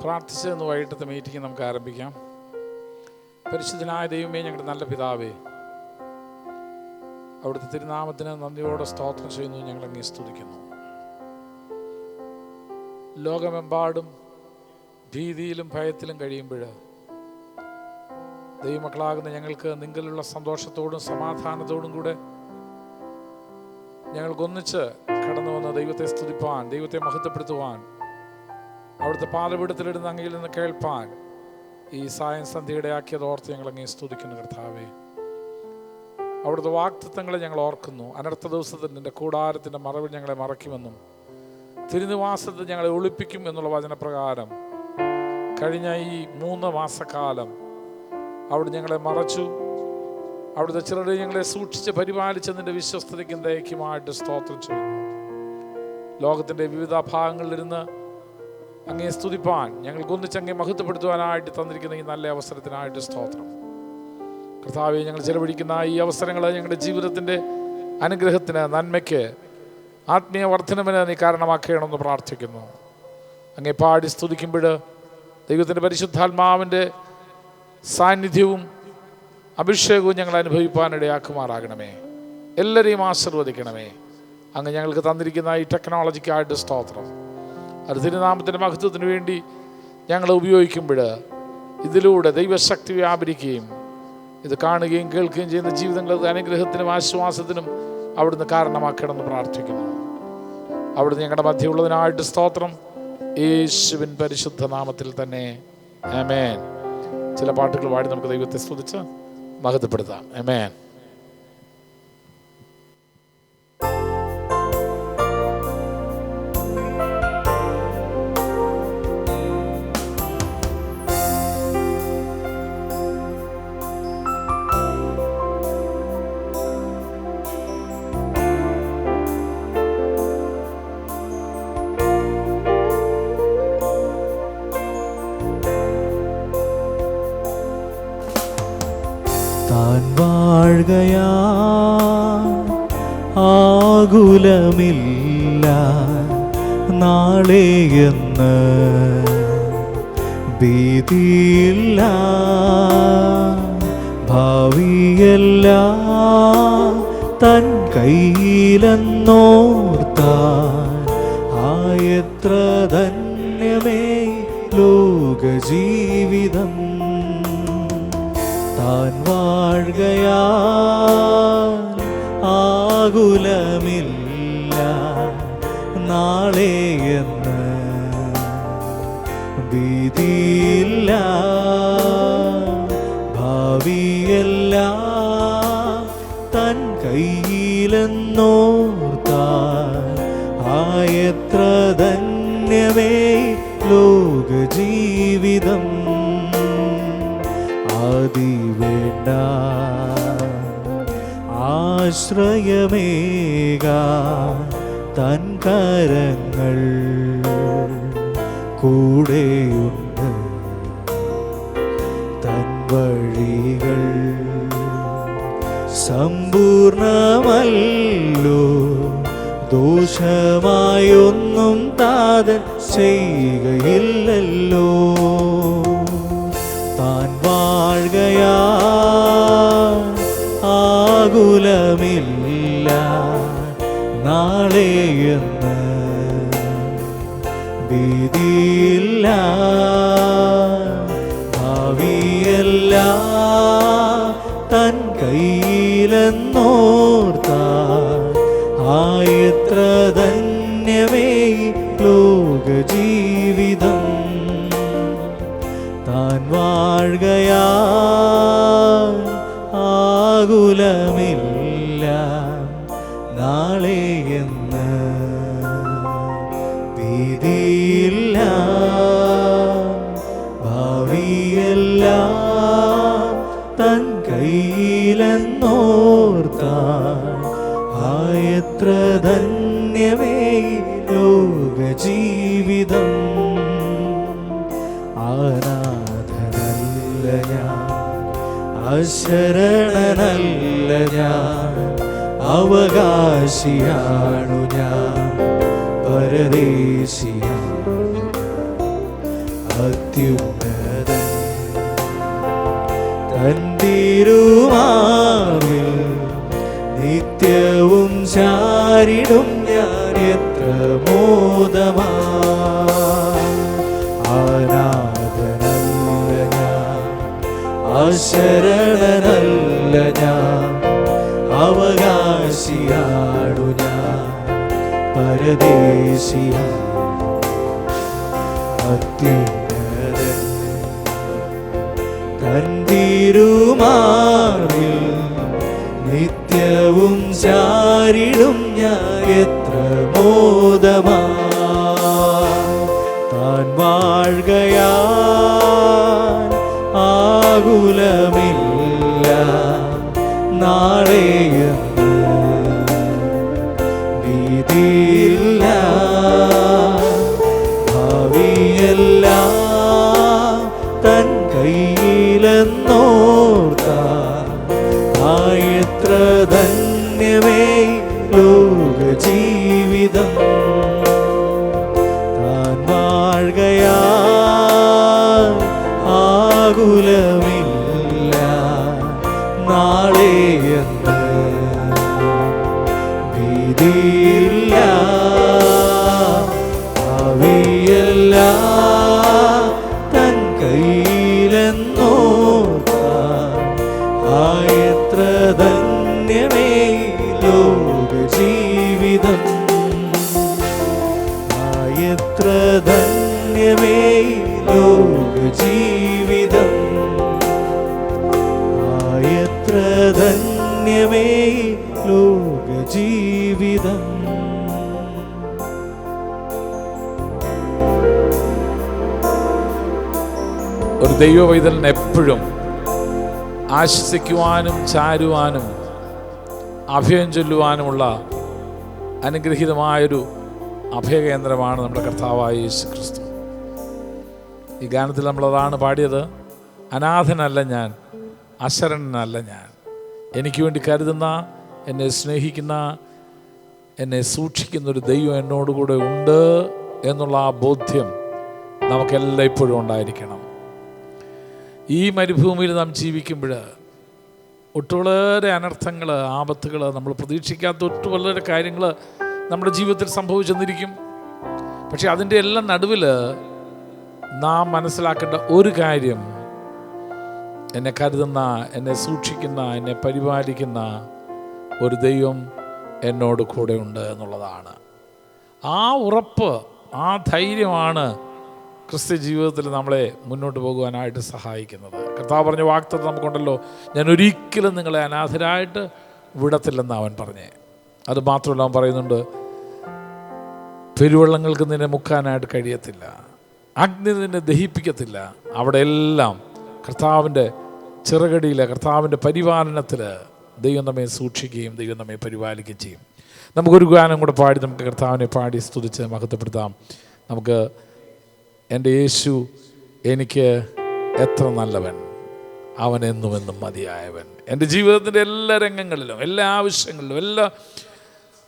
പ്രാർത്ഥിച്ച് ഇന്ന് വൈകിട്ടത്തെ മീറ്റിംഗ് നമുക്ക് ആരംഭിക്കാം. പരിശുദ്ധനായ ദൈവമേ, ഞങ്ങളുടെ നല്ല പിതാവേ, അവിടുത്തെ തിരുനാമത്തിന് നന്ദിയോടെ സ്തോത്രം ചെയ്യുന്നു. ഞങ്ങൾ അങ്ങേ സ്തുതിക്കുന്നു. ലോകമെമ്പാടും ഭീതിയിലും ഭയത്തിലും കഴിയുമ്പോൾ ദൈവമക്കളാകുന്ന ഞങ്ങൾക്ക് നിങ്ങളിലുള്ള സന്തോഷത്തോടും സമാധാനത്തോടും കൂടെ ഞങ്ങൾക്കൊന്നിച്ച് കടന്നു വന്ന് ദൈവത്തെ സ്തുതിപ്പാൻ, ദൈവത്തെ മഹത്വപ്പെടുത്തുവാൻ, അവിടുത്തെ പാദപീഠത്തിലിടുന്ന അങ്ങയിൽ നിന്ന് കേൾപ്പാൻ ഈ സായം സന്ധ്യയുടെ ആക്കിയത് ഓർത്ത് ഞങ്ങൾ അങ്ങേ സ്തുതിക്കുന്നു. കർത്താവേ, അവിടുത്തെ വാഗ്ദത്തങ്ങളെ ഞങ്ങൾ ഓർക്കുന്നു. അനർത്ഥ ദിവസത്തിൽ നിന്റെ കൂടാരത്തിൻ്റെ മറവിൽ ഞങ്ങളെ മറയ്ക്കുമെന്നും തിരുനിവാസത്തിൽ ഞങ്ങളെ ഒളിപ്പിക്കും എന്നുള്ള വചനപ്രകാരം കഴിഞ്ഞ ഈ 3 മാസക്കാലം അവിടെ ഞങ്ങളെ മറച്ചു. അവിടുത്തെ ചിലരെ ഞങ്ങളെ സൂക്ഷിച്ച് പരിപാലിച്ചതിൻ്റെ വിശ്വസ്തതയ്ക്കും ദയക്കുമായിട്ട് സ്തോത്രം ചെയ്യുന്നു. ലോകത്തിൻ്റെ വിവിധ ഭാഗങ്ങളിലിരുന്ന് അങ്ങേ സ്തുതിപ്പാൻ, ഞങ്ങൾക്കൊന്നിച്ച് അങ്ങേ മഹത്വപ്പെടുത്തുവാനായിട്ട് തന്നിരിക്കുന്ന ഈ നല്ല അവസരത്തിനായിട്ട് സ്തോത്രം. കർത്താവെ, ഞങ്ങൾ ചെലവഴിക്കുന്ന ഈ അവസരങ്ങൾ ഞങ്ങളുടെ ജീവിതത്തിൻ്റെ അനുഗ്രഹത്തിന്, നന്മയ്ക്ക്, ആത്മീയ വർധനവിന് നീ കാരണമാക്കണമെന്ന് പ്രാർത്ഥിക്കുന്നു. അങ്ങേ പാടി സ്തുതിക്കുമ്പോൾ ദൈവത്തിൻ്റെ പരിശുദ്ധാത്മാവിൻ്റെ സാന്നിധ്യവും അഭിഷേകവും ഞങ്ങൾ അനുഭവിപ്പാനിടയാക്കുമാറാകണമേ. എല്ലാവരെയും ആശീർവദിക്കണമേ. അങ്ങ് ഞങ്ങൾക്ക് തന്നിരിക്കുന്ന ഈ ടെക്നോളജിക്കായിട്ട് സ്തോത്രം. അത് തിരുനാമത്തിൻ്റെ മഹത്വത്തിന് വേണ്ടി ഞങ്ങൾ ഉപയോഗിക്കുമ്പോൾ ഇതിലൂടെ ദൈവശക്തി വ്യാപരിക്കുകയും ഇത് കാണുകയും കേൾക്കുകയും ചെയ്യുന്ന ജീവിതങ്ങൾക്ക് അനുഗ്രഹത്തിനും ആശ്വാസത്തിനും അവിടുന്ന് കാരണമാക്കണമെന്ന് പ്രാർത്ഥിക്കുന്നു. അവിടുന്ന് ഞങ്ങളുടെ മധ്യമുള്ളതിനായിട്ട് സ്തോത്രം. യേശുവിൻ പരിശുദ്ധ നാമത്തിൽ തന്നെ ആമേൻ. ചില പാട്ടുകൾ പാടി നമുക്ക് ദൈവത്തെ സ്തുതിച്ച് മഹത്വപ്പെടുത്താം. ആമേൻ. വാഴുകയാ ആകുലമില്ല നാളെയെന്ന് ഭീതിയില്ല, ഭാവിയെല്ലാം തൻ കയ്യിലെന്നോർത്താൻ ആയത്ര ധന്യമേ ലോകജീവിതം. താൻ വാഴുകയാൽ ആകുലമില്ല നാളെയെന്ന് ഭീതിയില്ല, ഭാവിയെല്ലാം തൻ കയ്യിലെന്നോർത്താൻ ആയത്ര ധന്യമേ ലോകജീവിതം. ആദിവേണ്ട ആശ്രയമേക തൻ കരങ്ങൾ കൂടെയുണ്ട്, തൻ വഴികൾ സമ്പൂർണമല്ലോ, ദോഷമായൊന്നും താതൻ ചെയ്യുകയില്ലല്ലോ. താൻ വാഴുകയാ ആകുലമില്ല നാളെയെന്ന് ഭീതിയില്ല, ഭാവിയെല്ലാം തൻ കയ്യിലെന്നോർത്താൻ ആയത്ര ധന്യമേ ലോകജീവിതം. താൻ വാഴുകയാ ആകുലമില്ല നാളെയെന്ന് ഭീതിയില്ല, ഭാവിയെല്ലാം തൻ കയ്യിലെന്നോർത്താൻ ആയത്ര ധന്യമേ ലോകജീവിതം. അനാഥനല്ല ഞാൻ, അശരണനല്ല ഞാൻ, അവകാശിയാണു ഞാൻ, പരദേശിയാണ് അത്യുന്നതൻ തൻ തിരുമാറിൽ നിത്യവും ചാരിടും ഞാൻ എത്ര മോദമാ. അനാഥനല്ല ഞാൻ, അശരണനല്ല ഞാൻ, അവകാശിയാണു ഞാൻ, പരദേശിയാ. അത്യുന്നതൻ തൻ തിരുമാറിൽ നിത്യവും ചാരിടും ഞാൻ എത്ര മോദമാ. താൻ വാഴുകയാൽ ആകുലമില്ല, നാളെയെന്ന് ഭീതിയില്ല. ഭാവിയെല്ലാം തൻ കയ്യിലെന്നോർത്താൽ എത്ര ധന്യമേ ലോകജീവിതം. താൻ വാഴുകയാൽ ആകുലമില്ല, നാളെയെന്ന് ഭീതിയില്ല. ഭാവിയെല്ലാം തൻ കയ്യിലെന്നോർത്താൽ എത്ര ധന്യമേ ലോകജീവിതം. എത്ര ധന്യമേ ലോകജീവിതം. എത്ര ധന്യമേ ലോകജീവിതം. ഒരു ദൈവവൈതലിന് എപ്പോഴും ആശ്വസിക്കുവാനും ചാരുവാനും അഭയം ചൊല്ലുവാനുമുള്ള അനുഗ്രഹീതമായൊരു അഭയകേന്ദ്രമാണ് നമ്മുടെ കർത്താവായ യേശു ക്രിസ്തു. ഈ ഗാനത്തിൽ നമ്മളതാണ് പാടിയത്. അനാഥനല്ല ഞാൻ, അശരണനല്ല ഞാൻ, എനിക്ക് വേണ്ടി കരുതുന്ന, എന്നെ സ്നേഹിക്കുന്ന, എന്നെ സൂക്ഷിക്കുന്നൊരു ദൈവം എന്നോടുകൂടെ ഉണ്ട് എന്നുള്ള ആ ബോധ്യം നമുക്കെല്ലാം ഇപ്പോഴും ഉണ്ടായിരിക്കണം. ഈ മരുഭൂമിയിൽ നാം ജീവിക്കുമ്പോൾ ഒട്ടുവളരെ അനർത്ഥങ്ങൾ, ആപത്തുകൾ, നമ്മൾ പ്രതീക്ഷിക്കാത്ത ഒട്ടുവളരെ കാര്യങ്ങൾ നമ്മുടെ ജീവിതത്തിൽ സംഭവിച്ചെന്നിരിക്കും. പക്ഷെ അതിൻ്റെ എല്ലാം നടുവിൽ നാം മനസ്സിലാക്കേണ്ട ഒരു കാര്യം, എന്നെ കരുതുന്ന, എന്നെ സൂക്ഷിക്കുന്ന, എന്നെ പരിപാലിക്കുന്ന ഒരു ദൈവം എന്നോട് കൂടെ ഉണ്ട് എന്നുള്ളതാണ്. ആ ഉറപ്പ്, ആ ധൈര്യമാണ് ക്രിസ്ത്യ ജീവിതത്തിൽ നമ്മളെ മുന്നോട്ട് പോകുവാനായിട്ട് സഹായിക്കുന്നത്. കർത്താവ് പറഞ്ഞ വാഗ്ദത്തം നമുക്കുണ്ടല്ലോ, ഞാൻ ഒരിക്കലും നിങ്ങളെ അനാഥരായിട്ട് വിടത്തില്ലെന്ന് അവൻ പറഞ്ഞേ. അത് മാത്രമല്ല, അവൻ പറയുന്നുണ്ട്, പെരുവെള്ളങ്ങൾക്ക് നിന്നെ മുക്കാനായിട്ട് കഴിയത്തില്ല, അഗ്നി നിന്നെ ദഹിപ്പിക്കത്തില്ല. അവിടെ എല്ലാം കർത്താവിൻ്റെ ചിറകടിയിൽ, കർത്താവിൻ്റെ പരിപാലനത്തിൽ ദൈവം നമ്മെ സൂക്ഷിക്കുകയും ദൈവം നമ്മെ പരിപാലിക്കുകയും ചെയ്യും. നമുക്കൊരു ഗാനം കൂടെ പാടി നമുക്ക് കർത്താവിനെ പാടി സ്തുതിച്ച് മഹത്വപ്പെടുത്താം. നമുക്ക് എൻ്റെ യേശു എനിക്ക് എത്ര നല്ലവൻ, അവൻ എന്നുമെന്നും മതിയായവൻ. എൻ്റെ ജീവിതത്തിൻ്റെ എല്ലാ രംഗങ്ങളിലും, എല്ലാ ആവശ്യങ്ങളിലും, എല്ലാ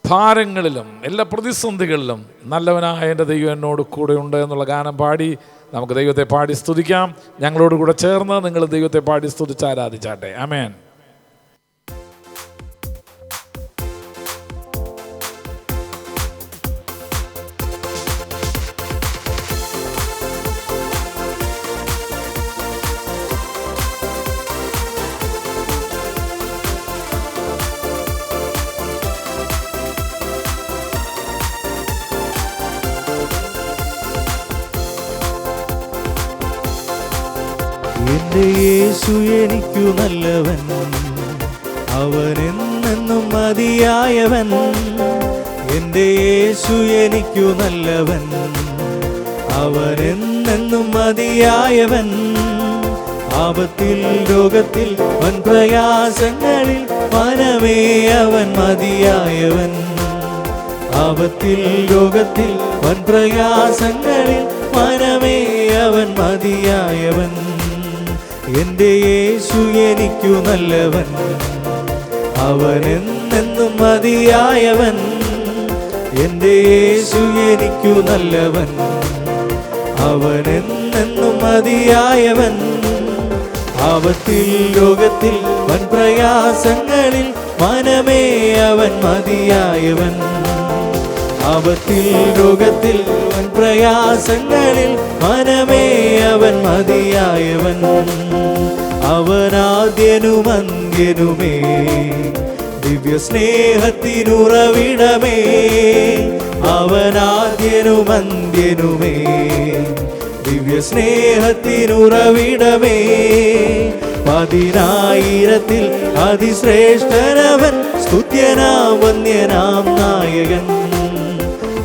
ഭാരങ്ങളിലും, എല്ലാ പ്രതിസന്ധികളിലും നല്ലവനായ എൻ്റെ ദൈവം എന്നോട് കൂടെ ഉണ്ട് എന്നുള്ള ഗാനം പാടി നമുക്ക് ദൈവത്തെ പാടി സ്തുതിക്കാം. ഞങ്ങളോട് കൂടെ ചേർന്ന് നിങ്ങൾ ദൈവത്തെ പാടി സ്തുതിച്ച് ആരാധിച്ചാട്ടെ. ആമേൻ. എൻ്റെ യേശു എനിക്കു നല്ലവൻ, അവനെന്നെന്നും മതിയായവൻ. എൻ്റെ യേശു എനിക്കു നല്ലവൻ, അവനെന്നെന്നും മതിയായവൻ. ആപത്തിൽ രോഗത്തിൽ വൻ പ്രയാസങ്ങളിൽ മനമേ അവൻ മതിയായവൻ. ആപത്തിൽ രോഗത്തിൽ വൻ പ്രയാസങ്ങളിൽ മനമേ അവൻ മതിയായവൻ. എൻ്റെ യേശു എനിക്കു നല്ലവൻ, അവനെന്നെന്നും മതിയായവൻ. എൻ്റെ യേശു എനിക്കു നല്ലവൻ, അവനെന്നും എന്നെന്നും മതിയായവൻ. ആപത്തിൽ രോഗത്തിൽ വൻ പ്രയാസങ്ങളിൽ മനമേ അവൻ മതിയായവൻ. ആപത്തിൽ രോഗത്തിൽ വൻ പ്രയാസങ്ങളിൽ മനമേ അവൻ മതിയായവൻ. അവനാദ്യനും അന്ത്യനുമേ ദിവ്യ സ്നേഹത്തിനുറവിടമേ. അവനാദ്യനും അന്ത്യനുമേ ദിവ്യ സ്നേഹത്തിനുറവിടമേ. 10,000-ൽ അതിശ്രേഷ്ഠനവൻ, സ്തുത്യനാം വന്യനാം നായകൻ.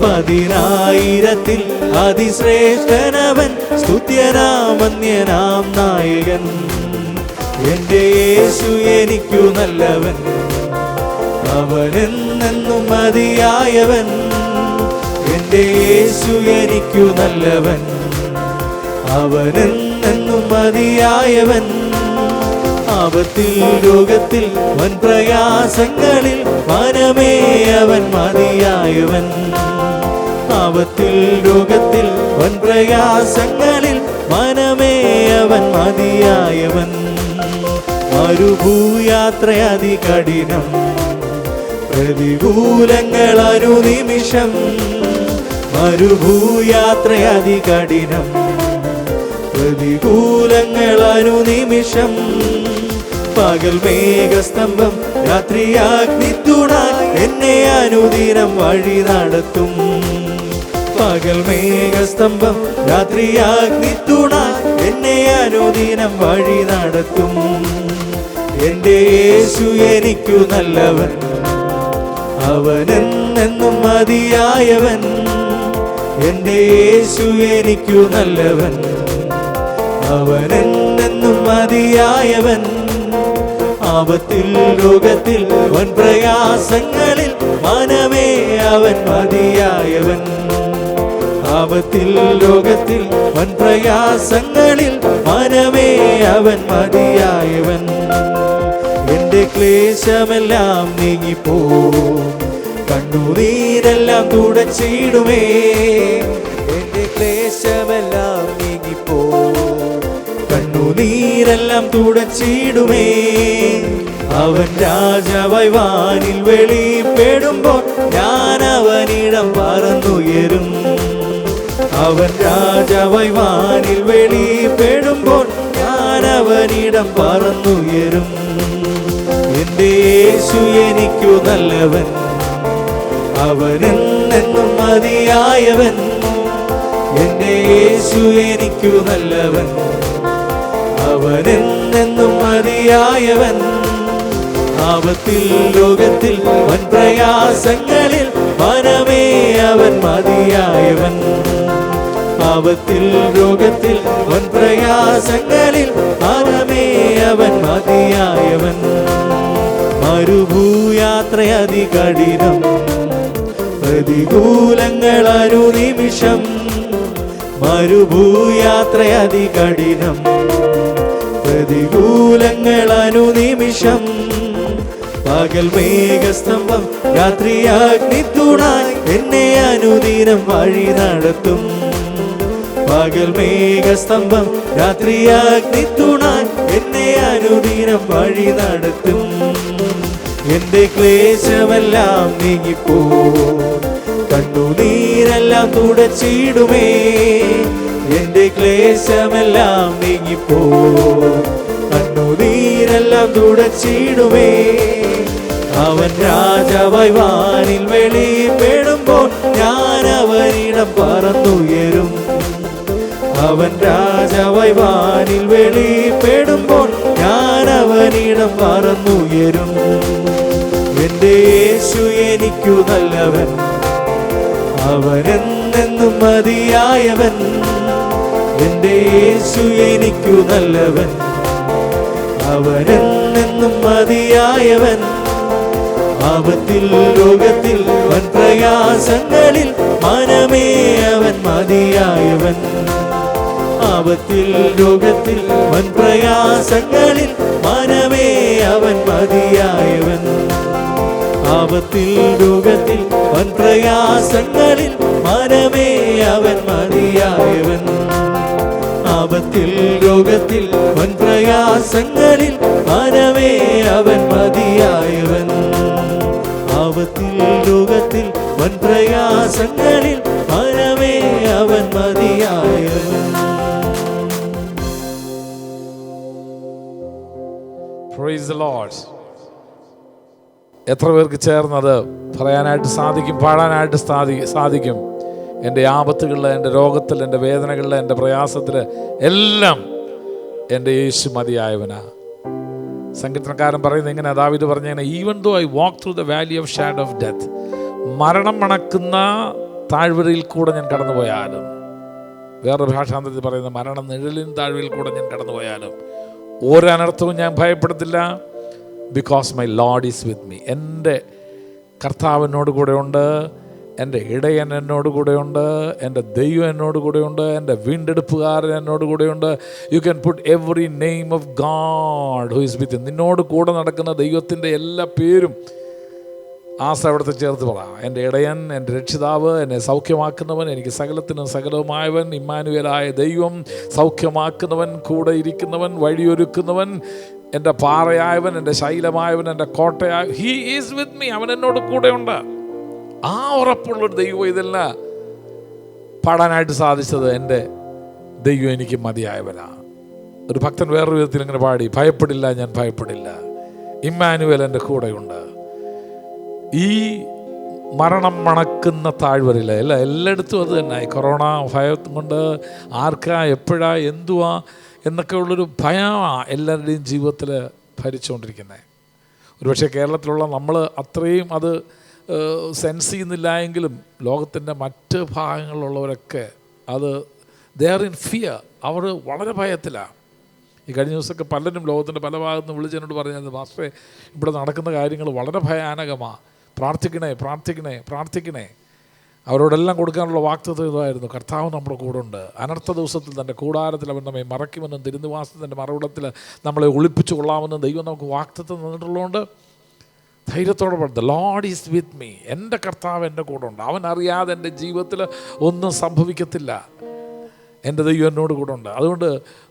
10,000-ൽ അതിശ്രേഷ്ഠനവൻ, സ്തുത്യനാം വന്യനാം നായകൻ. എന്റെ യേശു എനിക്കു നല്ലവൻ, അവനെന്നെന്നും മതിയായവൻ. എന്റെ യേശു എനിക്കു നല്ലവൻ, അവനെന്നെന്നും മതിയായവൻ. ആപത്തിൽ രോഗത്തിൽ വൻ പ്രയാസങ്ങളിൽ മനമേ അവൻ മതിയായവൻ. ആപത്തിൽ രോഗത്തിൽ വൻ പ്രയാസങ്ങളിൽ മനമേ അവൻ മതിയായവൻ. മരുഭൂയാത്ര അതികഠിനം, പ്രതികൂലങ്ങൾ അനുനിമിഷം. മരുഭൂയാത്ര അതികഠിനം, പ്രതികൂലങ്ങൾ അനുനിമിഷം. പകൽ മേഘസ്തംഭം രാത്രിയാഗ്നിത്തുണ എന്നെ അനുദിനം വഴി നടത്തും. പകൽ മേഘസ്തംഭം രാത്രിയാഗ്നിത്തുണ എന്നെ അനുദിനം വഴി നടത്തും. എന്റെ യേശു എനിക്കു നല്ലവൻ, അവനെന്നെന്നും മതിയായവൻ. എന്റെ യേശു എനിക്കു നല്ലവൻ, അവനെന്നെന്നും മതിയായവൻ. ആപത്തിൽ രോഗത്തിൽ വൻ പ്രയാസങ്ങളിൽ മനമേ അവൻ മതിയായവൻ. ആപത്തിൽ രോഗത്തിൽ വൻ പ്രയാസങ്ങളിൽ മനമേ അവൻ മതിയായവൻ. എന്റെ ക്ലേശമെല്ലാം നീങ്ങിപ്പോ, കണ്ണുനീരെല്ലാം തുടച്ചിടുമേ. എന്റെ ക്ലേശമെല്ലാം നീങ്ങിപ്പോ, കണ്ണുനീരെല്ലാം തുടച്ചിടുമേ. അവൻ രാജാവായി വാനിൽ വെളിപ്പെടുമ്പോൾ ഞാൻ അവനിടം പറന്നുയരും. അവൻ രാജാവായി വാനിൽ വെളിപ്പെടുമ്പോൾ ഞാൻ അവനിടം പറന്നുയരും. എന്റെ യേശു എനിക്കു നല്ലവൻ, അവനെന്നെന്നും മതിയായവൻ. എന്റെ യേശു എനിക്കു നല്ലവൻ, അവനെന്നെന്നും മതിയായവൻ. ആപത്തിൽ രോഗത്തിൽ വൻ പ്രയാസങ്ങളിൽ മനമേ അവൻ മതിയായവൻ. ആപത്തിൽ രോഗത്തിൽ വൻ പ്രയാസങ്ങളിൽ മനമേ അവൻ മതിയായവൻ. മരുഭൂയാത്ര അതികഠിനം, പ്രതികൂലങ്ങൾ അനുനിമിഷം. മരുഭൂയാത്ര അതികഠിനം, പ്രതികൂലങ്ങൾ അനുനിമിഷം. പകൽ മേഘസ്തംഭം രാത്രിയാഗ്നിത്തുണ എന്നെ അനുദിനം വഴി നടത്തും. പകൽ മേഘസ്തംഭം രാത്രിയാഗ്നിത്തുണ എന്നെ അനുദിനം വഴി നടത്തും. എന്റെ ക്ലേശമെല്ലാം നീങ്ങിപ്പോ, കണ്ണുനീരെല്ലാം തുടച്ചിടുമേ. എന്റെ ക്ലേശമെല്ലാം നീങ്ങിപ്പോ, കണ്ണുനീരെല്ലാം തുടച്ചിടുമേ. അവൻ രാജാവായി വാനിൽ വെളിപ്പെടുമ്പോൾ ഞാൻ അവനിടം പറന്നുയരും. അവൻ രാജാവായി വാനിൽ വെളിപ്പെടുമ്പോൾ ഞാൻ അവനിടം പറന്നുയരും. എന്റെ യേശു എനിക്കു നല്ലവൻ, അവനെന്നെന്നും മതിയായവൻ. എന്റെ യേശു എനിക്കു നല്ലവൻ, അവനെന്നെന്നും മതിയായവൻ. ആപത്തിൽ രോഗത്തിൽ വൻ പ്രയാസങ്ങളിൽ മനമേ അവൻ മതിയായവൻ. ആപത്തിൽ രോഗത്തിൽ വൻ പ്രയാസങ്ങളിൽ മനമേ അവൻ മതിയായവൻ. ആപത്തിൽ രോഗത്തിൽ വൻ പ്രയാസങ്ങളിൽ മനമേ അവൻ മതിയായവൻ. ആപത്തിൽ രോഗത്തിൽ വൻ പ്രയാസങ്ങളിൽ മനമേ അവൻ മതിയായവൻ. ആപത്തിൽ രോഗത്തിൽ വൻ പ്രയാസങ്ങളിൽ മനമേ അവൻ മതിയായവൻ. Praise the Lord. എത്ര പേർക്ക് ചേർന്നത് പറയാനായിട്ട് സാധിക്കും, പാടാനായിട്ട് സാധിക്കും? എൻ്റെ ആപത്തുകളിൽ, എൻ്റെ രോഗത്തിൽ, എൻ്റെ വേദനകളിൽ, എൻ്റെ പ്രയാസത്തിൽ എല്ലാം എൻ്റെ യേശു മതിയായവനാ. സങ്കീർത്തനക്കാരൻ പറയുന്നത് എങ്ങനെ? ദാവീദ് പറഞ്ഞങ്ങനെ, even though I walk through the valley of shadow of death, മരണം മണക്കുന്ന താഴ്വരയിൽ കൂടെ ഞാൻ കടന്നുപോയാലും, വേറൊരു ഭാഷാന്തരത്തിൽ പറയുന്നത് മരണം നിഴലിൻ താഴ്വരയിൽ കൂടെ ഞാൻ കടന്നുപോയാലും ഒരനർത്ഥവും ഞാൻ ഭയപ്പെടത്തില്ല. Because my lord is with me. എൻ്റെ കർത്താവ് എന്നോട് കൂടെയുണ്ട്, എൻ്റെ ഇടയൻ എന്നോട് കൂടെയുണ്ട്, എൻ്റെ ദൈവം എന്നോട് കൂടെയുണ്ട്, എൻ്റെ വീണ്ടെടുപ്പുകാരൻ എന്നോട് കൂടെയുണ്ട്. You can put every name of God who is with. നിന്നോട് കൂടെ നടക്കുന്ന ദൈവത്തിൻ്റെ എല്ലാ പേരും ആ സ്ഥലത്ത് ചേർത്ത് പറ. എൻ്റെ ഇടയൻ, എൻ്റെ രക്ഷിതാവ്, എന്നെ സൗഖ്യമാക്കുന്നവൻ, എനിക്ക് സകലത്തിനും സകലവുമായവൻ, ഇമ്മാനുവേലായ ദൈവം, സൗഖ്യമാക്കുന്നവൻ, കൂടെ ഇരിക്കുന്നവൻ, വഴിയൊരുക്കുന്നവൻ, എൻ്റെ പാറയായവൻ, എൻ്റെ ശൈലമായവൻ, എൻ്റെ കോട്ടയായ, ഹീ ഈസ് വിത്ത് മീ. അവൻ എന്നോട് കൂടെയുണ്ട്. ആ ഉറപ്പുള്ളൊരു ദൈവം ഇതെല്ലാം പാടാനായിട്ട് സാധിച്ചത് എൻ്റെ ദൈവം എനിക്ക് മതിയായവനാ. ഒരു ഭക്തൻ വേറൊരു വിധത്തിൽ ഇങ്ങനെ പാടി, ഭയപ്പെടില്ല, ഞാൻ ഭയപ്പെടില്ല, ഇമ്മാനുവേൽ എൻ്റെ കൂടെയുണ്ട്. ഈ മരണം മണക്കുന്ന താഴ്വരയില്ല എല്ലായിടത്തും അത് തന്നെ. കൊറോണ ഭയം കൊണ്ട് ആർക്കാ, എപ്പോഴാ, എന്തുവാ എന്നൊക്കെ ഉള്ളൊരു ഭയമാണ് എല്ലാവരുടെയും ജീവിതത്തിൽ ഭരിച്ചുകൊണ്ടിരിക്കുന്നത്. ഒരുപക്ഷെ കേരളത്തിലുള്ള നമ്മൾ അത്രയും അത് സെൻസ് ചെയ്യുന്നില്ല എങ്കിലും ലോകത്തിൻ്റെ മറ്റ് ഭാഗങ്ങളിലുള്ളവരൊക്കെ അത് ദേ ആർ ഇൻ ഫിയർ. അവർ വളരെ ഭയത്തിലാണ്. ഈ കഴിഞ്ഞ ദിവസമൊക്കെ പലരും ലോകത്തിൻ്റെ പല ഭാഗത്തുനിന്ന് വിളിച്ചെന്നോട് പറഞ്ഞത്, മാസ്റ്ററെ ഇവിടെ നടക്കുന്ന കാര്യങ്ങൾ വളരെ ഭയാനകമാണ്, പ്രാർത്ഥിക്കണേ പ്രാർത്ഥിക്കണേ പ്രാർത്ഥിക്കണേ. അവരോടെല്ലാം കൊടുക്കാനുള്ള വാഗ്ദത്തം ഇതായിരുന്നു, കർത്താവ് നമ്മുടെ കൂടെ ഉണ്ട്. അനർത്ഥ ദിവസത്തിൽ തൻ്റെ കൂടാരത്തിൽ അവൻ നമ്മെ മറയ്ക്കുമെന്നും തിരുനിവാസത്തിൻ്റെ മറവിടത്തിൽ നമ്മളെ ഒളിപ്പിച്ചു കൊള്ളാമെന്നും ദൈവം നമുക്ക് വാഗ്ദത്തം തന്നിട്ടുള്ളതുകൊണ്ട് ധൈര്യത്തോടെ പറഞ്ഞു, the Lord is with me. എൻ്റെ കർത്താവ് എൻ്റെ കൂടെ ഉണ്ട്. അവൻ അറിയാതെ എൻ്റെ ജീവിതത്തിൽ ഒന്നും സംഭവിക്കത്തില്ല. എൻ്റെ ദൈവം എന്നോട് കൂടെ ഉണ്ട്. അതുകൊണ്ട്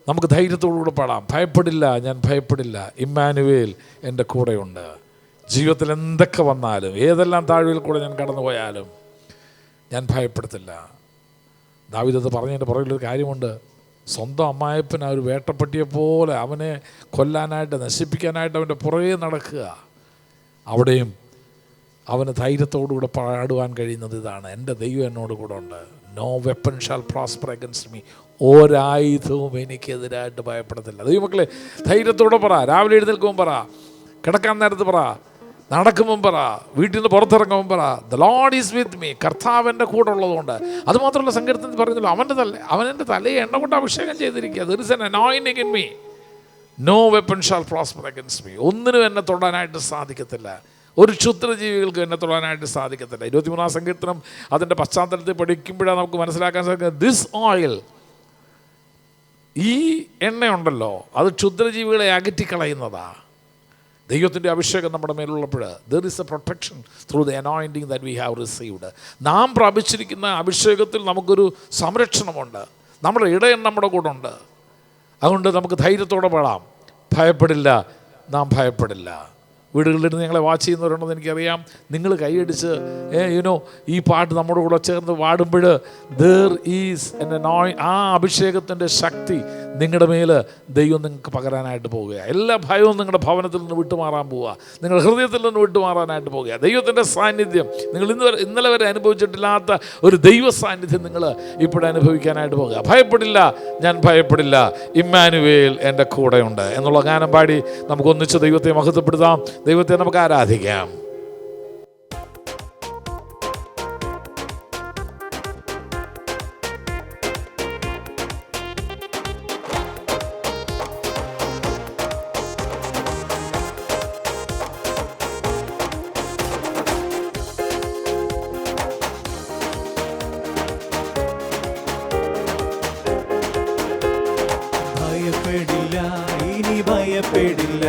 നമുക്ക് ധൈര്യത്തോടുകൂടെ പാടാം, ഭയപ്പെടില്ല, ഞാൻ ഭയപ്പെടില്ല, ഇമ്മാനുവേൽ എൻ്റെ കൂടെയുണ്ട്. ജീവിതത്തിൽ എന്തൊക്കെ വന്നാലും, ഏതെല്ലാം താഴ്വരയിൽ കൂടെ ഞാൻ കടന്നു പോയാലും ഞാൻ ഭയപ്പെടത്തില്ല. ദാവീദ് പറഞ്ഞതിൻ്റെ പുറകിലൊരു കാര്യമുണ്ട്. സ്വന്തം അമ്മായപ്പൻ ആ ഒരു വേട്ടപ്പട്ടിയെപ്പോലെ അവനെ കൊല്ലാനായിട്ട്, നശിപ്പിക്കാനായിട്ട് അവൻ്റെ പുറകെ നടക്കുക. അവിടെയും അവന് ധൈര്യത്തോടുകൂടെ പാടുവാൻ കഴിയുന്നത് ഇതാണ്, എൻ്റെ ദൈവം എന്നോട് കൂടെ ഉണ്ട്. No weapon shall prosper against me. ഒരായുധവും എനിക്കെതിരായിട്ട് ഭയപ്പെടത്തില്ല. ദൈവമക്കളെ, ധൈര്യത്തോടെ പറ. രാവിലെ എഴുന്നേൽക്കുമ്പോൾ പറ, കിടക്കാൻ നേരത്ത് പറ, നടക്കുമ്പം പറ, വീട്ടിൽ നിന്ന് പുറത്തിറങ്ങുമ്പം പറ, the Lord is with me. കർത്താവ് എൻ്റെ കൂടെ ഉള്ളതുകൊണ്ട്. അതുമാത്രമല്ല, സങ്കീർത്തനത്തിൽ പറഞ്ഞല്ലോ, അവൻ്റെ തലയെ എണ്ണ കൊണ്ട് അഭിഷേകം ചെയ്തിരിക്കുക. There is an anointing in me. No weapon shall prosper against me. ഒന്നിനും എന്നെ തൊടാനായിട്ട് സാധിക്കത്തില്ല. ഒരു ക്ഷുദ്രജീവികൾക്ക് എന്നെ തൊടാനായിട്ട് സാധിക്കത്തില്ല. 23-ാം സങ്കീർത്തനം അതിൻ്റെ പശ്ചാത്തലത്തിൽ പഠിക്കുമ്പോഴാണ് നമുക്ക് മനസ്സിലാക്കാൻ സാധിക്കുന്നത്, ദിസ് ഓയിൽ, ഈ എണ്ണയുണ്ടല്ലോ, അത് ക്ഷുദ്രജീവികളെ അകറ്റിക്കളയുന്നതാ. ദൈവത്തിൻ്റെ അഭിഷേകം നമ്മുടെ മേലുള്ളപ്പോൾ there is a protection through the anointing that we have received. നാം പ്രാപിച്ചിരിക്കുന്ന അഭിഷേകത്തിൽ നമുക്കൊരു സംരക്ഷണമുണ്ട്. നമ്മുടെ ഇടയൻ നമ്മുടെ കൂടെ ഉണ്ട്. അതുകൊണ്ട് നമുക്ക് ധൈര്യത്തോടെ പാടാം, ഭയപ്പെടില്ല, നാം ഭയപ്പെടില്ല. വീടുകളിലിരുന്ന് ഞങ്ങളെ വാച്ച് ചെയ്യുന്നവരുണ്ടെന്ന് എനിക്കറിയാം. നിങ്ങൾ കൈയടിച്ച് ഈ പാട്ട് നമ്മുടെ കൂടെ ചേർന്ന് പാടുമ്പോൾ ദർ ഈസ് ആ അഭിഷേകത്തിൻ്റെ ശക്തി നിങ്ങളുടെ മേൽ ദൈവം നിങ്ങൾക്ക് പകരാനായിട്ട് പോവുക. എല്ലാ ഭയവും നിങ്ങളുടെ ഭവനത്തിൽ നിന്ന് വിട്ടുമാറാൻ പോവുക. നിങ്ങളുടെ ഹൃദയത്തിൽ നിന്ന് വിട്ടുമാറാനായിട്ട് പോവുക. ദൈവത്തിൻ്റെ സാന്നിധ്യം നിങ്ങൾ ഇന്നലെ വരെ അനുഭവിച്ചിട്ടില്ലാത്ത ഒരു ദൈവ സാന്നിധ്യം നിങ്ങൾ ഇവിടെ അനുഭവിക്കാനായിട്ട് പോവുക. ഭയപ്പെടില്ല, ഞാൻ ഭയപ്പെടില്ല, ഇമ്മാനുവേൽ എൻ്റെ കൂടെയുണ്ട് എന്നുള്ള ഗാനം പാടി നമുക്ക് ഒന്നിച്ച് ദൈവത്തെ മഹത്വപ്പെടുത്താം. ദൈവത്തെ നമുക്ക് ആരാധിക്കാം. ഭയപ്പെടില്ല, ഇനി ഭയപ്പെടില്ല,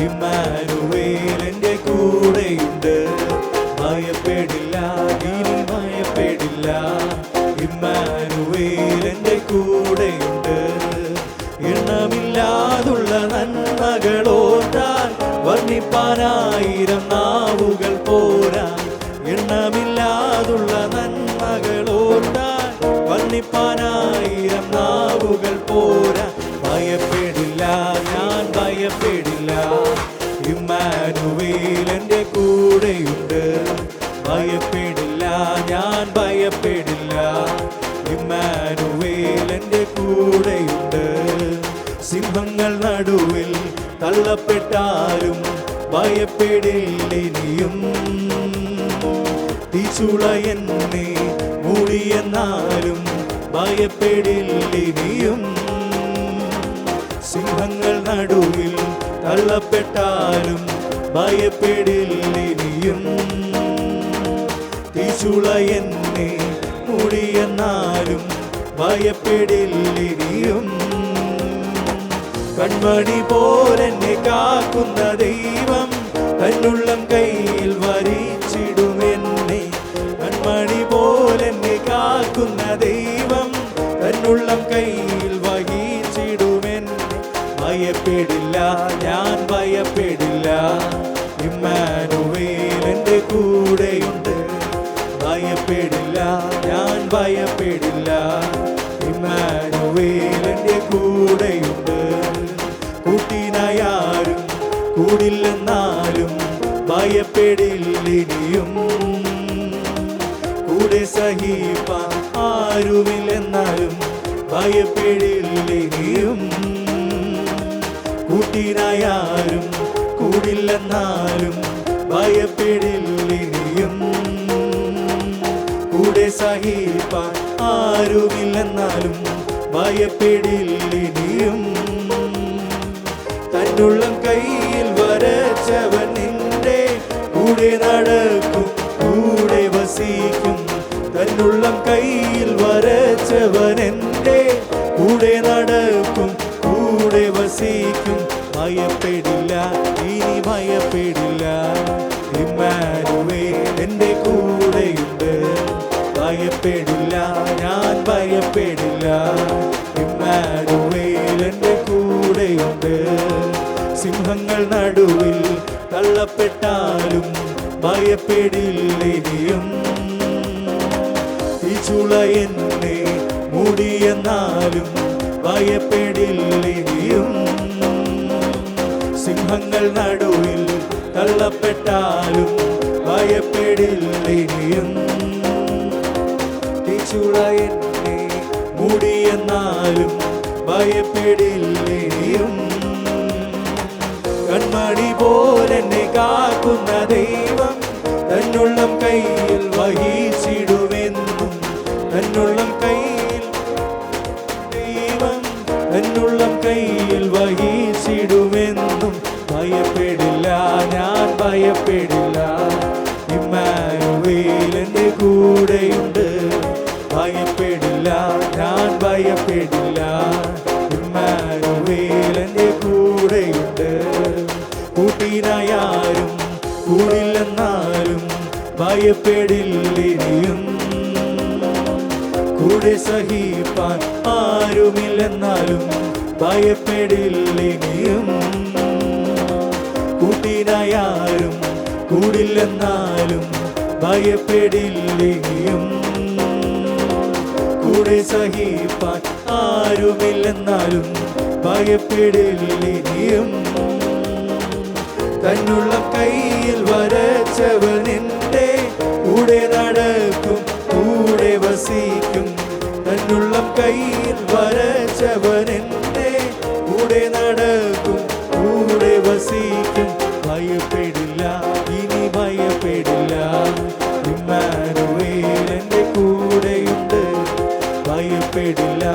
ഇമ്മാനുവേൽ എൻ്റെ കൂടെയുണ്ട്. ഭയപ്പെടില്ല, ഇനി ഭയപ്പെടില്ല, ഇമ്മാനുവേൽ എൻ്റെ കൂടെയുണ്ട്. വർണ്ണിപ്പാനായിരം നാവുകൾ പോരാ, എണ്ണമില്ലാതുള്ള നന്മകളോർത്താൽ വർണ്ണിപ്പാനായിരം നാവുകൾ പോരാ. ഭയപ്പെടില്ല, ഞാൻ ഭയപ്പെടില്ല, ഇമ്മാനുവേൽ എൻ്റെ കൂടെയുണ്ട്. ഭയപ്പെടില്ല, ഞാൻ ഭയപ്പെടില്ല, ഇമ്മാനുവേൽ എൻ്റെ കൂടെയുണ്ട്. സിംഹങ്ങൾ നടുവിൽ തള്ളപ്പെട്ടാലും ഭയപ്പെടില്ലിനിയും, തീച്ചുള എന്നെ മൂടിയെന്നാലും ഭയപ്പെടില്ലിനിയും. സിംഹങ്ങൾ നടുവിൽ തള്ളപ്പെട്ടാലും ഭയപ്പെടില്ലിനിയും, തീച്ചുള എന്നെ മൂടിയെന്നാലും ഭയപ്പെടില്ലിനിയും. കൺമണി പോലെന്നെ കാക്കുന്ന ദൈവം തന്നുള്ളം കയ്യിൽ വരിച്ചിടുമെന്നെ. കൺമണി പോലെന്നെ കാക്കുന്ന ദൈവം തന്നുള്ളം കയ്യിൽ വഹിച്ചിടുമെന്നെ. ഭയപ്പെടില്ല, ഞാൻ ഭയപ്പെടില്ല, ഇമ്മാനുവേൽ എൻ്റെ കൂടെയുണ്ട്. ഭയപ്പെടില്ല, ഞാൻ ഭയപ്പെടില്ല, ഇമ്മാനുവേൽ എൻ്റെ കൂടെയുണ്ട്. കൂട്ടിനായാരും കൂടില്ലെന്നാലും ഭയപ്പെടില്ലിനിയും, കൂടെ സഹിപ്പാൻ ആരുമില്ലെന്നാലും ഭയപ്പെടില്ലിനിയും. കൂട്ടിനായാരും കൂടില്ലെന്നാലും ഭയപ്പെടില്ലിനിയും, കൂടെ സഹിപ്പാൻ ആരുമില്ലെന്നാലും ഭയപ്പെടില്ലിനിയും. തന്നുള്ളം കയ്യിൽ വരച്ചവൻ നിന്റെ കൂടെ നടക്കും, കൂടെ വസിക്കും. തന്നുള്ളം കയ്യിൽ വരച്ചവൻ എൻ്റെ കൂടെ നടക്കും, കൂടെ വസിക്കും. ഭയപ്പെടില്ല, ഇനി ഭയപ്പെടില്ല, ഇമ്മാനുവേൽ എൻ്റെ കൂടെയുണ്ട്. ഭയപ്പെടില്ല, ഞാൻ ഭയപ്പെടില്ല, ഇമ്മാനുവേൽ എൻ്റെ കൂടെയുണ്ട്. സിംഹങ്ങൾ നടുവിൽ തള്ളപ്പെട്ടാലും ഭയപ്പെടില്ലിനിയും, തീച്ചുള എന്നെ മൂടിയെന്നാലും ഭയപ്പെടില്ലിനിയും. സിംഹങ്ങൾ നടുവിൽ തള്ളപ്പെട്ടാലും ഭയപ്പെടില്ലിനിയും, തീച്ചുള എന്നെ മൂടിയെന്നാലും ഭയപ്പെടില്ലിനിയും. കൺമണി പോലെന്നെ കാക്കുന്ന ദൈവം തന്നുള്ളം കയ്യിൽ വഹിച്ചിടുമെന്നും. തന്നുള്ളം കയ്യിൽ ദൈവം തന്നുള്ളം കയ്യിൽ വഹിച്ചിടുമെന്നും. ഭയപ്പെടില്ല, ഞാൻ ഭയപ്പെടില്ല, ഇമ്മാനുവേൽ എൻ്റെ കൂടെയുണ്ട്. ഭയപ്പെടില്ല, ഞാൻ ഭയപ്പെടില്ല, ഇമ്മാനുവേൽ എൻ്റെ കൂടെയുണ്ട്. കൂട്ടിനായാരും കൂടില്ലെന്നാലും ഭയപ്പെടില്ലിനിയും, കൂടെ സഹിപ്പാൻ ആരുമില്ലെന്നാലും ഭയപ്പെടില്ലിനിയും. കൂട്ടിനായാരും കൂടില്ലെന്നാലും ഭയപ്പെടില്ലിനിയും, കൂടെ സഹിപ്പാൻ ആരുമില്ലെന്നാലും ഭയപ്പെടില്ലിനിയും. തന്നുള്ളം കയ്യിൽ വരച്ചവൻ എൻ്റെ കൂടെ നടക്കും, കൂടെ വസിക്കും. തന്നുള്ളം കയ്യിൽ വരച്ചവൻ എൻ്റെ കൂടെ നടക്കും, കൂടെ വസിക്കും. ഭയപ്പെടില്ല, ഇനി ഭയപ്പെടില്ല, ഇമ്മാനുവേൽ എൻ്റെ കൂടെയുണ്ട്. ഭയപ്പെടില്ല,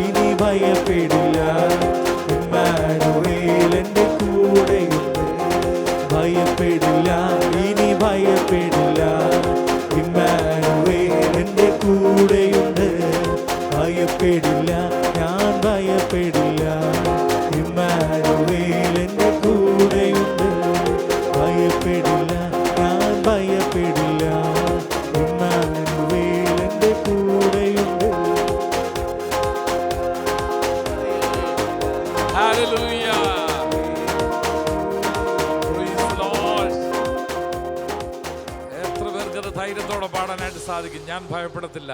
ഇനി ഭയപ്പെടില്ല, ഇമ്മാനുവേൽ എൻ്റെ കൂടെയുണ്ട്. ഭയപ്പെടില്ല, ഇനി ഭയപ്പെടില്ല, ഇമ്മാനുവേൽ എൻ്റെ കൂടെയുണ്ട്. ഭയപ്പെടില്ല, ഞാൻ ഭയപ്പെടില്ല, ഇമ്മാനുവേൽ എൻ്റെ കൂടെയുണ്ട്. ഭയപ്പെടില്ല, ഞാൻ ഭയപ്പെടില്ല, ഇമ്മാനുവേൽ എൻ്റെ കൂടെയുണ്ട്. Hallelujah. Praise the Lord. ധൈര്യത്തോടെ പാടാനായിട്ട് സാധിക്കും. ഞാൻ ഭയപ്പെടത്തില്ല,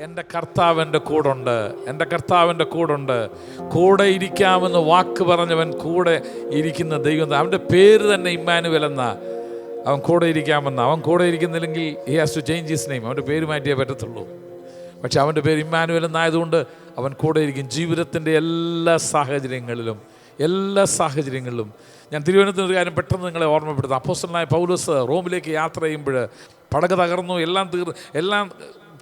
എൻ്റെ കർത്താവിൻ്റെ കൂടുണ്ട്, എൻ്റെ കർത്താവിൻ്റെ കൂടുണ്ട്. കൂടെ ഇരിക്കാമെന്ന് വാക്ക് പറഞ്ഞവൻ കൂടെ ഇരിക്കുന്ന ദൈവം. അവൻ്റെ പേര് തന്നെ ഇമ്മാനുവേൽ എന്നാ. അവൻ കൂടെ ഇരിക്കാമെന്ന. അവൻ കൂടെ ഇരിക്കുന്നില്ലെങ്കിൽ he has to change his name. അവൻ്റെ പേര് മാറ്റിയേ പറ്റത്തുള്ളൂ. പക്ഷെ അവൻ്റെ പേര് ഇമ്മാനുവേൽ എന്നായതുകൊണ്ട് അവൻ കൂടെ ഇരിക്കും ജീവിതത്തിൻ്റെ എല്ലാ സാഹചര്യങ്ങളിലും. ഞാൻ തിരുവനന്തപുരത്ത് ഒരു കാര്യം പെട്ടെന്ന് നിങ്ങളെ ഓർമ്മപ്പെടുത്താം. അപ്പോസ്തലനായ പൗലോസ് റോമിലേക്ക് യാത്ര ചെയ്യുമ്പോൾ പടക് തകർന്നു, എല്ലാം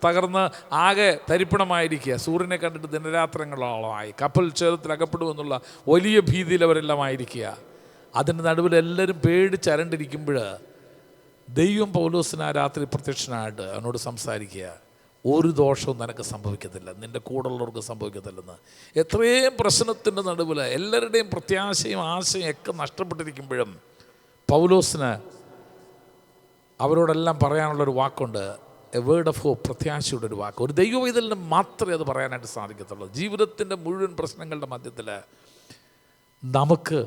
തകർന്ന് ആകെ തരിപ്പണമായിരിക്കുക. സൂര്യനെ കണ്ടിട്ട് ദിനരാത്രങ്ങളോളമായി കപ്പൽ ചേതത്തിൽ അകപ്പെടുമെന്നുള്ള വലിയ ഭീതിയിൽ അവരെല്ലാം ആയിരിക്കുക. അതിൻ്റെ നടുവിൽ എല്ലാവരും പേടിച്ചരണ്ടിരിക്കുമ്പോൾ ദൈവം പൗലോസിന് ആ രാത്രി പ്രത്യക്ഷനായിട്ട് അവനോട് സംസാരിക്കുക, ഒരു ദോഷവും നിനക്ക് സംഭവിക്കത്തില്ല, നിൻ്റെ കൂടെയുള്ളവർക്ക് സംഭവിക്കത്തില്ലെന്ന്. എത്രയും പ്രശ്നത്തിൻ്റെ നടുവിൽ എല്ലാവരുടെയും പ്രത്യാശയും ആശയും ഒക്കെ നഷ്ടപ്പെട്ടിരിക്കുമ്പോഴും പൗലോസിന് അവരോടെല്ലാം പറയാനുള്ളൊരു വാക്കുണ്ട്, എ വേർഡ് ഓഫ് ഹോപ്പ്, പ്രത്യാശയുടെ ഒരു വാക്ക്. ഒരു ദൈവവൈതലിന് മാത്രമേ അത് പറയാനായിട്ട് സാധിക്കത്തുള്ളൂ. ജീവിതത്തിൻ്റെ മുഴുവൻ പ്രശ്നങ്ങളുടെ മധ്യത്തിൽ നമുക്ക്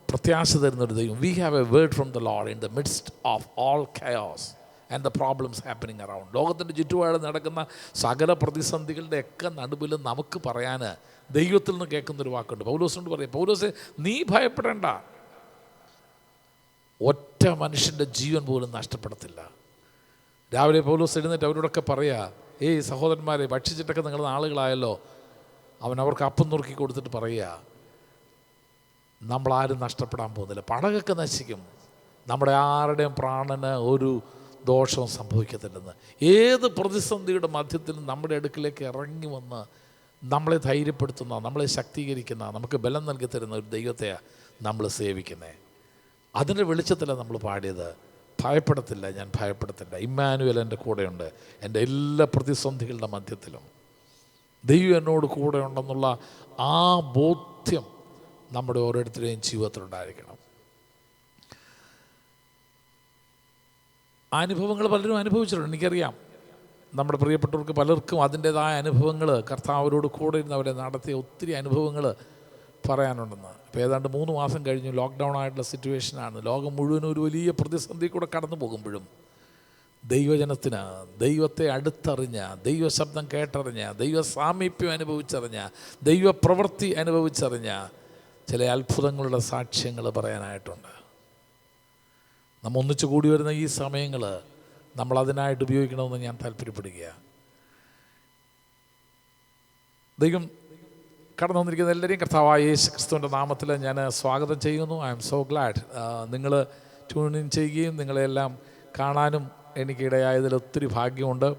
പ്രത്യാശ തരുന്നൊരു ദൈവം. We have a word from the Lord in the midst of all chaos and the problems happening around. ലോകത്തിൻ്റെ ചുറ്റുപാട് നടക്കുന്ന സകല പ്രതിസന്ധികളുടെ ഒക്കെ നടുവിൽ നമുക്ക് പറയാൻ ദൈവത്തിൽ നിന്ന് കേൾക്കുന്നൊരു വാക്കുണ്ട്. പൗലോസിനോട് പറയും, പൗലോസേ നീ ഭയപ്പെടേണ്ട, ഒറ്റ മനുഷ്യൻ്റെ ജീവൻ പോലും നഷ്ടപ്പെടത്തില്ല. രാവിലെ പൗലോസ് എഴുന്നേറ്റ് അവരോടൊക്കെ പറയുക, ഏയ് സഹോദരന്മാരെ, ഭക്ഷിച്ചിട്ടൊക്കെ നിങ്ങൾ ആളുകളായല്ലോ. അവർക്ക് അപ്പം നുറുക്കി കൊടുത്തിട്ട് പറയുക, നമ്മളാരും നഷ്ടപ്പെടാൻ പോകുന്നില്ല. പടകൊക്കെ നശിക്കും, നമ്മുടെ ആരുടെയും പ്രാണന് ഒരു ദോഷവും സംഭവിക്കത്തില്ലെന്ന്. ഏത് പ്രതിസന്ധിയുടെ മധ്യത്തിലും നമ്മുടെ അടുക്കിലേക്ക് ഇറങ്ങി വന്ന് നമ്മളെ ധൈര്യപ്പെടുത്തുന്ന, നമ്മളെ ശക്തീകരിക്കുന്ന, നമുക്ക് ബലം നൽകി തരുന്ന ഒരു ദൈവത്തെയാണ് നമ്മൾ സേവിക്കുന്നത്. അതിൻ്റെ വെളിച്ചത്തിലാണ് നമ്മൾ പാടിയത്, ഭയപ്പെടത്തില്ല, ഞാൻ ഭയപ്പെടത്തില്ല, ഇമ്മാനുവേൽ എൻ്റെ കൂടെയുണ്ട്. എൻ്റെ എല്ലാ പ്രതിസന്ധികളുടെ മധ്യത്തിലും ദൈവം എന്നോട് കൂടെ ഉണ്ടെന്നുള്ള ആ ബോധ്യം നമ്മുടെ ഓരോരുത്തരുടെയും ജീവിതത്തിലുണ്ടായിരിക്കണം. അനുഭവങ്ങൾ പലരും അനുഭവിച്ചിട്ടുണ്ട്, എനിക്കറിയാം. നമ്മുടെ പ്രിയപ്പെട്ടവർക്ക് പലർക്കും അതിൻ്റേതായ അനുഭവങ്ങൾ, കർത്താവരോട് കൂടെ ഇരുന്നവരെ നടത്തിയ ഒത്തിരി അനുഭവങ്ങൾ പറയാനുണ്ടെന്ന്. ഇപ്പോൾ ഏതാണ്ട് 3 മാസം കഴിഞ്ഞു, ലോക്ക്ഡൗൺ ആയിട്ടുള്ള സിറ്റുവേഷനാണ്. ലോകം മുഴുവനും ഒരു വലിയ പ്രതിസന്ധി കൂടെ കടന്നു പോകുമ്പോഴും ദൈവജനത്തിന് ദൈവത്തെ അടുത്തറിഞ്ഞ, ദൈവശബ്ദം കേട്ടറിഞ്ഞ, ദൈവ സാമീപ്യം അനുഭവിച്ചറിഞ്ഞ, ദൈവപ്രവൃത്തി അനുഭവിച്ചറിഞ്ഞ ചില അത്ഭുതങ്ങളുടെ സാക്ഷ്യങ്ങൾ പറയാനായിട്ടുണ്ട്. നമ്മൾ ഒന്നിച്ചു കൂടി വരുന്ന ഈ സമയങ്ങൾ നമ്മൾ അതിനായിട്ട് ഉപയോഗിക്കണമെന്ന് ഞാൻ താല്പര്യപ്പെടുകയാണ്. ദൈവം കടന്നു വന്നിരിക്കുന്ന എല്ലാവരെയും കർത്താവായ യേശു ക്രിസ്തുവിൻ്റെ നാമത്തിൽ ഞാൻ സ്വാഗതം ചെയ്യുന്നു. ഐ എം സോ ഗ്ലാഡ് നിങ്ങൾ ട്യൂൺ ഇൻ ചെയ്യുകയും നിങ്ങളെല്ലാം കാണാനും എനിക്കിടയായതിൽ ഒത്തിരി ഭാഗ്യമുണ്ട്.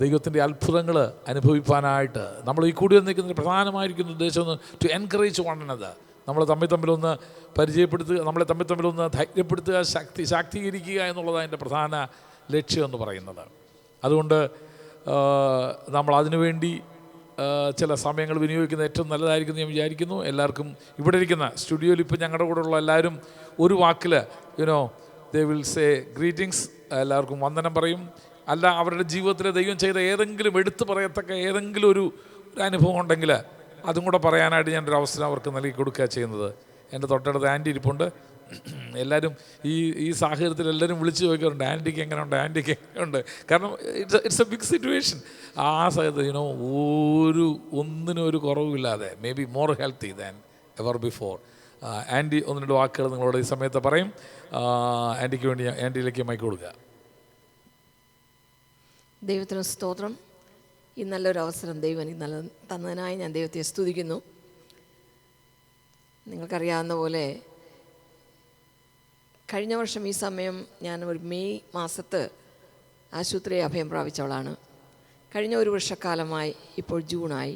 ദൈവത്തിൻ്റെ അത്ഭുതങ്ങൾ അനുഭവിക്കാനായിട്ട് നമ്മൾ ഈ കൂടി വന്നിരിക്കുന്ന പ്രധാനമായിരിക്കുന്ന ഉദ്ദേശം ഒന്ന് ടു എൻകറേജ് വൺ അനദർ. നമ്മളെ തമ്മിലൊന്ന് പരിചയപ്പെടുത്തുക, നമ്മളെ തമ്മിലൊന്ന് ധൈര്യപ്പെടുത്തുക, ശാക്തീകരിക്കുക എന്നുള്ളതാണ് അതിൻ്റെ പ്രധാന ലക്ഷ്യം എന്ന് പറയുന്നത്. അതുകൊണ്ട് നമ്മൾ അതിനുവേണ്ടി ചില സമയങ്ങൾ വിനിയോഗിക്കുന്നത് ഏറ്റവും നല്ലതായിരിക്കും ഞാൻ വിചാരിക്കുന്നു. എല്ലാവർക്കും ഇവിടെ ഇരിക്കുന്ന സ്റ്റുഡിയോയിൽ ഇപ്പോൾ ഞങ്ങളുടെ കൂടെ ഉള്ള എല്ലാവരും ഒരു വാക്കിൽ ദേ വിൽ സേ ഗ്രീറ്റിങ്സ്, എല്ലാവർക്കും വന്ദനം പറയും. അല്ല, അവരുടെ ജീവിതത്തിൽ ദൈവം ചെയ്ത ഏതെങ്കിലും എടുത്തു പറയത്തക്ക ഏതെങ്കിലും ഒരു അനുഭവം ഉണ്ടെങ്കിൽ അതും കൂടെ പറയാനായിട്ട് ഞാനൊരു അവസരം അവർക്ക് നൽകി കൊടുക്കുക ചെയ്യുന്നത്. എൻ്റെ തൊട്ടടുത്ത് ആൻറ്റി ഇരിപ്പുണ്ട്. എല്ലാവരും ഈ സാഹചര്യത്തിൽ എല്ലാവരും വിളിച്ച് ചോദിക്കാറുണ്ട്, ആൻറ്റിക്ക് എങ്ങനെയുണ്ട്, ആൻറ്റിക്ക് എങ്ങനെയുണ്ട്. കാരണം ഇറ്റ്സ് എ ബിഗ് സിറ്റുവേഷൻ. ആ സമയത്ത് ഒന്നിനും ഒരു കുറവുമില്ലാതെ may be more healthy than ever before. Aunty 1-2 വാക്കുകൾ നിങ്ങളോട് ഈ സമയത്ത് പറയും. ആൻറ്റിക്ക് വേണ്ടി ആൻറ്റിയിലേക്ക് മൈക്ക് കൊടുക്കുക. ദൈവത്തിന് സ്തോത്രം. ഈ നല്ലൊരു അവസരം ദൈവം തന്നതിനായി ഞാൻ ദൈവത്തെ സ്തുതിക്കുന്നു. നിങ്ങൾക്കറിയാവുന്ന പോലെ കഴിഞ്ഞ വർഷം ഈ സമയം ഞാൻ ഒരു മെയ് മാസത്ത് ആശുപത്രിയെ അഭയം പ്രാപിച്ചവളാണ്. കഴിഞ്ഞ 1 വർഷക്കാലമായി ഇപ്പോൾ ജൂണായി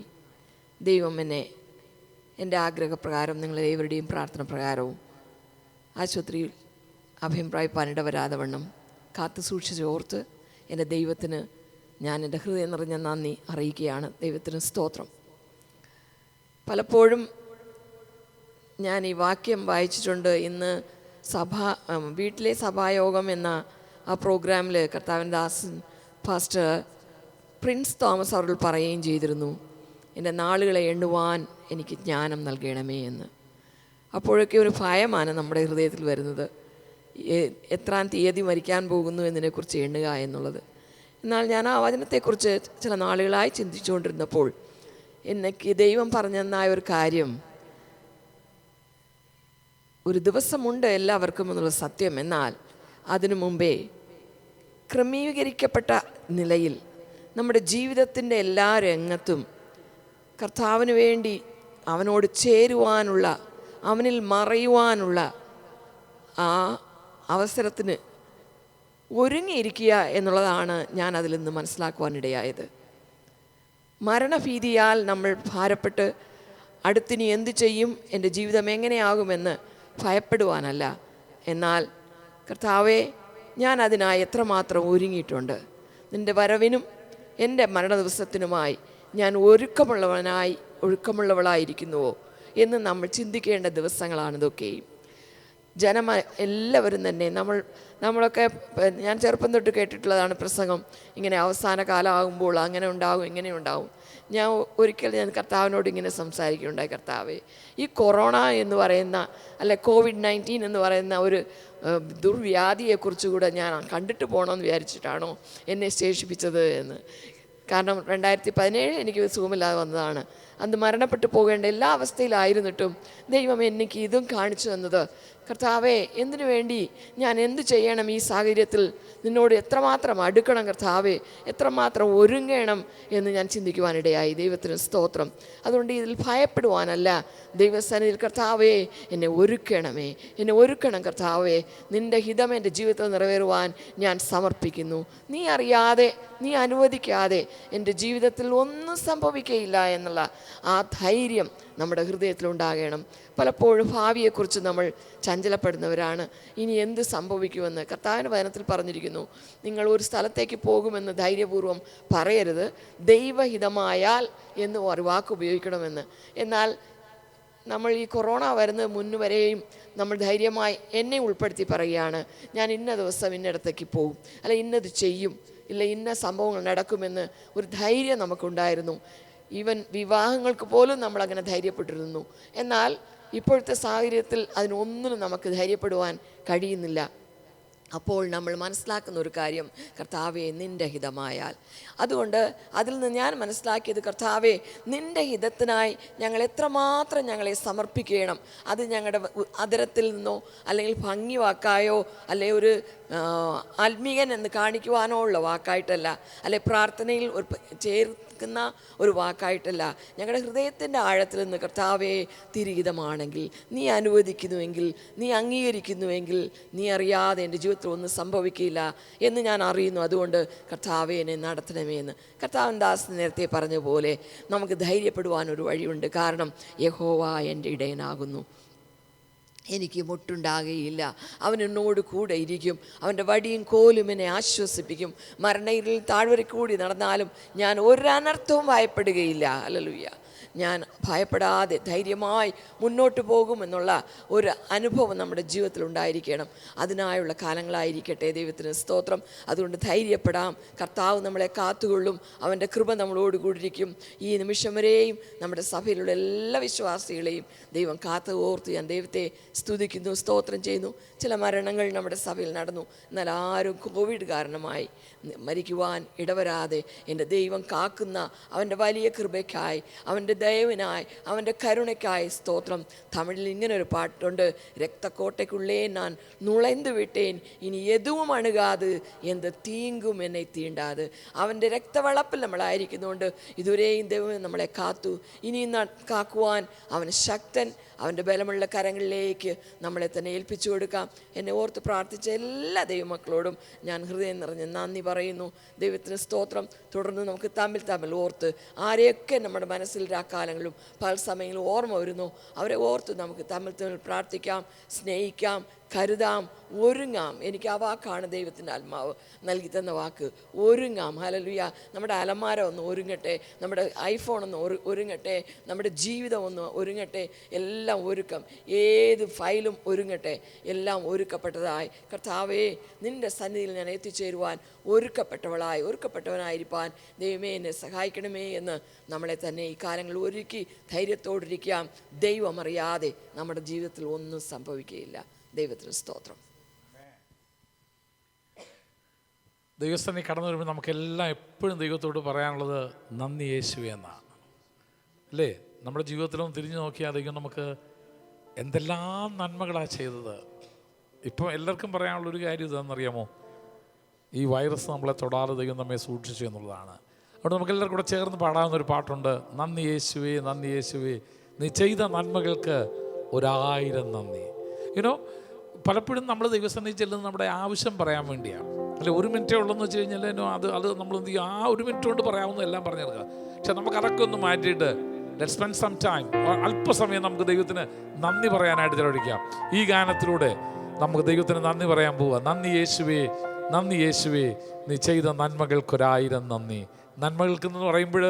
ദൈവം എന്നെ എൻ്റെ ആഗ്രഹപ്രകാരം നിങ്ങളേവരുടെയും പ്രാർത്ഥന പ്രകാരവും ആശുപത്രിയിൽ അഭയം പ്രാപിപ്പാനിട വരാതെ വണ്ണം കാത്തു സൂക്ഷിച്ചോർത്ത് എൻ്റെ ദൈവത്തിന് ഞാൻ എൻ്റെ ഹൃദയം നിറഞ്ഞ നന്ദി അറിയിക്കുകയാണ്. ദൈവത്തിന് സ്തോത്രം. പലപ്പോഴും ഞാൻ ഈ വാക്യം വായിച്ചിട്ടുണ്ട്. ഇന്ന് വീട്ടിലെ സഭായോഗം എന്ന ആ പ്രോഗ്രാമിൽ കർത്താവിൻ്റെ ദാസൻ പാസ്റ്റർ പ്രിൻസ് തോമസ് അവർ പറയുകയും ചെയ്തിരുന്നു, എൻ്റെ നാളുകളെ എണ്ണുവാൻ എനിക്ക് ജ്ഞാനം നൽകണമേ എന്ന്. അപ്പോഴൊക്കെ ഒരു ഭയമാണ് നമ്മുടെ ഹൃദയത്തിൽ വരുന്നത്. എത്രാം തീയതി മരിക്കാൻ പോകുന്നു എന്നതിനെക്കുറിച്ച് എണ്ണുക എന്നുള്ളത്. എന്നാൽ ഞാൻ ആ വചനത്തെക്കുറിച്ച് ചില നാളുകളായി ചിന്തിച്ചുകൊണ്ടിരുന്നപ്പോൾ എനിക്ക് ദൈവം പറഞ്ഞെന്നായ ഒരു കാര്യം, ഒരു ദിവസമുണ്ട് എല്ലാവർക്കും എന്നുള്ള സത്യം. എന്നാൽ അതിനു മുമ്പേ ക്രമീകരിക്കപ്പെട്ട നിലയിൽ നമ്മുടെ ജീവിതത്തിൻ്റെ എല്ലാ രംഗത്തും കർത്താവിന് വേണ്ടി അവനോട് ചേരുവാനുള്ള, അവനിൽ മറയുവാനുള്ള ആ അവസരത്തിന് ഒരുങ്ങിയിരിക്കുക എന്നുള്ളതാണ് ഞാൻ അതിൽ നിന്ന് മനസ്സിലാക്കുവാനിടയായത്. മരണഭീതിയാൽ നമ്മൾ ഭാരപ്പെട്ട് അടുത്തിനി എന്തു ചെയ്യും, എൻ്റെ ജീവിതം എങ്ങനെയാകുമെന്ന് ഭയപ്പെടുവാനല്ല. എന്നാൽ കർത്താവേ, ഞാൻ അതിനായി എത്രമാത്രം ഒരുങ്ങിയിട്ടുണ്ട്, നിൻ്റെ വരവിനും എൻ്റെ മരണ ദിവസത്തിനുമായി ഞാൻ ഒരുക്കമുള്ളവളായിരിക്കുന്നുവോ എന്ന് നമ്മൾ ചിന്തിക്കേണ്ട ദിവസങ്ങളാണിതൊക്കെയും. എല്ലാവരും തന്നെ നമ്മളൊക്കെ, ഞാൻ ചെറുപ്പം തൊട്ട് കേട്ടിട്ടുള്ളതാണ് പ്രസംഗം, ഇങ്ങനെ അവസാന കാലമാകുമ്പോൾ അങ്ങനെ ഉണ്ടാകും ഇങ്ങനെ ഉണ്ടാകും. ഞാൻ കർത്താവിനോട് ഇങ്ങനെ സംസാരിക്കുകയുണ്ടായി, കർത്താവേ, ഈ കൊറോണ എന്ന് പറയുന്ന COVID-19 എന്ന് പറയുന്ന ഒരു ദുർവ്യാധിയെക്കുറിച്ച് കൂടെ ഞാൻ കണ്ടിട്ട് പോകണമെന്ന് വിചാരിച്ചിട്ടാണോ എന്നെ ശേഷിപ്പിച്ചത് എന്ന്. കാരണം 2017 എനിക്ക് സുഖമില്ലാതെ വന്നതാണ്. അന്ന് മരണപ്പെട്ടു പോകേണ്ട എല്ലാ അവസ്ഥയിലായിരുന്നിട്ടും ദൈവം എനിക്ക് ഇതും കാണിച്ചു തന്നത്, കർത്താവേ, എന്തിനു വേണ്ടി ഞാൻ എന്തു ചെയ്യണം ഈ സാഹചര്യത്തിൽ, നിന്നോട് എത്രമാത്രം അടുക്കണം കർത്താവേ, എത്രമാത്രം ഒരുങ്ങണം എന്ന് ഞാൻ ചിന്തിക്കുവാനിടയായി. ദൈവത്തിന് സ്തോത്രം. അതുകൊണ്ട് ഇതിൽ ഭയപ്പെടുവാനല്ല, ദൈവസന്നിധിയിൽ കർത്താവേ എന്നെ ഒരുക്കണമേ, എന്നെ ഒരുക്കണം കർത്താവേ, നിൻ്റെ ഹിതം എൻ്റെ ജീവിതത്തിൽ നിറവേറുവാൻ ഞാൻ സമർപ്പിക്കുന്നു. നീ അറിയാതെ, നീ അനുവദിക്കാതെ എൻ്റെ ജീവിതത്തിൽ ഒന്നും സംഭവിക്കുകയില്ല എന്നുള്ള ആ ധൈര്യം നമ്മുടെ ഹൃദയത്തിലുണ്ടാകണം. പലപ്പോഴും ഭാവിയെക്കുറിച്ച് നമ്മൾ ചഞ്ചലപ്പെടുന്നവരാണ്. ഇനി എന്ത് സംഭവിക്കുമെന്ന് കർത്താവിൻ്റെ വചനത്തിൽ പറഞ്ഞിരിക്കുന്നു. നിങ്ങൾ ഒരു സ്ഥലത്തേക്ക് പോകുമെന്ന് ധൈര്യപൂർവ്വം പറയരുത്, ദൈവഹിതമായാൽ എന്ന് ഒരു വാക്ക് ഉപയോഗിക്കണമെന്ന്. എന്നാൽ നമ്മൾ ഈ കൊറോണ വരുന്ന മുൻവരെയും നമ്മൾ ധൈര്യമായി എന്നെ ഉൾപ്പെടുത്തി പറയുകയാണ്, ഞാൻ ഇന്ന ദിവസം ഇന്നിടത്തേക്ക് പോകും, അല്ല ഇന്നത് ചെയ്യും, ഇല്ല ഇന്ന സംഭവങ്ങൾ നടക്കുമെന്ന് ഒരു ധൈര്യം നമുക്കുണ്ടായിരുന്നു. ഈവൻ വിവാഹങ്ങൾക്ക് പോലും നമ്മളങ്ങനെ ധൈര്യപ്പെട്ടിരുന്നു. എന്നാൽ ഇപ്പോഴത്തെ സാഹചര്യത്തിൽ അതിനൊന്നിനും നമുക്ക് ധൈര്യപ്പെടുവാൻ കഴിയുന്നില്ല. അപ്പോൾ നമ്മൾ മനസ്സിലാക്കുന്ന ഒരു കാര്യം, കർത്താവേ, നിൻ്റെ ഹിതമായാൽ. അതുകൊണ്ട് അതിൽ നിന്ന് ഞാൻ മനസ്സിലാക്കിയത്, കർത്താവേ, നിൻ്റെ ഹിതത്തിനായി ഞങ്ങൾ എത്രമാത്രം ഞങ്ങളെ സമർപ്പിക്കണം. അത് ഞങ്ങളുടെ അതരത്തിൽ നിന്നോ അല്ലെങ്കിൽ ഭംഗി വാക്കായോ അല്ലെ ഒരു ആത്മീയൻ എന്ന് കാണിക്കുവാനോ ഉള്ള വാക്കായിട്ടല്ല, അല്ലെ പ്രാർത്ഥനയിൽ ഒരു ചേർക്കുന്ന ഒരു വാക്കായിട്ടല്ല, ഞങ്ങളുടെ ഹൃദയത്തിൻ്റെ ആഴത്തിൽ നിന്ന് കർത്താവേ തിരിഹിതമാണെങ്കിൽ, നീ അനുവദിക്കുന്നുവെങ്കിൽ, നീ അംഗീകരിക്കുന്നുവെങ്കിൽ, നീ അറിയാതെ എൻ്റെ ജീവിതത്തിൽ ഒന്നും സംഭവിക്കില്ല എന്ന് ഞാൻ അറിയുന്നു. അതുകൊണ്ട് കർത്താവേ എന്നെ നടത്തണമേ എന്ന് കർത്താവൻ ദാസ് നേരത്തെ പറഞ്ഞ പോലെ നമുക്ക് ധൈര്യപ്പെടുവാനൊരു വഴിയുണ്ട്. കാരണം യഹോവ എൻ്റെ ഇടയനാകുന്നു, എനിക്ക് മുട്ടുണ്ടാകുകയില്ല, അവൻ എന്നോട് കൂടെ ഇരിക്കും, അവൻ്റെ വടിയും കോലും എന്നെ ആശ്വസിപ്പിക്കും. മരണയിൽ താഴ്വരയിൽ കൂടി നടന്നാലും ഞാൻ ഒരനർത്ഥവും ഭയപ്പെടുകയില്ല. ഹല്ലേലൂയ. ഞാൻ ഭയപ്പെടാതെ ധൈര്യമായി മുന്നോട്ട് പോകുമെന്നുള്ള ഒരു അനുഭവം നമ്മുടെ ജീവിതത്തിൽ ഉണ്ടായിരിക്കണം. അതിനായുള്ള കാലങ്ങളായിരിക്കട്ടെ. ദൈവത്തിന് സ്തോത്രം. അതുകൊണ്ട് ധൈര്യപ്പെടാം. കർത്താവ് നമ്മളെ കാത്തുകൊള്ളും, അവൻ്റെ കൃപ നമ്മളോട് കൂടിയിരിക്കും. ഈ നിമിഷം വരെയും നമ്മുടെ സഭയിലുള്ള എല്ലാ വിശ്വാസികളെയും ദൈവം കാത്തു ഓർത്ത് ഞാൻ ദൈവത്തെ സ്തുതിക്കുന്നു, സ്തോത്രം ചെയ്യുന്നു. ചില മരണങ്ങൾ നമ്മുടെ സഭയിൽ നടന്നു, എന്നാൽ ആരും കോവിഡ് കാരണമായി മരിക്കുവാൻ ഇടവരാതെ എൻ്റെ ദൈവം കാക്കുന്ന അവൻ്റെ വലിയ കൃപയ്ക്കായി, അവൻ്റെ ദയവിനായി, അവൻ്റെ കരുണയ്ക്കായി സ്തോത്രം. തമിഴിൽ ഇങ്ങനെ ഒരു പാട്ടുണ്ട്, രക്തക്കോട്ടയ്ക്കുള്ളേ ഞാൻ നുളൈந்து വിട്ടേൻ, ഇനി എതുവും അണുകാത്, എന്ത് തീങ്കും എന്നെ തീണ്ടാത്. അവൻ്റെ രക്തവളപ്പിൽ നമ്മളായിരിക്കുന്നുകൊണ്ട് ഇതുവരെയും ദൈവം നമ്മളെ കാത്തു, ഇനിയും കാക്കുവാൻ അവൻ ശക്തൻ. അവൻ്റെ ബലമുള്ള കരങ്ങളിലേക്ക് നമ്മളെ തന്നെ ഏൽപ്പിച്ചു കൊടുക്കാം. എന്നെ ഓർത്ത് പ്രാർത്ഥിച്ച എല്ലാ ദൈവമക്കളോടും ഞാൻ ഹൃദയം നിറഞ്ഞ് നന്ദി പറയുന്നു. ദൈവത്തിന് സ്തോത്രം. തുടർന്ന് നമുക്ക് തമ്മിൽ ഓർത്ത് ആരെയൊക്കെ നമ്മുടെ മനസ്സിൽ കാലങ്ങളും പല സമയങ്ങളും ഓർമ്മ വരുന്നു, അവരെ ഓർത്ത് നമുക്ക് തമ്മിൽ പ്രാർത്ഥിക്കാം, സ്നേഹിക്കാം, കരുതാം, ഒരുങ്ങാം. എനിക്ക് ആ വാക്കാണ് ദൈവത്തിൻ്റെ ആത്മാവ് നൽകി തന്ന വാക്ക്, ഒരുങ്ങാം. ഹല്ലേലൂയ. നമ്മുടെ അലമാര ഒന്ന് ഒരുങ്ങട്ടെ, നമ്മുടെ ഐഫോൺ ഒന്ന് ഒരുങ്ങട്ടെ, നമ്മുടെ ജീവിതം ഒന്ന് ഒരുങ്ങട്ടെ. എല്ലാം ഒരുക്കം, ഏത് ഫയലും ഒരുങ്ങട്ടെ. എല്ലാം ഒരുക്കപ്പെട്ടതായി കർത്താവേ നിൻ്റെ സന്നിധിയിൽ ഞാൻ എത്തിച്ചേരുവാൻ ഒരുക്കപ്പെട്ടവനായിരിക്കാൻ ദൈവമേ എന്നെ സഹായിക്കണമേ എന്ന് നമ്മളെ തന്നെ ഈ കാലങ്ങൾ ഒരുക്കി ധൈര്യത്തോടിരിക്കാം. ദൈവം അറിയാതെ നമ്മുടെ ജീവിതത്തിൽ ഒന്നും സംഭവിക്കുകയില്ല. ദൈവത്തിന് സ്തോത്രം. ദൈവസ്ഥനെ കടന്നു വരുമ്പോൾ നമുക്കെല്ലാം എപ്പോഴും ദൈവത്തോട് പറയാനുള്ളത് നന്ദി യേശുവേ എന്നാണ്, അല്ലേ? നമ്മുടെ ജീവിതത്തിലൊന്ന് തിരിഞ്ഞു നോക്കിയാൽ ദൈവം നമുക്ക് എന്തെല്ലാം നന്മകളാണ് ചെയ്തത്. ഇപ്പം എല്ലാവർക്കും പറയാനുള്ളൊരു കാര്യം ഇതെന്നറിയാമോ? ഈ വൈറസ് നമ്മളെ തൊടാതെ ദൈവം നമ്മെ സൂക്ഷിച്ചു എന്നുള്ളതാണ്. അവിടെ നമുക്ക് എല്ലാവർക്കും കൂടെ ചേർന്ന് പാടാവുന്നൊരു പാട്ടുണ്ട്. നന്ദി യേശുവേ, നന്ദി യേശുവേ, നീ ചെയ്ത നന്മകൾക്ക് 1000 നന്ദി. യുനോ, പലപ്പോഴും നമ്മൾ ദൈവസന്നിധി ചെല്ലുന്നത് നമ്മുടെ ആവശ്യം പറയാൻ വേണ്ടിയാണ്, അല്ലെ? 1 മിനിറ്റേ ഉള്ളെന്ന് വെച്ച് കഴിഞ്ഞാൽ അത് നമ്മൾ എന്ത് ചെയ്യും? ആ 1 മിനിറ്റ് കൊണ്ട് പറയാവുന്ന എല്ലാം പറഞ്ഞെടുക്കുക. പക്ഷെ നമുക്ക് അതൊക്കെ ഒന്ന് മാറ്റിയിട്ട് ലെറ്റ്സ് സ്പെൻഡ് സം ടൈം, അല്പസമയം നമുക്ക് ദൈവത്തിന് നന്ദി പറയാനായിട്ട് ചെലവഴിക്കാം. ഈ ഗാനത്തിലൂടെ നമുക്ക് ദൈവത്തിന് നന്ദി പറയാൻ പോവുക. നന്ദി യേശുവേ, നന്ദി യേശുവേ, നീ ചെയ്ത നന്മകൾക്ക് 1000 നന്ദി. നന്മകൾക്കെന്ന് പറയുമ്പോൾ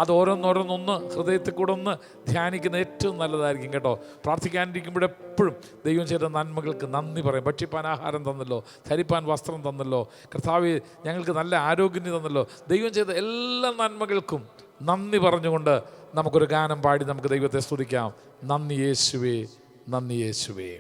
അത് ഓരോന്നോരോന്നൊന്ന് ഹൃദയത്തിൽ കൂടെ ഒന്ന് ധ്യാനിക്കുന്ന ഏറ്റവും നല്ലതായിരിക്കും കേട്ടോ. പ്രാർത്ഥിക്കാനിരിക്കുമ്പോഴെപ്പോഴും ദൈവം ചെയ്ത നന്മകൾക്ക് നന്ദി പറയും. ഭക്ഷിപ്പാൻ ആഹാരം തന്നല്ലോ, ധരിപ്പാൻ വസ്ത്രം തന്നല്ലോ, കർത്താവേ ഞങ്ങൾക്ക് നല്ല ആരോഗ്യം തന്നല്ലോ. ദൈവം ചെയ്ത എല്ലാ നന്മകൾക്കും നന്ദി പറഞ്ഞുകൊണ്ട് നമുക്കൊരു ഗാനം പാടി നമുക്ക് ദൈവത്തെ സ്തുതിക്കാം. നന്ദി യേശുവേ, നന്ദി യേശുവേ.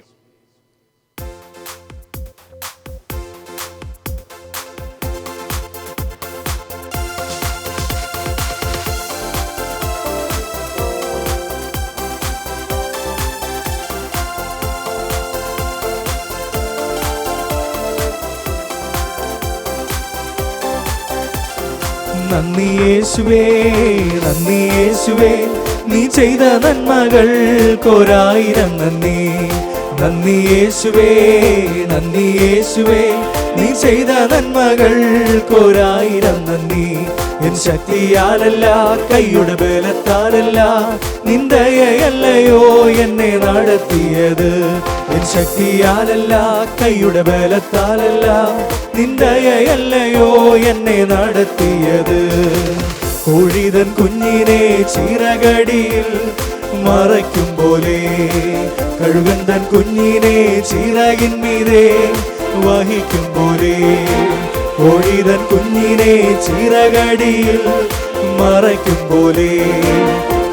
നന്ദി യേശുവേ, നന്ദി യേശുവേ, നീ ചെയ്ത നന്മകൾക്ക് 1000 നന്ദി. നന്ദി യേശുവേ, നന്ദി യേശുവേ, നീ ചെയ്ത നന്മകൾക്ക് 1000 നന്ദി. എൻ ശക്തിയാലല്ല, കൈയുടെ ബലത്താലല്ല, നിന്ദയല്ലയോ എന്നെ നടത്തിയത്. എൻ ശക്തിയാലല്ല, കൈയുടെ ബലത്താലല്ല, നിന്ദയല്ലയോ എന്നെ നടത്തിയത്. കോഴിതൻ കുഞ്ഞിനെ ചിറകടിയിൽ മറയ്ക്കും പോലെ, കഴുകൻ തൻ കുഞ്ഞിനെ ചിറകിന്മീതെ വഹിക്കും പോലെ, കോഴിതൻ കുഞ്ഞിനെ ചിറകടിയിൽ മറയ്ക്കും പോലെ,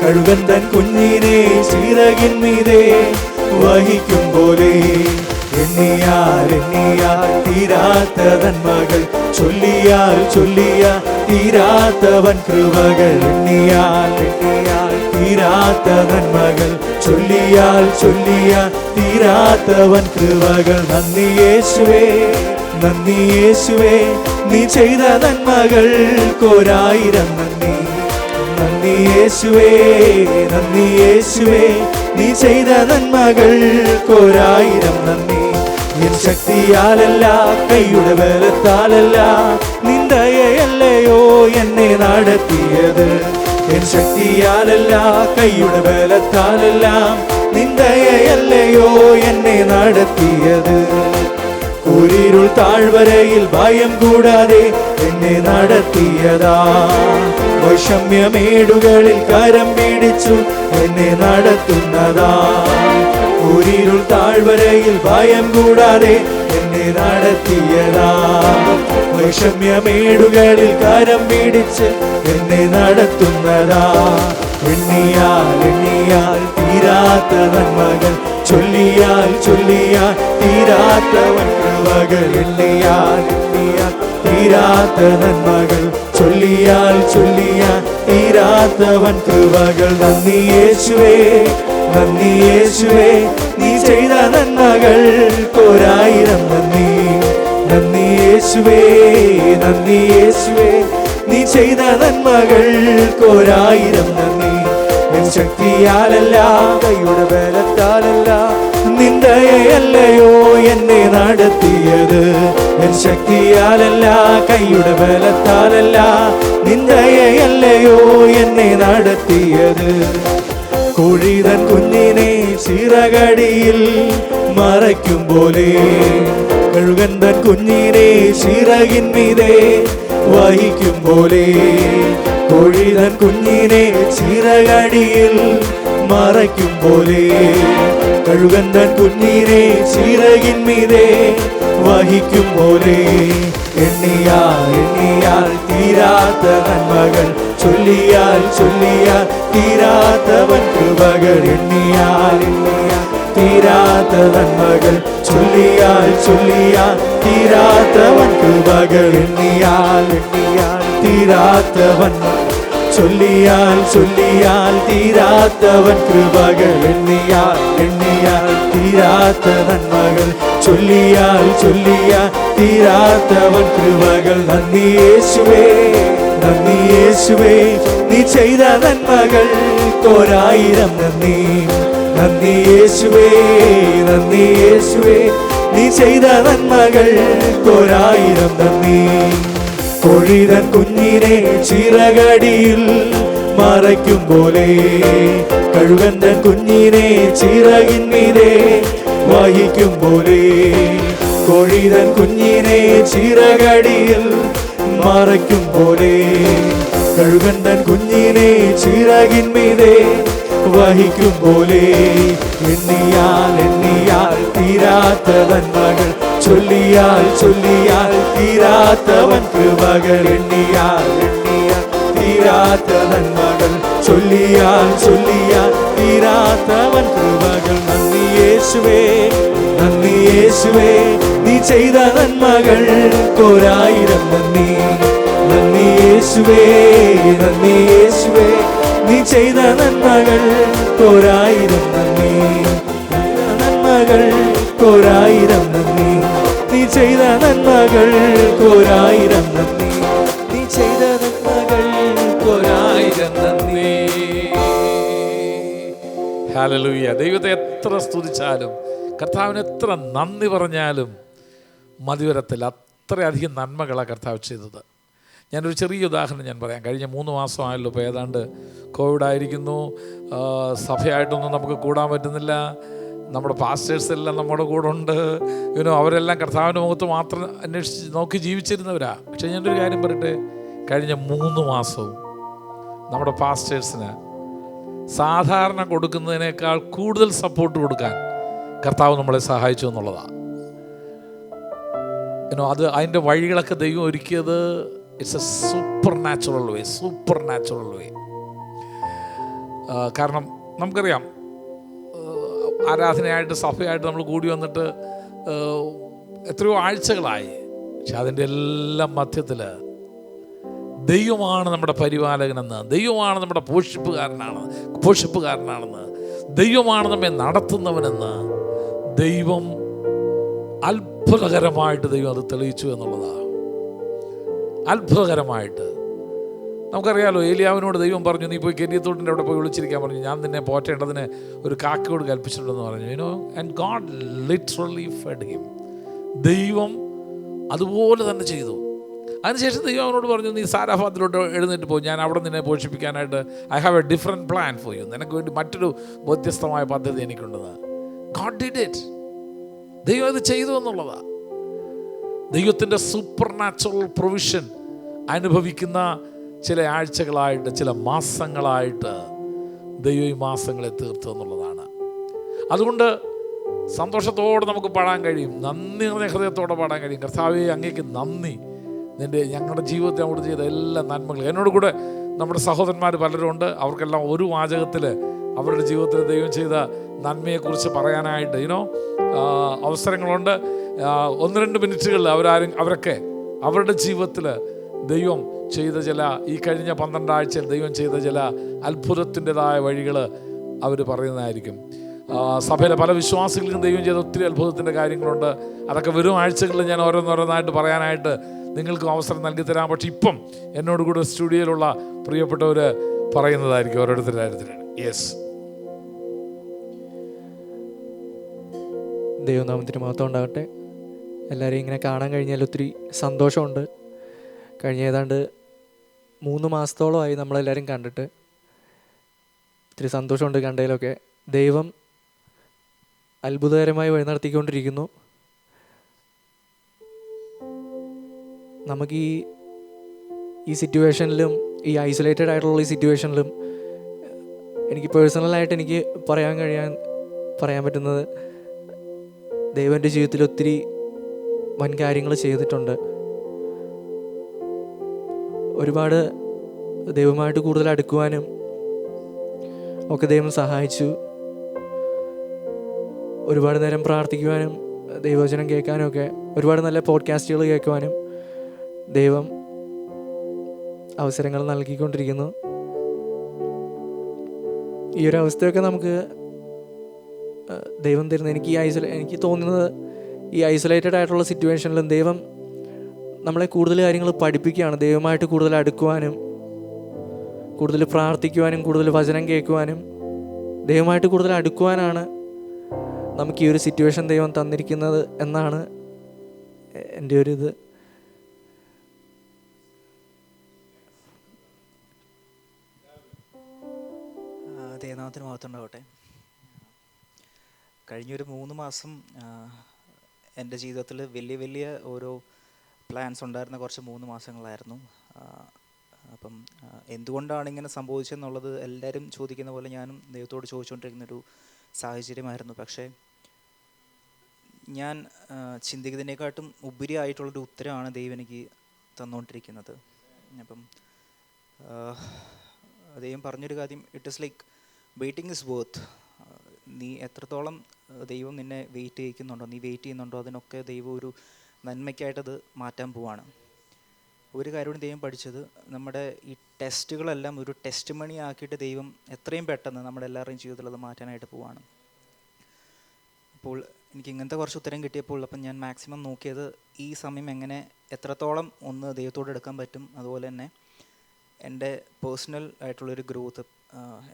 കഴുകൻ തൻ കുഞ്ഞിനെ ചിറകിന്മീതെ വഹിക്കും പോലെ, എണ്ണിയാൽ എണ്ണിയാൽ തീരാത്ത നന്മകൾ, ചൊല്ലിയാൽ ചൊല്ലിയാൽ തീരാത്തവൻ കൃപകൾ. എണ്ണിയാൽ എണ്ണിയാൽ തീരാത്ത നന്മകൾ, ചൊല്ലിയാൽ ചൊല്ലിയാൽ തീരാത്തവൻ കൃപകൾ. നന്ദി യേശുവേ, നന്ദി യേശുവേ, നീ ചെയ്ത നന്മകൾക്ക് 1000 നന്ദി. നന്ദി യേശുവേ, നന്ദി യേശുവേ, നീ ചെയ്ത നന്മകൾക്ക് 1000 നന്ദി. എൻ ശക്തിയാലല്ല, കൈയുടെ ബലത്താലല്ല, നിന്ദയല്ലയോ എന്നെ നടത്തിയത്. എൻ ശക്തിയാലല്ല, കൈയുടെ ബലത്താലല്ല, നിന്ദയല്ലയോ എന്നെ നടത്തിയത്. കൂരിരുൾ താഴ്വരയിൽ ഭയം കൂടാതെ എന്നെ നടത്തിയതാ. വൈഷമ്യമേടുകളിൽ കരം പിടിച്ചു എന്നെ നടത്തുന്നതാ. കൂരിരുൾ താഴ്വരയിൽ ഭയം കൂടാതെ എന്നെ നടത്തിയതാ. വൈഷമ്യമേടുകളിൽ കരം പിടിച്ച് എന്നെ നടത്തുന്നതാ. എണ്ണിയാൽ എണ്ണിയാൽ തീരാത്ത നന്മകൾ, ചൊല്ലിയാൽ ചൊല്ലിയാൽ തീരാത്തവൻ കൃപകൾ. എണ്ണിയാൽ എണ്ണിയാൽ തീരാത്ത നന്മകൾ, ചൊല്ലിയാൽ ചൊല്ലിയാൽ തീരാത്തവൻ കൃപകൾ. നന്ദി യേശുവേ, നന്ദി യേശുവേ, നീ ചെയ്ത നന്മകൾക്ക് 1000 നന്ദി. നന്ദി യേശുവേ, നന്ദി യേശുവേ, നീ ചെയ്ത നന്മകൾക്ക് 1000 നന്ദി. എൻ ശക്തിയാലല്ല, കൈയുടെ ബലത്താലല്ല, നിന്ദയല്ലയോ എന്നെ നടത്തിയത്. എൻ ശക്തിയാലല്ല, കൈയുടെ ബലത്താലല്ല, നിന്ദയല്ലയോ എന്നെ നടത്തിയത്. കോഴിതൻ കുഞ്ഞിനെ ചിറകടിയിൽ മറയ്ക്കും പോലെ, കഴുകൻ തൻ കുഞ്ഞിനെ ചിറകിന്മീതെ വഹിക്കും പോലെ, കോഴിതൻ കുഞ്ഞിനെ ചിറകടിയിൽ മറയ്ക്കും പോലെ, കഴുകൻ തൻ കുഞ്ഞിനെ ചിറകിന്മീതെ വഹിക്കും പോലെ. എണ്ണിയാൽ എണ്ണിയാൽ തീരാത്ത നന്മകൾ, ചൊല്ലിയാൽ ചൊല്ലിയാൽ തീരാത്തവൻ കൃപകൾ. എണ്ണിയാൽ എണ്ണിയാൽ തീരാത്ത നന്മകൾ ചൊല്ലിയാൽ ചൊല്ലിയാൽ തീരാത്തവൻ കൃപകൾ എണ്ണിയാൽ എണ്ണിയാൽ തീരാത്തവൻ ചൊല്ലിയാൽ ചൊല്ലിയാൽ തീരാത്തവൻ കൃപകൾ എണ്ണിയാൽ എണ്ണിയാൽ തീരാത്ത നന്മകൾ ചൊല്ലിയാൽ ചൊല്ലിയാൽ തീരാത്തവൻ കൃപകൾ. നന്ദി യേശുവേ, നന്ദി യേശുവേ, നീ ചെയ്ത നന്മകൾ ഒരായിരം നന്ദി. നന്ദി യേശുവേ, നന്ദി യേശുവേ, നീ ചെയ്ത നന്മകൾ ഒരായിരം നന്ദി. കൊഴിതൻ കുഞ്ഞിനെ ചിറകടിയിൽ മറയ്ക്കും പോലെ കഴുകന്തൻ കുഞ്ഞിനെ ചിറകിന്മീതെ വഹിക്കും പോലെ കൊഴിതൻ കുഞ്ഞിനെ ചിറകടിയിൽ മറയ്ക്കും പോലെ കഴുകന്തൻ കുഞ്ഞിനെ ചിറകിന്മീതെ വഹിക്കും പോലെ എണ്ണിയാൽ എണ്ണിയാൽ തീരാത്ത നന്മകൾ ചൊല്ലിയാൽ ചൊല്ലിയാൽ തീരാത്തവൻ കൃപകൾ എണ്ണിയാൽ എണ്ണിയാൽ തീരാത്ത നന്മകൾ ചൊല്ലിയാൽ ചൊല്ലിയാൽ തീരാത്തവൻ കൃപകൾ. നന്ദി യേശുവേ, നന്ദി യേശുവേ, നീ ചെയ്ത നന്മകൾ ഒരായിരം നന്ദി. നന്ദി യേശുവേ, നന്ദി യേശുവേ, നീ ചെയ്ത നന്മകൾ ഒരായിരം നന്ദി. നന്മകൾ ഒരായിരം നന്ദി. നീ ചെയ്ത നന്മകൾ ഒരായിരം നന്ദി. നീ ചെയ്ത നന്മകൾ ഒരായിരം നന്ദി. ഹല്ലേലൂയ. ദൈവത്തെ എത്ര സ്തുതിച്ചാലും കർത്താവിന് എത്ര നന്ദി പറഞ്ഞാലും മതിവരത്തിൽ. അത്രയധികം നന്മകളാണ് കർത്താവ് ചെയ്തത്. ഞാനൊരു ചെറിയ ഉദാഹരണം ഞാൻ പറയാം. കഴിഞ്ഞ 3 മാസമായല്ലോ ഇപ്പോൾ ഏതാണ്ട് കോവിഡായിരിക്കുന്നു. സഭയായിട്ടൊന്നും നമുക്ക് കൂടാൻ പറ്റുന്നില്ല. നമ്മുടെ പാസ്റ്റേഴ്സ് എല്ലാം നമ്മുടെ കൂടെ ഉണ്ട്. അവരെല്ലാം കർത്താവിൻ്റെ മുഖത്ത് മാത്രം അന്വേഷിച്ച് നോക്കി ജീവിച്ചിരുന്നവരാ. പക്ഷേ ഞാനൊരു കാര്യം പറയട്ടെ, കഴിഞ്ഞ 3 മാസവും നമ്മുടെ പാസ്റ്റേഴ്സിന് സാധാരണ കൊടുക്കുന്നതിനേക്കാൾ കൂടുതൽ സപ്പോർട്ട് കൊടുക്കാൻ കർത്താവ് നമ്മളെ സഹായിച്ചു എന്നുള്ളതാണ്. അത് അതിൻ്റെ വഴികളൊക്കെ ദൈവം ഒരുക്കിയത് it's A super natural way, super natural വേ. കാരണം നമുക്കറിയാം, ആരാധനയായിട്ട് സഭയായിട്ട് നമ്മൾ കൂടി വന്നിട്ട് എത്രയോ ആഴ്ചകളായി. പക്ഷെ അതിൻ്റെ എല്ലാം മധ്യത്തിൽ ദൈവമാണ് നമ്മുടെ പരിപാലകനെന്ന്, ദൈവമാണ് നമ്മുടെ പോഷിപ്പുകാരനാണെന്ന്, ദൈവമാണ് നമ്മെ നടത്തുന്നവനെന്ന് ദൈവം അത്ഭുതകരമായിട്ട് ദൈവം അത് തെളിയിച്ചു എന്നുള്ളതാണ്. അത്ഭുതകരമായിട്ട് നമുക്കറിയാലോ, ഏലിയാവിനോട് ദൈവം പറഞ്ഞു, നീ പോയി കെരീത്തോട്ടിൻ്റെ അവിടെ പോയി വിളിച്ചിരിക്കാൻ പറഞ്ഞു, ഞാൻ നിന്നെ പോറ്റേണ്ടതിന് ഒരു കാക്കയോട് കൽപ്പിച്ചിട്ടുണ്ടെന്ന് പറഞ്ഞു. And God literally fed him. ദൈവം അതുപോലെ തന്നെ ചെയ്തു. അതിനുശേഷം ദൈവം അവനോട് പറഞ്ഞു, നീ സാരാഫാത്തിലോട്ട് എഴുന്നേറ്റ് പോകും, ഞാൻ അവിടെ നിന്നെ പോഷിപ്പിക്കാനായിട്ട് I have a different plan for you. നിനക്ക് വേണ്ടി മറ്റൊരു വ്യത്യസ്തമായ പദ്ധതി എനിക്കുണ്ടെന്ന്. God did it. ദൈവം അത് ചെയ്തു എന്നുള്ളതാണ്. ദൈവത്തിൻ്റെ സൂപ്പർ നാച്ചുറൽ പ്രൊവിഷൻ അനുഭവിക്കുന്ന ചില ആഴ്ചകളായിട്ട്, ചില മാസങ്ങളായിട്ട് ദൈവം ഈ മാസങ്ങളെ തീർത്തു എന്നുള്ളതാണ്. അതുകൊണ്ട് സന്തോഷത്തോടെ നമുക്ക് പാടാൻ കഴിയും, നന്ദി നിറഞ്ഞ ഹൃദയത്തോടെ പാടാൻ കഴിയും. കർത്താവേ, അങ്ങേക്ക് നന്ദി, ഞങ്ങളുടെ ജീവിതത്തെ അവിടെ ചെയ്ത എല്ലാ നന്മകളും. എന്നോട് കൂടെ നമ്മുടെ സഹോദരന്മാർ പലരും ഉണ്ട്. അവർക്കെല്ലാം ഒരു വാചകത്തിൽ അവരുടെ ജീവിതത്തിൽ ദൈവം ചെയ്ത നന്മയെക്കുറിച്ച് പറയാനായിട്ട് അവസരങ്ങളുണ്ട്. 1-2 മിനിറ്റുകളിൽ അവരൊക്കെ അവരുടെ ജീവിതത്തിൽ ദൈവം ചെയ്ത ചില, ഈ കഴിഞ്ഞ 12 ആഴ്ചയിൽ ദൈവം ചെയ്ത ചില അത്ഭുതത്തിൻ്റെതായ വഴികൾ അവർ പറയുന്നതായിരിക്കും. സഭയിലെ പല വിശ്വാസികൾക്കും ദൈവം ചെയ്ത ഒത്തിരി അത്ഭുതത്തിൻ്റെ കാര്യങ്ങളുണ്ട്. അതൊക്കെ വരും ആഴ്ചകളിൽ ഞാൻ ഓരോന്നോരോന്നായിട്ട് പറയാനായിട്ട് നിങ്ങൾക്കും അവസരം നൽകി തരാം. പക്ഷെ ഇപ്പം എന്നോട് കൂടെ സ്റ്റുഡിയോയിലുള്ള പ്രിയപ്പെട്ടവർ പറയുന്നതായിരിക്കും ഓരോരുത്തരുടെ കാര്യത്തിൽ. യെസ്. ദൈവനാമത്തിന് മഹത്വം ഉണ്ടാകട്ടെ. എല്ലാവരെയും ഇങ്ങനെ കാണാൻ കഴിഞ്ഞാൽ ഒത്തിരി സന്തോഷമുണ്ട്. കഴിഞ്ഞ ഏതാണ്ട് 3 മാസത്തോളമായി നമ്മളെല്ലാവരും കണ്ടിട്ട്. ഒത്തിരി സന്തോഷമുണ്ട് കണ്ടതിലൊക്കെ. ദൈവം അത്ഭുതകരമായി വഴി നടത്തിക്കൊണ്ടിരിക്കുന്നു. നമുക്ക് ഈ സിറ്റുവേഷനിലും, ഈ ഐസൊലേറ്റഡ് ആയിട്ടുള്ള ഈ സിറ്റുവേഷനിലും എനിക്ക് പേഴ്സണലായിട്ട് എനിക്ക് പറയാൻ പറ്റുന്നത്, ദൈവം എൻ്റെ ജീവിതത്തിൽ ഒത്തിരി വൻ കാര്യങ്ങൾ ചെയ്തിട്ടുണ്ട്. ഒരുപാട് ദൈവമായിട്ട് കൂടുതൽ അടുക്കുവാനും ഒക്കെ ദൈവം സഹായിച്ചു. ഒരുപാട് നേരം പ്രാർത്ഥിക്കുവാനും ദൈവവചനം കേൾക്കാനും ഒക്കെ ഒരുപാട് നല്ല പോഡ്കാസ്റ്റുകൾ കേൾക്കുവാനും ദൈവം അവസരങ്ങൾ നൽകിക്കൊണ്ടിരിക്കുന്നു. ഈ ഒരു അവസ്ഥയൊക്കെ നമുക്ക് ദൈവം തരുന്നത്, എനിക്ക് തോന്നുന്നത് ഈ ഐസൊലേറ്റഡ് ആയിട്ടുള്ള സിറ്റുവേഷനിലും ദൈവം നമ്മളെ കൂടുതൽ കാര്യങ്ങൾ പഠിപ്പിക്കുകയാണ്. ദൈവമായിട്ട് കൂടുതൽ അടുക്കുവാനും, കൂടുതൽ പ്രാർത്ഥിക്കുവാനും, കൂടുതൽ വചനം കേൾക്കുവാനും, ദൈവമായിട്ട് കൂടുതൽ അടുക്കുവാനാണ് നമുക്ക് ഈ ഒരു സിറ്റുവേഷൻ ദൈവം തന്നിരിക്കുന്നത് എന്നാണ് എൻ്റെ ഒരു ഇത്. ദൈവനാമത്തിന് മഹത്വമുണ്ടാവട്ടെ. കഴിഞ്ഞൊരു 3 മാസം എൻ്റെ ജീവിതത്തിൽ വലിയ ഓരോ പ്ലാൻസ് ഉണ്ടായിരുന്ന കുറച്ച് 3 മാസങ്ങളായിരുന്നു. അപ്പം എന്തുകൊണ്ടാണ് ഇങ്ങനെ സംഭവിച്ചതെന്നുള്ളത് എല്ലാവരും ചോദിക്കുന്ന പോലെ ഞാനും ദൈവത്തോട് ചോദിച്ചുകൊണ്ടിരിക്കുന്നൊരു സാഹചര്യമായിരുന്നു. പക്ഷേ ഞാൻ ചിന്തിക്കുന്നതിനെക്കാട്ടും ഉപരിയായിട്ടുള്ളൊരു ഉത്തരമാണ് ദൈവം എനിക്ക് തന്നുകൊണ്ടിരിക്കുന്നത്. അപ്പം ദൈവം പറഞ്ഞൊരു കാര്യം, it is like waiting is worth. നീ എത്രത്തോളം ദൈവം നിന്നെ വെയിറ്റ് ചെയ്യിക്കുന്നുണ്ടോ, നീ വെയിറ്റ് ചെയ്യുന്നുണ്ടോ, അതിനൊക്കെ ദൈവം ഒരു നന്മയ്ക്കായിട്ടത് മാറ്റാൻ പോവാണ്. ഒരു കാര്യമാണ് ദൈവം പഠിച്ചത്, നമ്മുടെ ഈ ടെസ്റ്റുകളെല്ലാം ഒരു ടെസ്റ്റ് മണി ആക്കിയിട്ട് ദൈവം എത്രയും പെട്ടെന്ന് നമ്മുടെ എല്ലാവരുടെയും ജീവിതത്തിൽ അത് മാറ്റാനായിട്ട് പോവാണ്. അപ്പോൾ എനിക്ക് ഇങ്ങനത്തെ കുറച്ച് ഉത്തരം കിട്ടിയപ്പോൾ അപ്പം ഞാൻ മാക്സിമം നോക്കിയത് ഈ സമയം എങ്ങനെ എത്രത്തോളം ഒന്ന് ദൈവത്തോട് എടുക്കാൻ പറ്റും, അതുപോലെ തന്നെ എൻ്റെ പേഴ്സണൽ ആയിട്ടുള്ളൊരു ഗ്രോത്ത്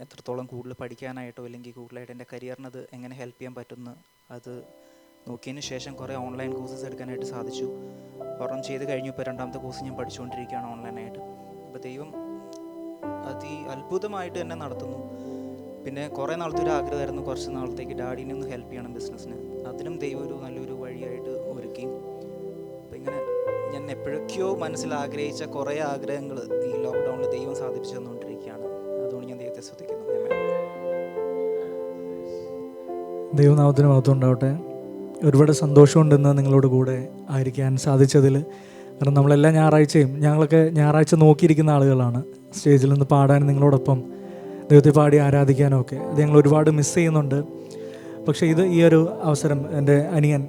എത്രത്തോളം കൂടുതൽ പഠിക്കാനായിട്ടോ അല്ലെങ്കിൽ കൂടുതലായിട്ട് എൻ്റെ കരിയറിനത് എങ്ങനെ ഹെൽപ്പ് ചെയ്യാൻ പറ്റുമെന്ന് അത് നോക്കിയതിന് ശേഷം കുറേ ഓൺലൈൻ കോഴ്സസ് എടുക്കാനായിട്ട് സാധിച്ചു. ഒരെണ്ണം ചെയ്ത് കഴിഞ്ഞു, ഇപ്പോൾ 2ാമത്തെ കോഴ്സ് ഞാൻ പഠിച്ചുകൊണ്ടിരിക്കുകയാണ് ഓൺലൈനായിട്ട്. അപ്പോൾ ദൈവം അത്ഭുതമായിട്ട് എന്നെ നടത്തുന്നു. പിന്നെ കുറേ നാളത്തെ ഒരു ആഗ്രഹമായിരുന്നു, കുറച്ച് നാളത്തേക്ക് ഡാഡിനെ ഒന്ന് ഹെൽപ്പ് ചെയ്യണം ബിസിനസ്സിന്. അതിനും ദൈവം ഒരു നല്ലൊരു വഴിയായിട്ട് ഒരുക്കി. അപ്പോൾ ഇങ്ങനെ ഞാൻ എപ്പോഴൊക്കെയോ മനസ്സിൽ ആഗ്രഹിച്ച കുറേ ആഗ്രഹങ്ങൾ ഈ ലോക്ക്ഡൗണിൽ ദൈവം സാധിപ്പിച്ചു തന്നുകൊണ്ടിരിക്കുകയാണ്. അതുകൊണ്ട് ഞാൻ ദൈവത്തെ സ്തുതിക്കുന്നു. ദൈവനാമത്തിന് മഹത്വം ഉണ്ടാവട്ടെ. ഒരുപാട് സന്തോഷമുണ്ടെന്ന് നിങ്ങളോട് കൂടെ ആയിരിക്കാൻ സാധിച്ചതിൽ. കാരണം നമ്മളെല്ലാ ഞായറാഴ്ചയും ഞങ്ങളൊക്കെ ഞായറാഴ്ച നോക്കിയിരിക്കുന്ന ആളുകളാണ് സ്റ്റേജിൽ നിന്ന് പാടാനും നിങ്ങളോടൊപ്പം ദൈവത്തെ പാടി ആരാധിക്കാനും ഒക്കെ. അത് ഞങ്ങൾ ഒരുപാട് മിസ് ചെയ്യുന്നുണ്ട്. പക്ഷേ ഈ ഒരു അവസരം എൻ്റെ അനിയൻ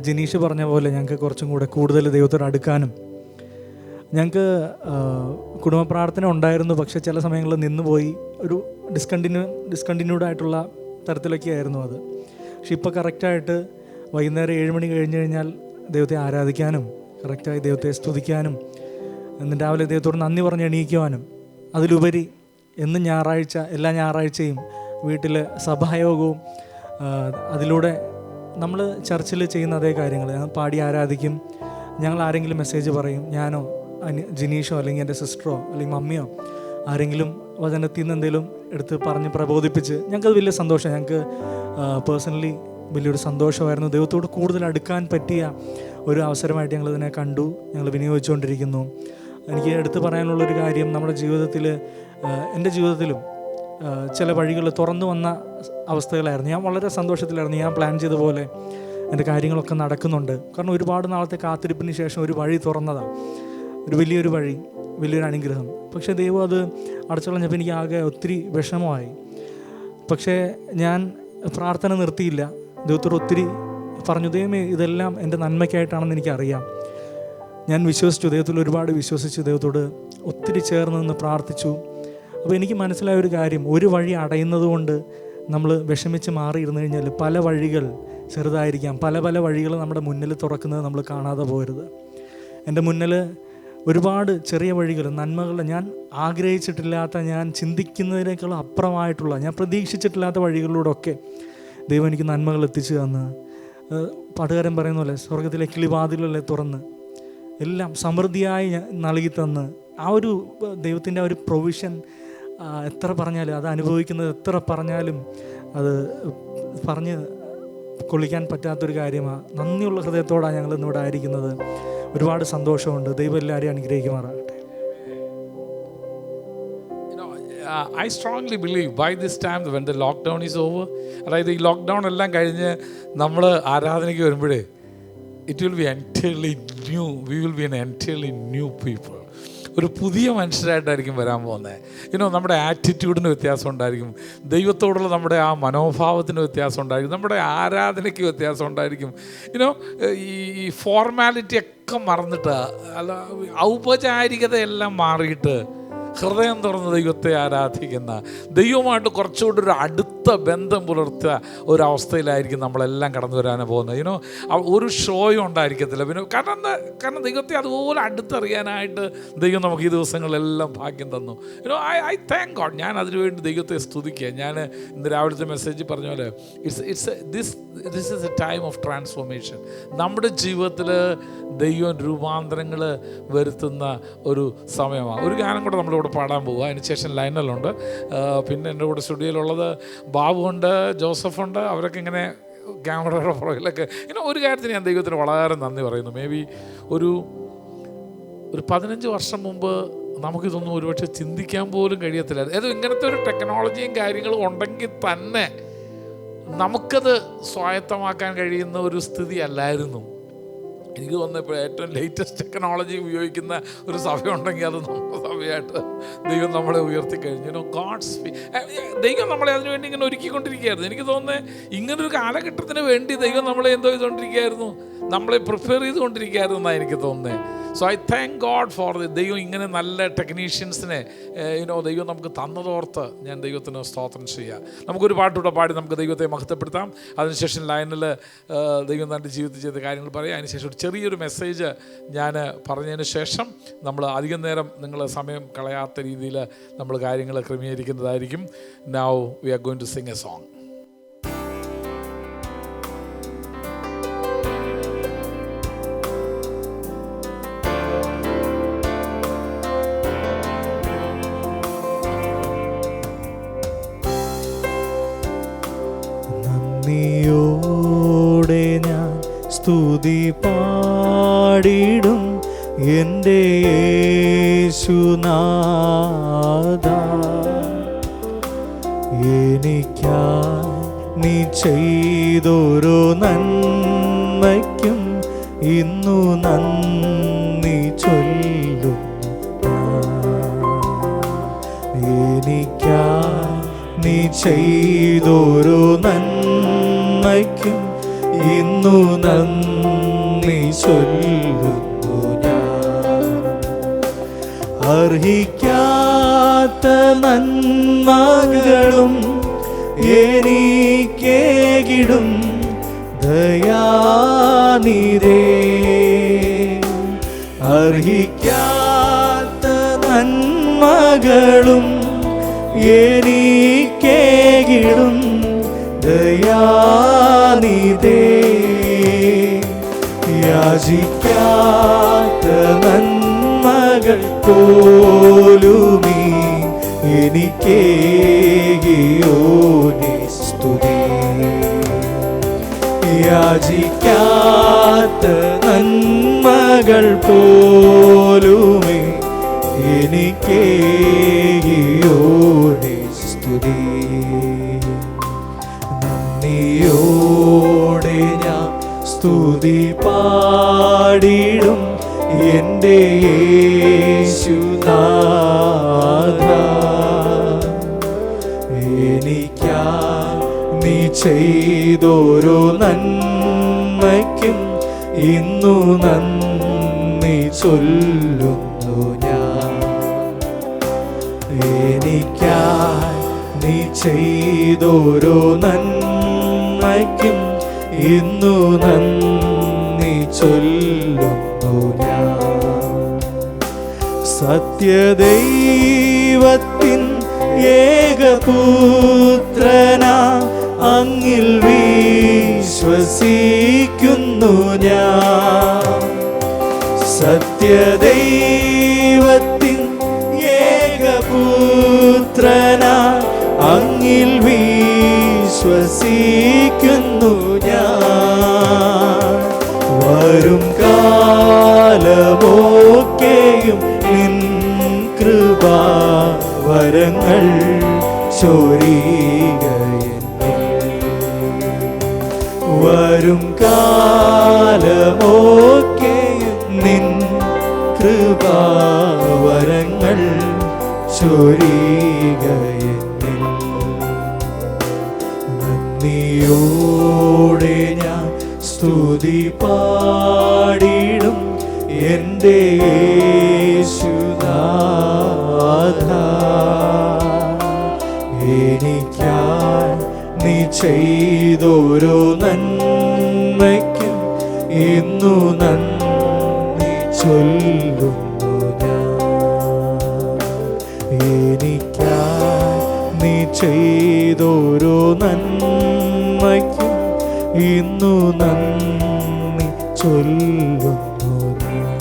ജിനീഷ് പറഞ്ഞ പോലെ ഞങ്ങൾക്ക് കുറച്ചും കൂടെ കൂടുതൽ ദൈവത്തോട് അടുക്കാനും, ഞങ്ങൾക്ക് കുടുംബ പ്രാർത്ഥന ഉണ്ടായിരുന്നു, പക്ഷേ ചില സമയങ്ങളിൽ നിന്നുപോയി ഒരു ഡിസ്കണ്ടിന്യൂഡ് ആയിട്ടുള്ള തരത്തിലൊക്കെ ആയിരുന്നു അത്. പക്ഷെ ഇപ്പോൾ കറക്റ്റായിട്ട് വൈകുന്നേരം 7 മണി കഴിഞ്ഞ് കഴിഞ്ഞാൽ ദൈവത്തെ ആരാധിക്കാനും കറക്റ്റായി ദൈവത്തെ സ്തുതിക്കാനും എന്നിട്ട് രാവിലെ ദൈവത്തോട് നന്ദി പറഞ്ഞ് എണീക്കുവാനും, അതിലുപരി എന്നും എല്ലാ ഞായറാഴ്ചയും വീട്ടിൽ സഭായോഗവും അതിലൂടെ നമ്മൾ ചർച്ചിൽ ചെയ്യുന്ന അതേ കാര്യങ്ങൾ പാടി ആരാധിക്കും. ഞങ്ങൾ ആരെങ്കിലും മെസ്സേജ് പറയും, ഞാനോ ജിനീഷോ അല്ലെങ്കിൽ എൻ്റെ സിസ്റ്ററോ അല്ലെങ്കിൽ മമ്മിയോ ആരെങ്കിലും വചനത്തിൽ നിന്ന് എന്തെങ്കിലും എടുത്ത് പറഞ്ഞ് പ്രബോധിപ്പിച്ച് ഞങ്ങൾക്കത് വലിയ സന്തോഷം. ഞങ്ങൾക്ക് പേഴ്സണലി വലിയൊരു സന്തോഷമായിരുന്നു. ദൈവത്തോട് കൂടുതൽ അടുക്കാൻ പറ്റിയ ഒരു അവസരമായിട്ട് ഞങ്ങളിതിനെ കണ്ടു, ഞങ്ങൾ വിനിയോഗിച്ചുകൊണ്ടിരിക്കുന്നു. എനിക്ക് എടുത്തു പറയാനുള്ളൊരു കാര്യം, നമ്മുടെ ജീവിതത്തിൽ എൻ്റെ ജീവിതത്തിലും ചില വഴികൾ തുറന്നു വന്ന അവസ്ഥകളായിരുന്നു. ഞാൻ വളരെ സന്തോഷത്തിലായിരുന്നു. ഞാൻ പ്ലാൻ ചെയ്ത പോലെ എൻ്റെ കാര്യങ്ങളൊക്കെ നടക്കുന്നുണ്ട്. കാരണം ഒരുപാട് നാളത്തെ കാത്തിരിപ്പിന് ശേഷം ഒരു വഴി തുറന്നതാണ്, ഒരു വലിയൊരു വഴി, വലിയൊരു അനുഗ്രഹം. പക്ഷേ ദൈവം അത് അടച്ചുകളഞ്ഞപ്പോൾ എനിക്ക് ആകെ ഒത്തിരി വിഷമമായി. പക്ഷേ ഞാൻ പ്രാർത്ഥന നിർത്തിയില്ല. ദൈവത്തോട് ഒത്തിരി പറഞ്ഞു, ദൈവമേ ഇതെല്ലാം എൻ്റെ നന്മയ്ക്കായിട്ടാണെന്ന് എനിക്കറിയാം. ഞാൻ വിശ്വസിച്ചു, ദൈവത്തിൽ ഒരുപാട് വിശ്വസിച്ചു, ദൈവത്തോട് ഒത്തിരി ചേർന്ന് നിന്ന് പ്രാർത്ഥിച്ചു. അപ്പോൾ എനിക്ക് മനസ്സിലായ ഒരു കാര്യം, ഒരു വഴി അടയുന്നത് കൊണ്ട് നമ്മൾ വിഷമിച്ച് മാറിയിരുന്നു കഴിഞ്ഞാൽ പല വഴികൾ ചെറുതായിരിക്കാം, പല വഴികൾ നമ്മുടെ മുന്നിൽ തുറക്കുന്നത് നമ്മൾ കാണാതെ പോകരുത്. എൻ്റെ മുന്നിൽ ഒരുപാട് ചെറിയ വഴികൾ, നന്മകൾ, ഞാൻ ആഗ്രഹിച്ചിട്ടില്ലാത്ത, ഞാൻ ചിന്തിക്കുന്നതിനേക്കാളും അപ്പുറമായിട്ടുള്ള, ഞാൻ പ്രതീക്ഷിച്ചിട്ടില്ലാത്ത വഴികളിലൂടെയൊക്കെ ദൈവം എനിക്ക് നന്മകൾ എത്തിച്ചു തന്ന്, പാട്ടുകാരൻ പറയുന്ന പോലെ സ്വർഗത്തിലെ കിളിവാതിലല്ലേ തുറന്ന് എല്ലാം സമൃദ്ധിയായി നൽകി തന്ന്, ആ ഒരു ദൈവത്തിൻ്റെ ആ ഒരു പ്രൊവിഷൻ എത്ര പറഞ്ഞാലും, അത് അനുഭവിക്കുന്നത് എത്ര പറഞ്ഞാലും അത് പറഞ്ഞ് കൊള്ളിക്കാൻ പറ്റാത്തൊരു കാര്യമാണ്. നന്ദിയുള്ള ഹൃദയത്തോടാണ് ഞങ്ങൾ ഇന്നിവിടെ ആയിരിക്കുന്നത്. ഒരുപാട് സന്തോഷമുണ്ട്. ദൈവം എല്ലാവരെയും അനുഗ്രഹിക്കുമാറാകട്ടെ. I strongly believe by this time when the lockdown is over, അതായത് ഈ ലോക്ക്ഡൗൺ എല്ലാം കഴിഞ്ഞ് നമ്മൾ ആരാധനയ്ക്ക് വരുമ്പോഴേ it will be entirely new. We will be an entirely new people. ഒരു പുതിയ മനുഷ്യരായിട്ടായിരിക്കും വരാൻ പോകുന്നത്. നമ്മുടെ ആറ്റിറ്റ്യൂഡിന് വ്യത്യാസം ഉണ്ടായിരിക്കും, ദൈവത്തോടുള്ള നമ്മുടെ ആ മനോഭാവത്തിന് വ്യത്യാസം ഉണ്ടായിരിക്കും, നമ്മുടെ ആരാധനയ്ക്ക് വ്യത്യാസം ഉണ്ടായിരിക്കും. ഈ ഫോർമാലിറ്റി ഒക്കെ മറന്നിട്ട്, അല്ല ഔപചാരികതയെല്ലാം മാറിയിട്ട് ഹൃദയം തുറന്ന് ദൈവത്തെ ആരാധിക്കുന്ന, ദൈവമായിട്ട് കുറച്ചുകൂടി ഒരു അടുത്ത ബന്ധം പുലർത്തുക ഒരവസ്ഥയിലായിരിക്കും നമ്മളെല്ലാം കടന്നു വരാനാണ് പോകുന്നത്. ഒരു ഷോയും ഉണ്ടായിരിക്കത്തില്ല. കാരണം ദൈവത്തെ അതുപോലെ അടുത്തറിയാനായിട്ട് ദൈവം നമുക്ക് ഈ ദിവസങ്ങളിലെല്ലാം ഭാഗ്യം തന്നു. I thank God. ഞാൻ അതിനുവേണ്ടി ദൈവത്തെ സ്തുതിക്കുക. ഞാൻ ഇന്ന് രാവിലത്തെ മെസ്സേജ് പറഞ്ഞ പോലെ this is A time of transformation. നമ്മുടെ ജീവിതത്തിൽ ദൈവം രൂപാന്തരങ്ങൾ വരുത്തുന്ന ഒരു സമയമാണ്. ഒരു ഗാനം കൂടെ നമ്മളിവിടെ പാടാൻ പോവുക. അതിനുശേഷം ലൈനലുണ്ട്. പിന്നെ എൻ്റെ കൂടെ സ്റ്റുഡിയോയിലുള്ളത് ബാബുണ്ട്, ജോസഫുണ്ട്. അവരൊക്കെ ഇങ്ങനെ ക്യാമറയുടെ പുറകിലൊക്കെ ഒരു കാര്യത്തിന് ഞാൻ ദൈവത്തിന് വളരെ നന്ദി പറയുന്നു. മേ ബി ഒരു 15 വർഷം മുമ്പ് നമുക്കിതൊന്നും ഒരുപക്ഷെ ചിന്തിക്കാൻ പോലും കഴിയത്തില്ല. അതായത് ഇങ്ങനത്തെ ഒരു ടെക്നോളജിയും കാര്യങ്ങളും ഉണ്ടെങ്കിൽ തന്നെ നമുക്കത് സ്വായത്തമാക്കാൻ കഴിയുന്ന ഒരു സ്ഥിതി അല്ലായിരുന്നു. എനിക്ക് തോന്നുന്നു ഇപ്പോൾ ഏറ്റവും ലേറ്റസ്റ്റ് ടെക്നോളജി ഉപയോഗിക്കുന്ന ഒരു സഭയുണ്ടെങ്കിൽ അത് നമ്മുടെ സഭയായിട്ട് ദൈവം നമ്മളെ ഉയർത്തി കഴിഞ്ഞു. ദൈവം നമ്മളെ അതിനുവേണ്ടി ഇങ്ങനെ ഒരുക്കിക്കൊണ്ടിരിക്കുകയായിരുന്നു. എനിക്ക് തോന്നുന്നത് ഇങ്ങനൊരു കാലഘട്ടത്തിന് വേണ്ടി ദൈവം നമ്മളെ എന്തോ ചെയ്തുകൊണ്ടിരിക്കുകയായിരുന്നു, നമ്മളെ പ്രിപ്പയർ ചെയ്തുകൊണ്ടിരിക്കുകയായിരുന്നു എന്നാണ് എനിക്ക് തോന്നുന്നത്. So I thank God for ദൈവം ഇങ്ങനെ നല്ല ടെക്നീഷ്യൻസിനെ ദൈവം നമുക്ക് തന്നതോർത്ത് ഞാൻ ദൈവത്തിന് സ്തോത്രം ചെയ്യുക. നമുക്കൊരു പാട്ടുകൂടെ പാടി നമുക്ക് ദൈവത്തെ മഹത്വപ്പെടുത്താം. അതിനുശേഷം ലൈനിൽ ദൈവം തൻ്റെ ജീവിതത്തിൽ ചെയ്ത കാര്യങ്ങൾ പറയാം. അതിനുശേഷം ഒരു ചെറിയൊരു മെസ്സേജ് ഞാൻ പറഞ്ഞതിന് ശേഷം നമ്മൾ അധികം നേരം നിങ്ങൾ സമയം കളയാത്ത രീതിയിൽ നമ്മൾ കാര്യങ്ങൾ ക്രമീകരിക്കുന്നതായിരിക്കും. Now we are going to sing a song. നന്ദിയോടെ ഞാൻ സ്തുതി പാടിടും എൻ്റെ യേശുനാഥാ. എനിക്കായി നീ ചെയ്തൊരു നന്മയ്ക്കും ഇന്നു നന്ദി ചൊല്ലുന്നു. എനിക്കായി നീ ചെയ്തൊരു നന്മയ്ക്കും ഇന്നു നന്ദി ചൊല്ലുന്നു ഞാൻ. അർഹിക്കാത്ത നന്മകളും എനിക്കേകിടും ദയാനിധേ. അർഹിക്കാത്ത നന്മകളും എനിക്കേകിടും ദയാനിധേ. യാചിക്കാത്ത നന്മകൾ പോലുമീ എനിക്കേകിയോനെ സ്തുതി. യാചിക്കാത്ത നന്മകൾ പോലുമേ എനിക്കേകിയോനെ സ്തുതി. നന്ദിയോടെ ഞാൻ സ്തുതി പാടിടും എൻ്റെ യേശുനാഥാ. എനിക്കായി നീ ചെയ്തൊരു നന്മയ്ക്കും ഇന്നു നന്ദി ചൊല്ലുന്നു ഞാൻ. എനിക്കായി നീ ചെയ്തൊരു നന്മയ്ക്കും ഇന്നു നന്ദി ചൊല്ലുന്നു ഞാൻ. സത്യദൈവത്തിൻ ഏകപുത്രനാ അങ്ങിൽ വിശ്വസിക്കുന്നു ഞാൻ. സത്യദൈവത്തിൻ ഏകപുത്രനാ അങ്ങിൽ വിശ്വസിക്കുന്നു ഞാൻ. വരും കാലമൊക്കെയും നിൻ കൃപാവരങ്ങൾ ചൊരികയെന്നിൽ. വരും കാലമൊക്കെയും നിൻ കൃപാവരങ്ങൾ ചൊരികയെന്നിൽ. നന്ദിയോടെ ഞാൻ സ്തുതി പാടിടും എൻ്റെ യേശുനാഥ. എനിക്കായി നീ ചെയ്തോരോ നന്മയ്ക്കും ഇന്നു നന്ദി ചൊല്ലുന്നു ഞാൻ. എനിക്കായി നീ ചെയ്തോരോ നന്മയ്ക്കും ഇന്നു നന്ദി ചൊല്ലുന്നു ഞാൻ.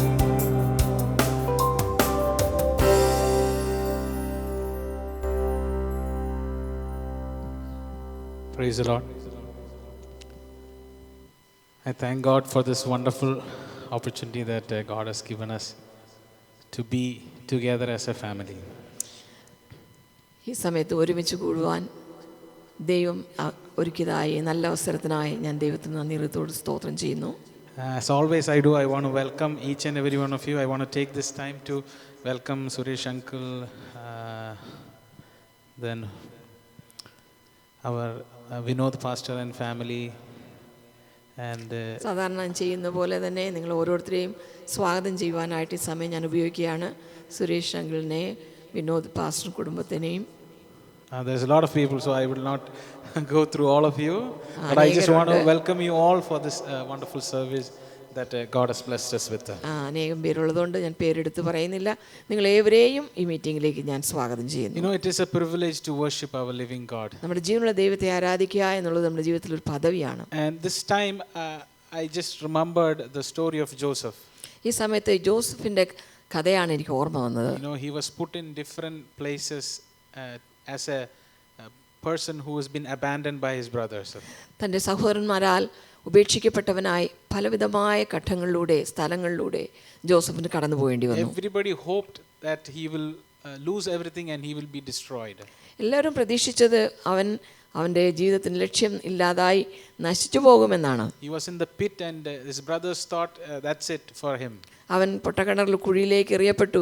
Praise the Lord. I thank God for this wonderful opportunity that God has given us to be together as a family. ഈ സമയത്ത് ഒരുമിച്ച് കൂടുവാൻ ദൈവം ഒരുക്കിയതായി നല്ല അവസരത്തിനായി ഞാൻ ദൈവത്തിന് നന്ദിയോട് സ്തോത്രം ചെയ്യുന്നു. As always I do, I want to welcome each and every one of you. I want to take this time to welcome Suresh uncle, then our Vinod pastor and family, and സാധാരണ ചെയ്യുന്ന പോലെ തന്നെ നിങ്ങൾ ഓരോരുത്തരെയും സ്വാഗതം ചെയ്യുവാനായിട്ട് ഈ സമയം ഞാൻ ഉപയോഗിക്കുകയാണ്. സുരേഷ് അങ്കിളിനെ, വിനോദ് പാസ്റ്റർ കുടുംബത്തിനെയും. there's a lot of people, so I will not go through all of you, but I just want to welcome you all for this wonderful service that God has blessed us with. അനേകം പേരുള്ളതുകൊണ്ട് ഞാൻ പേരെടുത്ത് പറയുന്നില്ല. നിങ്ങൾ ഏവരെയും ഈ മീറ്റിംഗിലേക്ക് ഞാൻ സ്വാഗതം ചെയ്യുന്നു. You know, it is a privilege to worship our living God. നമ്മുടെ ജീവനുള്ള ദൈവത്തെ ആരാധിക്കുക എന്നുള്ളത് നമ്മുടെ ജീവിതത്തിൽ ഒരു പദവിയാണ്. And this time I just remembered the story of Joseph. ഈ സമയത്ത് ജോസഫിൻ്റെ കഥയാണ് എനിക്ക് ഓർമ്മ വന്നത്. You know, he was put in different places as a person who has been abandoned by his brothers. തൻ്റെ സഹോദരന്മാരാൽ ഉപേക്ഷിക്കപ്പെട്ടവനായി പലവിധമായ ഘട്ടങ്ങളിലൂടെ സ്ഥലങ്ങളിലൂടെ ജോസഫിന് കടന്നു പോകേണ്ടി വന്നു. Everybody hoped that he will lose everything and he will be destroyed. എല്ലാവരും പ്രതീക്ഷിച്ചത് അവൻ്റെ ജീവിതത്തിന് ലക്ഷ്യം ഇല്ലാതായി നശിച്ചു പോകുമെന്നാണ്. He was in the pit and his brothers thought that's it for him. അവൻ പൊട്ടക്കിണറിൽ കുഴിയിലേക്ക് എറിയപ്പെട്ടു.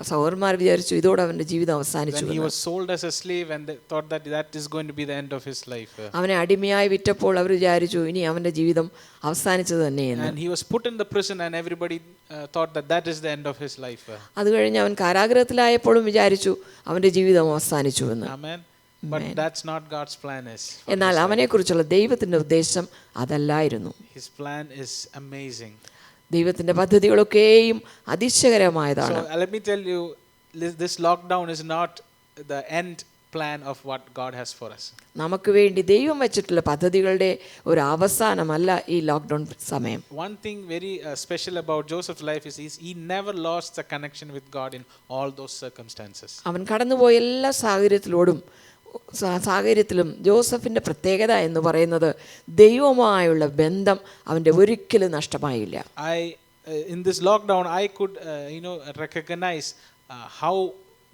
സഹോദരന്മാർ വിചാരിച്ചു ഇതോടെ അവൻ്റെ ജീവിതം അവസാനിച്ചു. He was sold as a slave and they thought that is going to be the end of his life. അവനെ അടിമയായി വിറ്റപ്പോൾ അവർ വിചാരിച്ചു ഇനി അവൻ്റെ ജീവിതം അവസാനിച്ചത് തന്നെയെന്ന്. And he was put in the prison and everybody thought that is the end of his life. അത് കഴിഞ്ഞ് അവൻ കാരാഗൃഹത്തിലായപ്പോഴും വിചാരിച്ചു അവൻ്റെ ജീവിതം അവസാനിച്ചു എന്ന്. Amen. But that's not God's plan is. എന്നാൽ അവനെക്കുറിച്ചുള്ള ദൈവത്തിൻ്റെ ഉദ്ദേശം അതല്ലായിരുന്നു. His plan is amazing. ദൈവത്തിൻ്റെ പദ്ധതികളൊക്കെയും അതിശയകരമായതാണ്. So let me tell you, this lockdown is not the end plan of what God has for us. നമുക്ക് വേണ്ടി ദൈവം വെച്ചിട്ടുള്ള പദ്ധതികളുടെ ഒരു അവസാനമല്ല ഈ ലോക്ക്ഡൗൺ സമയം. One thing very special about Joseph's life is he never lost the connection with God in all those circumstances. അവൻ കടന്നുപോയ എല്ലാ സാഹചര്യത്തിലും ജോസഫിൻ്റെ പ്രത്യേകത എന്ന് പറയുന്നത് ദൈവവുമായുള്ള ബന്ധം അവൻ്റെ ഒരിക്കലും നഷ്ടമായില്ല. In this lockdown I could recognize how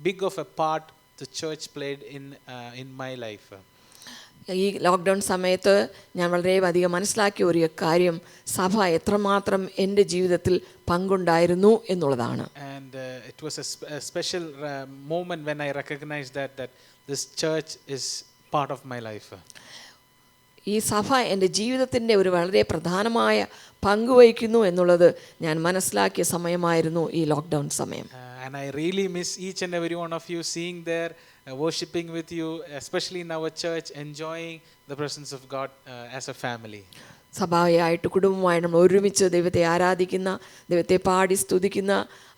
big of a part the church played in my life. ഈ ലോക്ക്ഡൗൺ സമയത്ത് ഞാൻ വളരെയധികം മനസ്സിലാക്കിയ ഒരു കാര്യം സഭ എത്രമാത്രം എൻ്റെ ജീവിതത്തിൽ പങ്കുണ്ടായിരുന്നു എന്നുള്ളതാണ്. And it was a special moment when I recognized that this church is part of my life. ഈ സഭ എൻ്റെ ജീവിതത്തിൻ്റെ ഒരു വളരെ പ്രധാനമായ പങ്ക് വഹിക്കുന്നു എന്നുള്ളത് ഞാൻ മനസ്സിലാക്കിയ സമയമായിരുന്നു ഈ ലോക്ക്ഡൗൺ സമയം. And I really miss each and every one of you seeing there, worshiping with you, especially in our church, enjoying the presence of God as a family. സഭയായിട്ട് കുടുംബമായി നമ്മൾ ഒരുമിച്ച് ദൈവത്തെ ആരാധിക്കുന്ന, ദൈവത്തെ പാടി സ്തുതിക്കുന്ന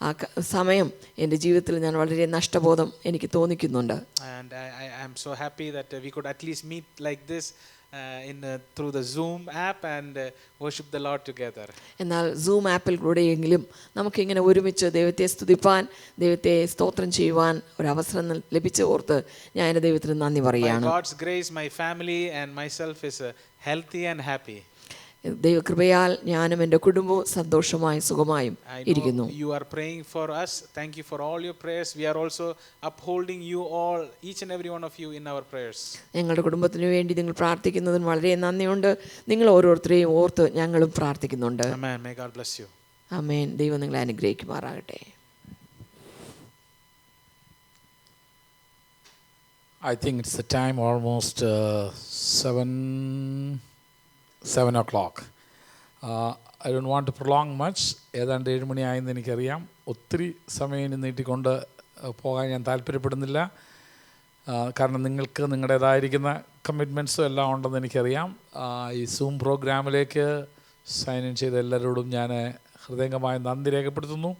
ആ സമയം എൻ്റെ ജീവിതത്തിൽ ഞാൻ വളരെ നഷ്ടബോധം എനിക്ക് തോന്നിക്കുന്നുണ്ട്. And I am so happy that we could at least meet like this through the Zoom app and worship the Lord together. എന്നാൽ സൂം ആപ്പിലൂടെയെങ്കിലും നമുക്കിങ്ങനെ ഒരുമിച്ച് ദൈവത്തെ സ്തുതിപ്പാൻ, ദൈവത്തെ സ്തോത്രം ചെയ്യുവാൻ ഒരു അവസരം ലഭിച്ച ഓർത്ത് ഞാൻ എൻ്റെ ദൈവത്തിന് നന്ദി പറയുകയാണ്. By God's grace, my family and myself is healthy and happy. ദൈവകൃപയാൽ ഞാനും എൻ്റെ കുടുംബവും സന്തോഷമായും സുഖമായും ഇരിക്കുന്നു. You are praying for us. Thank you for all your prayers. We are also upholding you all, each and every one of you in our prayers. ഞങ്ങളുടെ കുടുംബത്തിന് വേണ്ടി നിങ്ങൾ പ്രാർത്ഥിക്കുന്നതിന് വളരെ നന്ദിയുണ്ട്. നിങ്ങൾ ഓരോരുത്തരെയും ഓർത്ത് ഞങ്ങളും പ്രാർത്ഥിക്കുന്നുണ്ട്. Amen. May God bless you. ആമേൻ. ദൈവം നിങ്ങളെ അനുഗ്രഹിക്കുമാറാകട്ടെ. I think it's the time almost 7 o'clock. I don't want to prolong much. ഏതാണ്ട് 7 മണിയായെന്ന് എനിക്കറിയാം. ഒത്തിരി സമയം നീട്ടിക്കൊണ്ട് പോകാൻ ഞാൻ താല്പര്യപ്പെടുന്നില്ല. കാരണം നിങ്ങൾക്ക് നിങ്ങളുടേതായിരിക്കുന്ന കമ്മിറ്റ്മെൻറ്റ്സും എല്ലാം ഉണ്ടെന്ന് എനിക്കറിയാം. ഈ സൂം പ്രോഗ്രാമിലേക്ക് സൈൻ ഇൻ ചെയ്ത എല്ലാവരോടും ഞാൻ ഹൃദയംഗമായ നന്ദി രേഖപ്പെടുത്തുന്നു.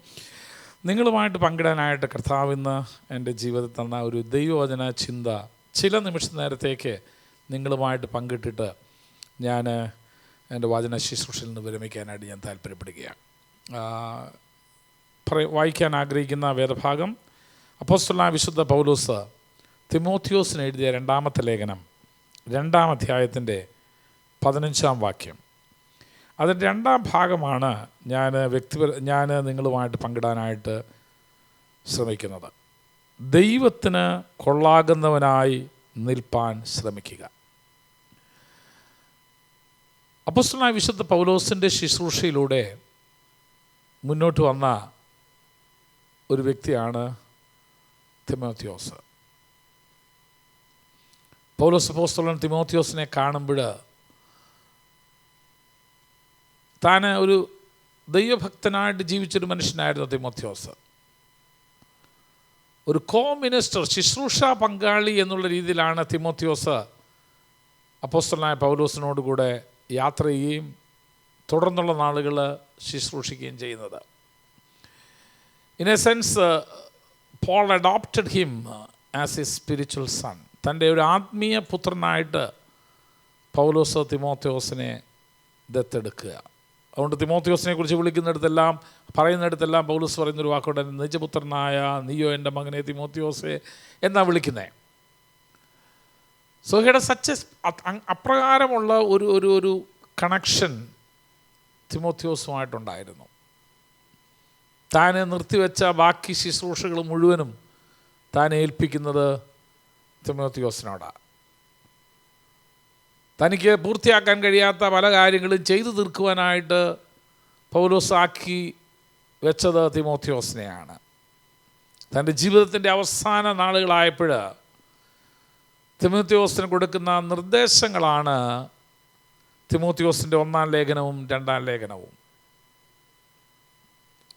നിങ്ങളുമായിട്ട് പങ്കിടാനായിട്ട് കർത്താവ് ഇന്ന് എൻ്റെ ജീവിതത്തിൽ തന്ന ഒരു ദൈവവചന ചിന്ത ചില നിമിഷ നേരത്തേക്ക് നിങ്ങളുമായിട്ട് പങ്കിട്ടിട്ട് ഞാൻ എൻ്റെ വചന ശുശ്രൂഷയിൽ നിന്ന് വിരമിക്കാനായിട്ട് ഞാൻ താല്പര്യപ്പെടുകയാണ്. വായിക്കാൻ ആഗ്രഹിക്കുന്ന വേദഭാഗം അപ്പോസ്തലനായ വിശുദ്ധ പൗലോസ് തിമോത്തിയോസിന് എഴുതിയ 2-ാമത്തെ ലേഖനം 2-ാം അധ്യായത്തിൻ്റെ 15-ാം വാക്യം. അതിൻ്റെ 2-ാം ഭാഗമാണ് ഞാൻ നിങ്ങളുമായിട്ട് പങ്കിടാനായിട്ട് ശ്രമിക്കുന്നത്. ദൈവത്തിന് കൊള്ളാകുന്നവനായി നിൽപ്പാൻ ശ്രമിക്കുക. അപ്പോസ്തലനായ വിശുദ്ധ പൗലോസിൻ്റെ ശുശ്രൂഷയിലൂടെ മുന്നോട്ട് വന്ന ഒരു വ്യക്തിയാണ് തിമോത്തിയോസ്. പൗലോസ് അപ്പോസ്തലൻ തിമോത്തിയോസിനെ കാണുമ്പോൾ താൻ ഒരു ദൈവഭക്തനായിട്ട് ജീവിച്ചൊരു മനുഷ്യനായിരുന്നു തിമോത്തിയോസ്. ഒരു മിനിസ്റ്റർ, ശുശ്രൂഷ പങ്കാളി എന്നുള്ള രീതിയിലാണ് തിമോത്തിയോസ് അപ്പോസ്തലനായ പൗലോസിനോട് കൂടെ യാത്ര ചെയ്യുകയും തുടർന്നുള്ള നാളുകൾ ശുശ്രൂഷിക്കുകയും ചെയ്യുന്നത്. In a sense Paul adopted him as a spiritual son. തൻ്റെ ഒരു ആത്മീയ പുത്രനായിട്ട് പൗലോസ് തിമോത്തിയോസിനെ ദത്തെടുക്കുക. അതുകൊണ്ട് തിമോത്തിയോസിനെ കുറിച്ച് വിളിക്കുന്നിടത്തെല്ലാം പറയുന്നിടത്തെല്ലാം പൗലോസ് പറയുന്നൊരു വാക്കുണ്ട്, നിജപുത്രനായ നീയോ എൻ്റെ മകനെ തിമോത്തിയോസെ എന്നാണ് വിളിക്കുന്നത്. സോ ഹിയുടെ സച്ച് അപ്രകാരമുള്ള ഒരു കണക്ഷൻ തിമോത്തിയോസുമായിട്ടുണ്ടായിരുന്നു. താൻ നിർത്തിവെച്ച ബാക്കി ശുശ്രൂഷകൾ മുഴുവനും താൻ ഏൽപ്പിക്കുന്നത് തിമോത്തിയോസിനോടാണ്. തനിക്ക് പൂർത്തിയാക്കാൻ കഴിയാത്ത പല കാര്യങ്ങളും ചെയ്തു തീർക്കുവാനായിട്ട് പൗലോസ് ആക്കി വെച്ചത് തിമോത്തിയോസിനെയാണ്. തൻ്റെ ജീവിതത്തിൻ്റെ അവസാന നാളുകളായപ്പോൾ തിമോത്തിയോസിന് കൊടുക്കുന്ന നിർദ്ദേശങ്ങളാണ് തിമോത്തിയോസിൻ്റെ 1-ാം ലേഖനവും 2-ാം ലേഖനവും.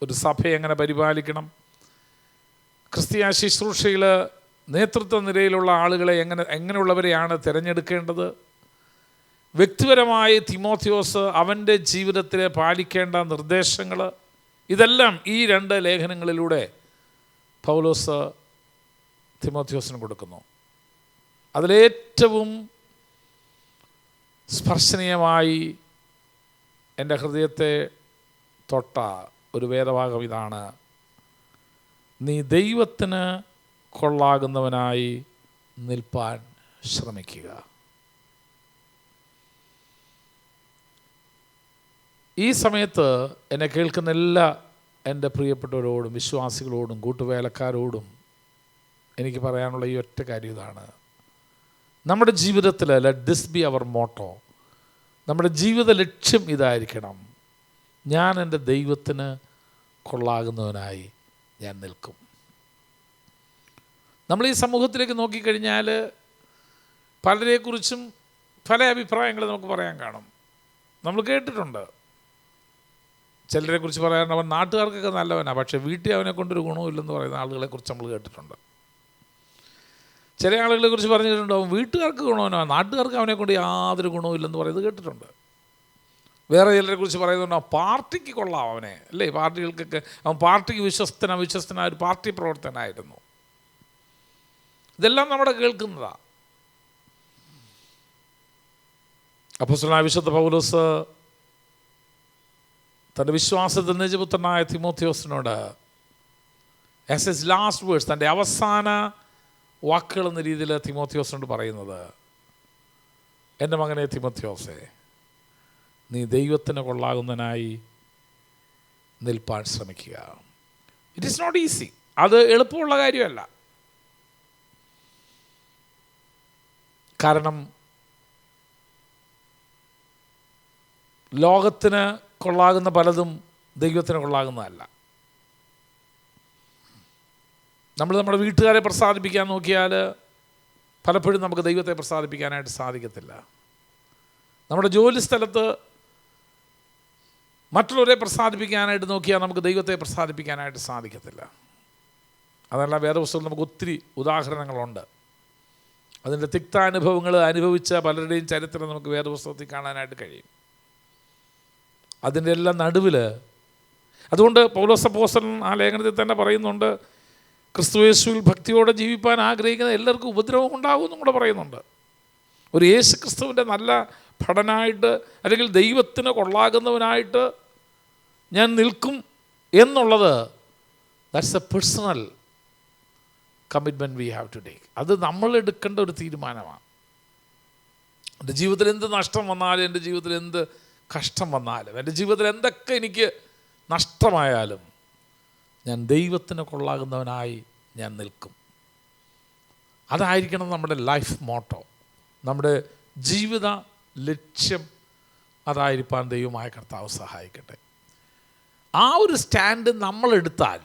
ഒരു സഭയെ എങ്ങനെ പരിപാലിക്കണം, ക്രിസ്തീയ ശുശ്രൂഷയിൽ നേതൃത്വ നിരയിലുള്ള ആളുകളെ എങ്ങനെയുള്ളവരെയാണ് തിരഞ്ഞെടുക്കേണ്ടത്, വ്യക്തിപരമായി തിമോത്തിയോസ് അവൻ്റെ ജീവിതത്തിൽ പാലിക്കേണ്ട നിർദ്ദേശങ്ങൾ, ഇതെല്ലാം ഈ 2 ലേഖനങ്ങളിലൂടെ പൗലോസ് തിമോത്തിയോസിന് കൊടുക്കുന്നു. അതിലേറ്റവും സ്പർശനീയമായി എൻ്റെ ഹൃദയത്തെ തൊട്ട ഒരു വേദഭാഗം ഇതാണ്: നീ ദൈവത്തിന് കൊള്ളാകുന്നവനായി നിൽപ്പാൻ ശ്രമിക്കുക. ഈ സമയത്ത് എന്നെ കേൾക്കുന്ന എല്ലാ എൻ്റെ പ്രിയപ്പെട്ടവരോടും വിശ്വാസികളോടും കൂട്ടുവേലക്കാരോടും എനിക്ക് പറയാനുള്ള ഈ ഒറ്റ കാര്യം ഇതാണ്: നമ്മുടെ ജീവിതത്തിൽ let this be our motto. നമ്മുടെ ജീവിത ലക്ഷ്യം ഇതായിരിക്കണം: ഞാൻ എൻ്റെ ദൈവത്തിന് കൊള്ളാകുന്നവനായി ഞാൻ നിൽക്കും. നമ്മൾ ഈ സമൂഹത്തിലേക്ക് നോക്കിക്കഴിഞ്ഞാൽ പലരെക്കുറിച്ചും പല അഭിപ്രായങ്ങൾ നമുക്ക് പറയാൻ കാണും. നമ്മൾ കേട്ടിട്ടുണ്ട് ചിലരെ കുറിച്ച് പറയാൻ, അവൻ നാട്ടുകാർക്കൊക്കെ നല്ലവനാണ്, പക്ഷേ വീട്ടിൽ അവനെ കൊണ്ടൊരു ഗുണമില്ലെന്ന് പറയുന്ന ആളുകളെക്കുറിച്ച് നമ്മൾ കേട്ടിട്ടുണ്ട്. ചില ആളുകളെ കുറിച്ച് പറഞ്ഞിട്ടുണ്ട്, അവൻ വീട്ടുകാർക്ക് ഗുണവനാണ്, നാട്ടുകാർക്ക് അവനെ കൊണ്ട് യാതൊരു ഗുണമില്ലെന്ന് പറയുന്നത് കേട്ടിട്ടുണ്ട്. വേറെ ചിലരെ കുറിച്ച് പറയുന്നുണ്ട്, അവൻ പാർട്ടിക്ക് കൊള്ളാം അവനെ, അല്ലേ, പാർട്ടികൾക്കൊക്കെ അവൻ പാർട്ടിക്ക് വിശ്വസ്തനായ ഒരു പാർട്ടി പ്രവർത്തകനായിരുന്നു. ഇതെല്ലാം നമ്മുടെ കേൾക്കുന്നതാണ്. അപ്പോസ്തലനായ വിശുദ്ധ പൗലോസ് തൻ്റെ വിശ്വാസത്തിൽ നിജപുത്രനായ തിമോത്തിയോസിനോട് ആസ് ഹിസ് ലാസ്റ്റ് വേർഡ്സ്, തൻ്റെ അവസാന വാക്കുകൾ എന്ന രീതിയിൽ തിമോത്തിയോസിനോട് പറയുന്നത്: എൻ്റെ മകനെ തിമോത്തിയോസേ, നീ ദൈവത്തിന് കൊള്ളാകുന്നതിനായി നിൽപ്പാൻ ശ്രമിക്കുക. It is not easy. അത് എളുപ്പമുള്ള കാര്യമല്ല. കാരണം ലോകത്തിന് കൊള്ളാകുന്ന പലതും ദൈവത്തിന് കൊള്ളാകുന്നതല്ല. നമ്മൾ നമ്മുടെ വീട്ടുകാരെ പ്രസാദിപ്പിക്കാൻ നോക്കിയാൽ പലപ്പോഴും നമുക്ക് ദൈവത്തെ പ്രസാദിപ്പിക്കാനായിട്ട് സാധിക്കത്തില്ല. നമ്മുടെ ജോലി സ്ഥലത്ത് മറ്റുള്ളവരെ പ്രസാദിപ്പിക്കാനായിട്ട് നോക്കിയാൽ നമുക്ക് ദൈവത്തെ പ്രസാദിപ്പിക്കാനായിട്ട് സാധിക്കത്തില്ല. അതല്ല, വേദപുസ്തകത്തിൽ നമുക്ക് ഒത്തിരി ഉദാഹരണങ്ങളുണ്ട്. അതിൻ്റെ തിക്താനുഭവങ്ങൾ അനുഭവിച്ച പലരുടെയും ചരിത്രം നമുക്ക് വേദപുസ്തകത്തിൽ കാണാനായിട്ട് കഴിയും. അതിൻ്റെ എല്ലാം നടുവിൽ, അതുകൊണ്ട് പൗലോസ് അപ്പോസ്തലൻ ആ ലേഖനത്തിൽ തന്നെ പറയുന്നുണ്ട്, ക്രിസ്തുയേശുവിൽ ഭക്തിയോടെ ജീവിപ്പാൻ ആഗ്രഹിക്കുന്ന എല്ലാവർക്കും ഉപദ്രവം ഉണ്ടാകുമെന്നും കൂടെ പറയുന്നുണ്ട്. ഒരു യേശു ക്രിസ്തുവിൻ്റെ നല്ല ഭടനായിട്ട് അല്ലെങ്കിൽ ദൈവത്തിന് കൊള്ളാകുന്നവനായിട്ട് ഞാൻ നിൽക്കും എന്നുള്ളത്, that's a personal commitment we have to take. അത് നമ്മൾ എടുക്കേണ്ട ഒരു തീരുമാനമാണ്. എൻ്റെ ജീവിതത്തിൽ എന്ത് നഷ്ടം വന്നാലും, എൻ്റെ ജീവിതത്തിൽ എന്ത് കഷ്ടം വന്നാലും, എൻ്റെ ജീവിതത്തിൽ എന്തൊക്കെ എനിക്ക് നഷ്ടമായാലും ഞാൻ ദൈവത്തിന് കൊള്ളാകുന്നവനായി ഞാൻ നിൽക്കും. അതായിരിക്കണം നമ്മുടെ ലൈഫ് മോട്ടോ, നമ്മുടെ ജീവിത ലക്ഷ്യം. അതായിരിക്കാൻ ദൈവമായ കർത്താവ് സഹായിക്കട്ടെ. ആ ഒരു സ്റ്റാൻഡ് നമ്മളെടുത്താൽ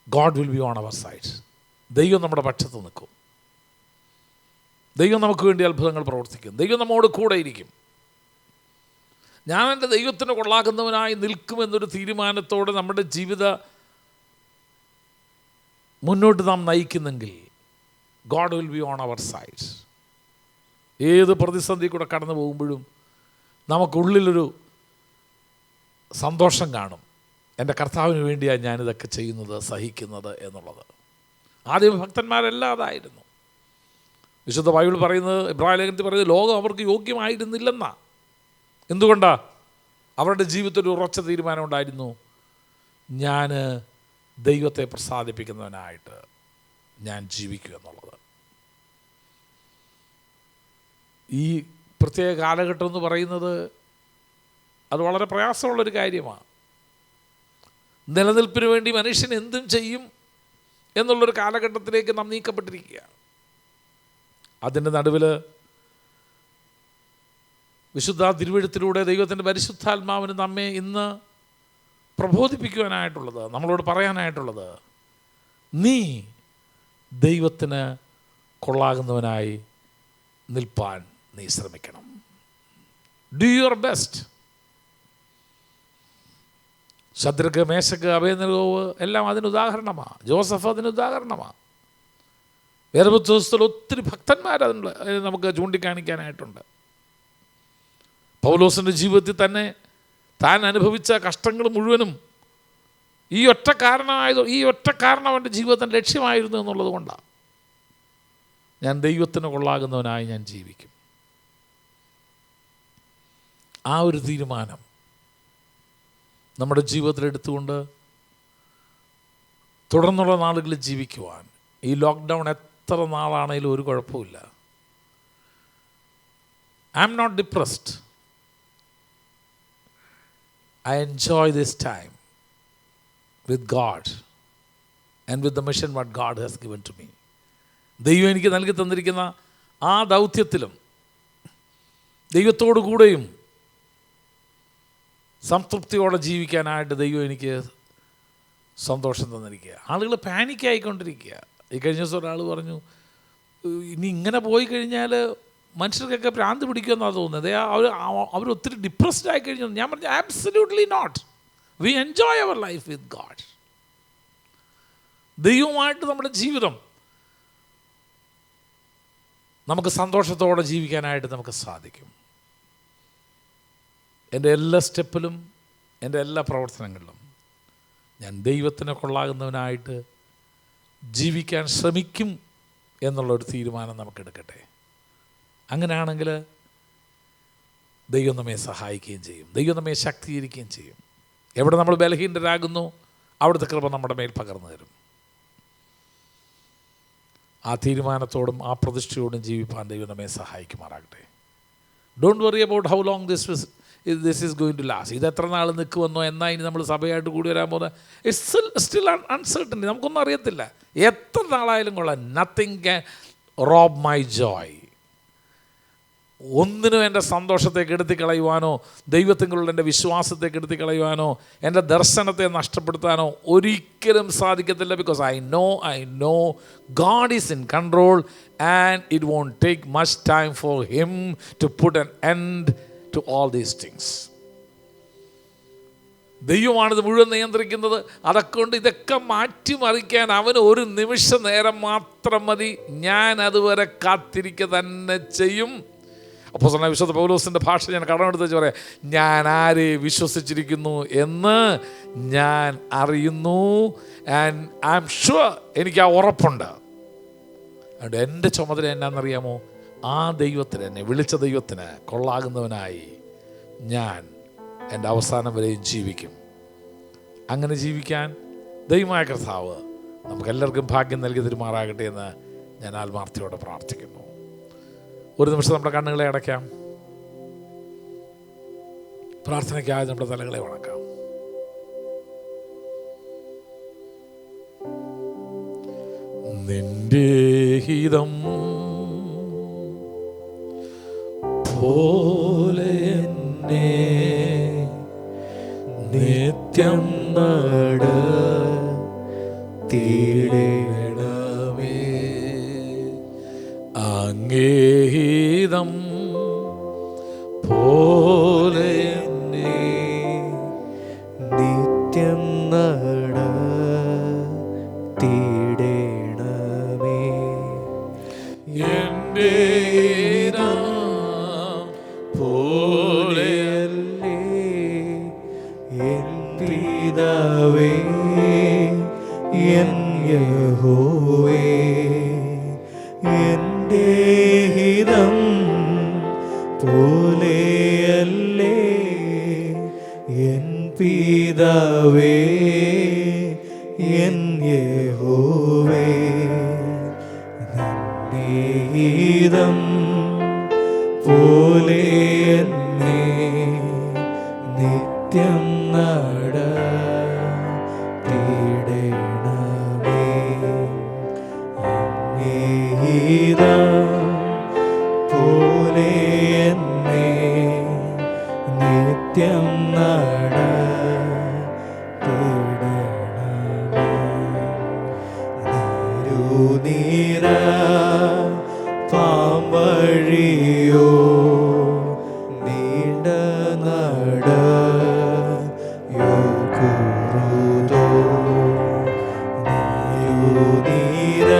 God will be on our side. ദൈവം നമ്മുടെ പക്ഷത്ത് നിൽക്കും. ദൈവം നമുക്ക് വേണ്ടി അത്ഭുതങ്ങൾ പ്രവർത്തിക്കും. ദൈവം നമ്മോട് കൂടെ ഇരിക്കും. ഞാൻ എൻ്റെ ദൈവത്തിന് കൊള്ളാകുന്നവനായി നിൽക്കുമെന്നൊരു തീരുമാനത്തോടെ നമ്മുടെ ജീവിത മുന്നോട്ട് നാം നയിക്കുന്നെങ്കിൽ God will be on our side. ഏത് പ്രതിസന്ധി കൂടെ കടന്നു പോകുമ്പോഴും നമുക്കുള്ളിലൊരു സന്തോഷം കാണും. എൻ്റെ കർത്താവിന് വേണ്ടിയാണ് ഞാനിതൊക്കെ ചെയ്യുന്നത്, സഹിക്കുന്നത് എന്നുള്ളത്. ആദ്യം ഭക്തന്മാരെല്ലാം അതായിരുന്നു. വിശുദ്ധ ബൈബിൾ പറയുന്നത്, ഇബ്രാഹിം ലേഖനത്തിൽ പറയുന്നത്, ലോകം അവർക്ക് യോഗ്യമായിരുന്നില്ലെന്നാ. എന്തുകൊണ്ടാണ്? അവരുടെ ജീവിതത്തിൽ ഒരു ഉറച്ച തീരുമാനം ഉണ്ടായിരുന്നു, ഞാൻ ദൈവത്തെ പ്രസാദിപ്പിക്കുന്നവനായിട്ട് ഞാൻ ജീവിക്കുക എന്നുള്ളത്. ഈ പ്രത്യേക കാലഘട്ടം എന്ന് പറയുന്നത് അത് വളരെ പ്രയാസമുള്ളൊരു കാര്യമാണ്. നിലനിൽപ്പിന് വേണ്ടി മനുഷ്യൻ എന്തും ചെയ്യും എന്നുള്ളൊരു കാലഘട്ടത്തിലേക്ക് നാം നീക്കപ്പെട്ടിരിക്കുക. അതിൻ്റെ നടുവിൽ വിശുദ്ധ തിരുവെഴുത്തിലൂടെ ദൈവത്തിൻ്റെ പരിശുദ്ധാത്മാവിന് നമ്മെ ഇന്ന് പ്രബോധിപ്പിക്കുവാനായിട്ടുള്ളത്, നമ്മളോട് പറയാനായിട്ടുള്ളത്, നീ ദൈവത്തിന് കൊള്ളാകുന്നവനായി നിൽപ്പാൻ നീ ശ്രമിക്കണം. Do your best. ശദ്രക്ക്, മേശക്ക്, അബേദ്നെഗോവ് എല്ലാം അതിന് ഉദാഹരണമാണ്. ജോസഫ് അതിന് ഉദാഹരണമാണ്. വേദപുസ്തകത്തിൽ ഒത്തിരി ഭക്തന്മാർ അതിന് നമുക്ക് ചൂണ്ടിക്കാണിക്കാനായിട്ടുണ്ട്. പൗലോസിൻ്റെ ജീവിതത്തിൽ തന്നെ താൻ അനുഭവിച്ച കഷ്ടങ്ങൾ മുഴുവനും ഈ ഒറ്റ കാരണം അവൻ്റെ ജീവിതത്തിൻ്റെ ലക്ഷ്യമായിരുന്നു എന്നുള്ളത് കൊണ്ടാണ്. ഞാൻ ദൈവത്തിന് കൊള്ളാകുന്നവനായി ഞാൻ ജീവിക്കും. ആ ഒരു തീരുമാനം നമ്മുടെ ജീവിതത്തിൽ എടുത്തുകൊണ്ട് തുടർന്നുള്ള നാളുകളിൽ ജീവിക്കുവാൻ, ഈ ലോക്ക്ഡൗൺ എത്ര നാളാണെങ്കിലും ഒരു കുഴപ്പമില്ല. I am not depressed. I enjoy this time with God and with the mission what God has given to me. ദൈവം എനിക്ക് നൽകി തന്നിരിക്കുന്ന ആ ദൗത്യത്തിലും ദൈവത്തോടു കൂടെയും സംതൃപ്തിയോടെ ജീവിക്കാനായിട്ട് ദൈവം എനിക്ക് സന്തോഷം തന്നിരിക്കുക. ആളുകൾ പാനിക്കായിക്കൊണ്ടിരിക്കുക. ഈ കഴിഞ്ഞ ദിവസം ഒരാൾ പറഞ്ഞു, ഇനി ഇങ്ങനെ പോയി കഴിഞ്ഞാൽ മനുഷ്യർക്കൊക്കെ ഭ്രാന്ത് പിടിക്കുമെന്നാണ് തോന്നുന്നത്. അവരൊത്തിരി ഡിപ്രസ്ഡ് ആയി കഴിഞ്ഞു. ഞാൻ പറഞ്ഞു, absolutely not. We enjoy our life with God. ദൈവമായിട്ട് നമ്മുടെ ജീവിതം നമുക്ക് സന്തോഷത്തോടെ ജീവിക്കാനായിട്ട് നമുക്ക് സാധിക്കും. എൻ്റെ എല്ലാ സ്റ്റെപ്പിലും, എൻ്റെ എല്ലാ പ്രവർത്തനങ്ങളിലും ഞാൻ ദൈവത്തിന് കൊള്ളാകുന്നവനായിട്ട് ജീവിക്കാൻ ശ്രമിക്കും എന്നുള്ളൊരു തീരുമാനം നമുക്കെടുക്കട്ടെ. അങ്ങനെയാണെങ്കിൽ ദൈവം നമ്മെ സഹായിക്കുകയും ചെയ്യും. ദൈവം നമ്മെ ശക്തീകരിക്കുകയും ചെയ്യും. എവിടെ നമ്മൾ ബലഹീനരാകുന്നു അവിടുത്തെ കൃപ നമ്മുടെ മേൽ പകർന്നു തരും. ആ തീരുമാനത്തോടും ആ പ്രതിഷ്ഠയോടും ജീവിപ്പാൻ ദൈവം നമ്മെ സഹായിക്കുമാറാകട്ടെ. Don't worry about how long this is going to last. ഇത് എത്ര നാൾ നിൽക്കുമെന്നോ, എന്നാൽ ഇനി നമ്മൾ സഭയായിട്ട് കൂടി വരാൻ പോകുന്നത്, ഇറ്റ്സ് സ്റ്റിൽ അൺസർട്ടനിറ്റി. നമുക്കൊന്നും അറിയത്തില്ല. എത്ര നാളായാലും കൊള്ളാം. Nothing can Rob my Joy. ഒന്നിനും എൻ്റെ സന്തോഷത്തെ കെടുത്തി കളയുവാനോ ദൈവത്തിലുള്ള എൻ്റെ വിശ്വാസത്തെ കെടുത്തി കളയുവാനോ എൻ്റെ ദർശനത്തെ നഷ്ടപ്പെടുത്താനോ ഒരിക്കലും സാധിക്കത്തില്ല. Because I know God is in control and it won't take much time for him to put an end to all these things. ദൈവമാണിത് മുഴുവൻ നിയന്ത്രിക്കുന്നത്. അതൊക്കെ ഇതൊക്കെ മാറ്റിമറിക്കാൻ അവന് ഒരു നിമിഷ നേരം മാത്രം മതി. ഞാൻ അതുവരെ കാത്തിരിക്കുക തന്നെ ചെയ്യും. അപ്പോസ്തലനായ വിശുദ്ധ പൗലോസിൻ്റെ ഭാഷ ഞാൻ കടമെടുത്ത് വെച്ച് പറയാം, ഞാൻ ആരെ വിശ്വസിച്ചിരിക്കുന്നു എന്ന് ഞാൻ അറിയുന്നു. ആൻഡ് ഐ ആം ഷുവർ, എനിക്ക് ആ ഉറപ്പുണ്ട്. അതുകൊണ്ട് എൻ്റെ ചുമതല എന്നാണെന്നറിയാമോ? ആ ദൈവത്തിന്, എന്നെ വിളിച്ച ദൈവത്തിന് കൊള്ളാകുന്നവനായി ഞാൻ എൻ്റെ അവസാനം വരെയും ജീവിക്കും. അങ്ങനെ ജീവിക്കാൻ ദൈവമായ കർത്താവ് നമുക്കെല്ലാവർക്കും ഭാഗ്യം നൽകി തരുമാറാകട്ടെ എന്ന് ഞാൻ ആത്മാർത്ഥയോടെ പ്രാർത്ഥിക്കുന്നു. ഒരു നിമിഷം നമ്മുടെ കണ്ണുകളെ അടയ്ക്കാം. പ്രാർത്ഥനയ്ക്കായി നമ്മുടെ തലകളെ വണക്കാം. നിന്റെ ഹിതം പോലെ എന്നെ നിത്യം നടത്തിയിടണമേ. അങ്ങേഹിതം പോലെ എന്നെ നിത്യം നടത്തിയിടണമേ. എൻ്റെ പോലെയല്ലേ എൻ പിതാവേ, എൻ യഹോവേ, എൻ്റെ ഹിതം പോലെയല്ലേ എൻ പിതാവേ, എൻ യഹോവേ, നിന്റെ ഹിതം പോലെ എന്നെ നിത്യം നടത്തിയിടണമേ. അങ്ങേഹിതം പോലെ എന്നെ നിത്യം നടത്തിയിടണമേ. നീരുനീര പാമ്പഴിയോ നീണ്ട നടയോ കുറുതോ, നീരുനീര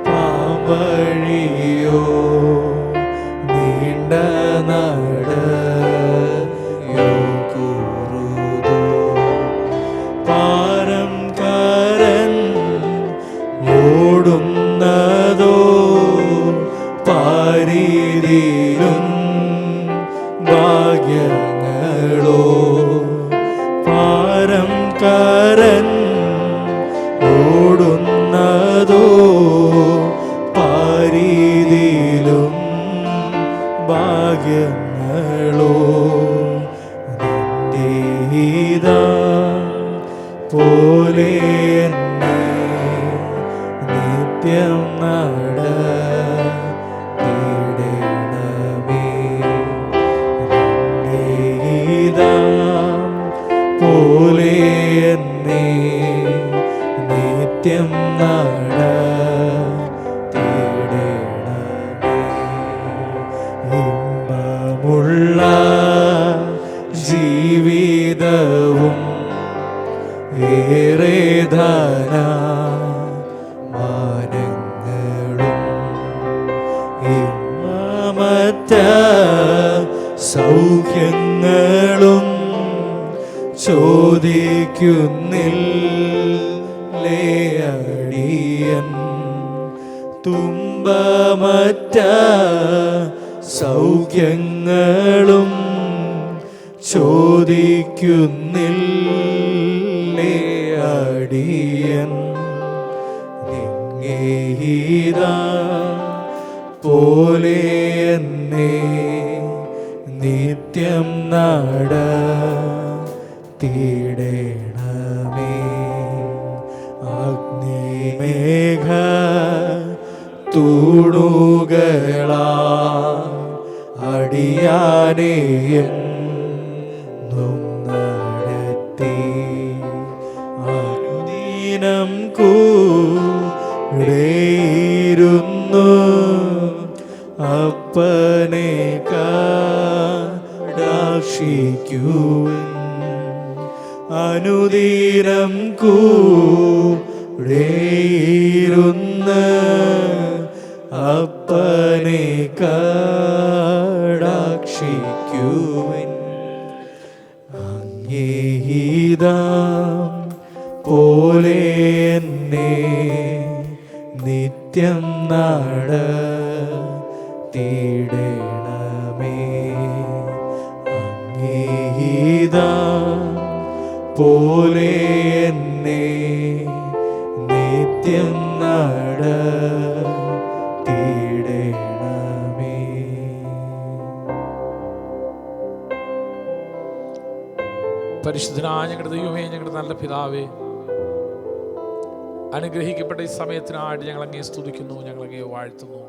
പാമ്പഴിയോ നീണ്ട നടയോ കുറുതോ, പാരം കരൻ ഓടുന്നതോ പാരീതിയിലും ഭാഗ്യങ്ങളോ, പാരം കരൻ ഓടുന്നതോ പാരീതിയിലും ഭാഗ്യങ്ങളോ, നിന്റെ ഹിതം പോലെ എന്നെ നിത്യം നടത്തിയിടണമേ. നിന്റെ ഹിതം പോലെ എന്നെ നിത്യം നടത്തിയിടണമേ. ഇമ്പമുള്ള ജീവിതവും ഏറെ ധനമാനങ്ങളും ഇമ്പമറ്റ സൗഖ്യങ്ങളും ചോദിക്കുന്നില്ലേ അടിയൻ. തുമ്പമറ്റ സൗഖ്യങ്ങളും ചോദിക്കുന്നില്ലേ അടിയൻ. നിങ്ങേഹിതം പോലെ എന്നെ നിത്യം നടത്തിയിടണമേ. അഗ്നിമേഘ തൂണുകളാ എന്നും നടത്തി അനുദിനം കൂടെയിരുന്നു അപ്പനെ കടാക്ഷിക്കുവിൻ അനുദിനം കൂടെയിരുന്ന് അപ്പനെ കടാക്ഷിക്കുവിൻ അങ്ങേഹിതം പോലെ എന്നെ നിത്യം നടത്തിയിടണമേ അങ്ങേഹിതം പോലെ എന്നെ നിത്യം നടത്തിയിടണമേ. പരിശുദ്ധനായ ഞങ്ങളുടെ ദൈവമേ, ഞങ്ങളുടെ നല്ല പിതാവേ, അനുഗ്രഹിക്കപ്പെട്ട ഈ സമയത്തിനായിട്ട് ഞങ്ങൾ അങ്ങേ സ്തുതിക്കുന്നു, ഞങ്ങൾ അങ്ങേ വാഴ്ത്തുന്നു.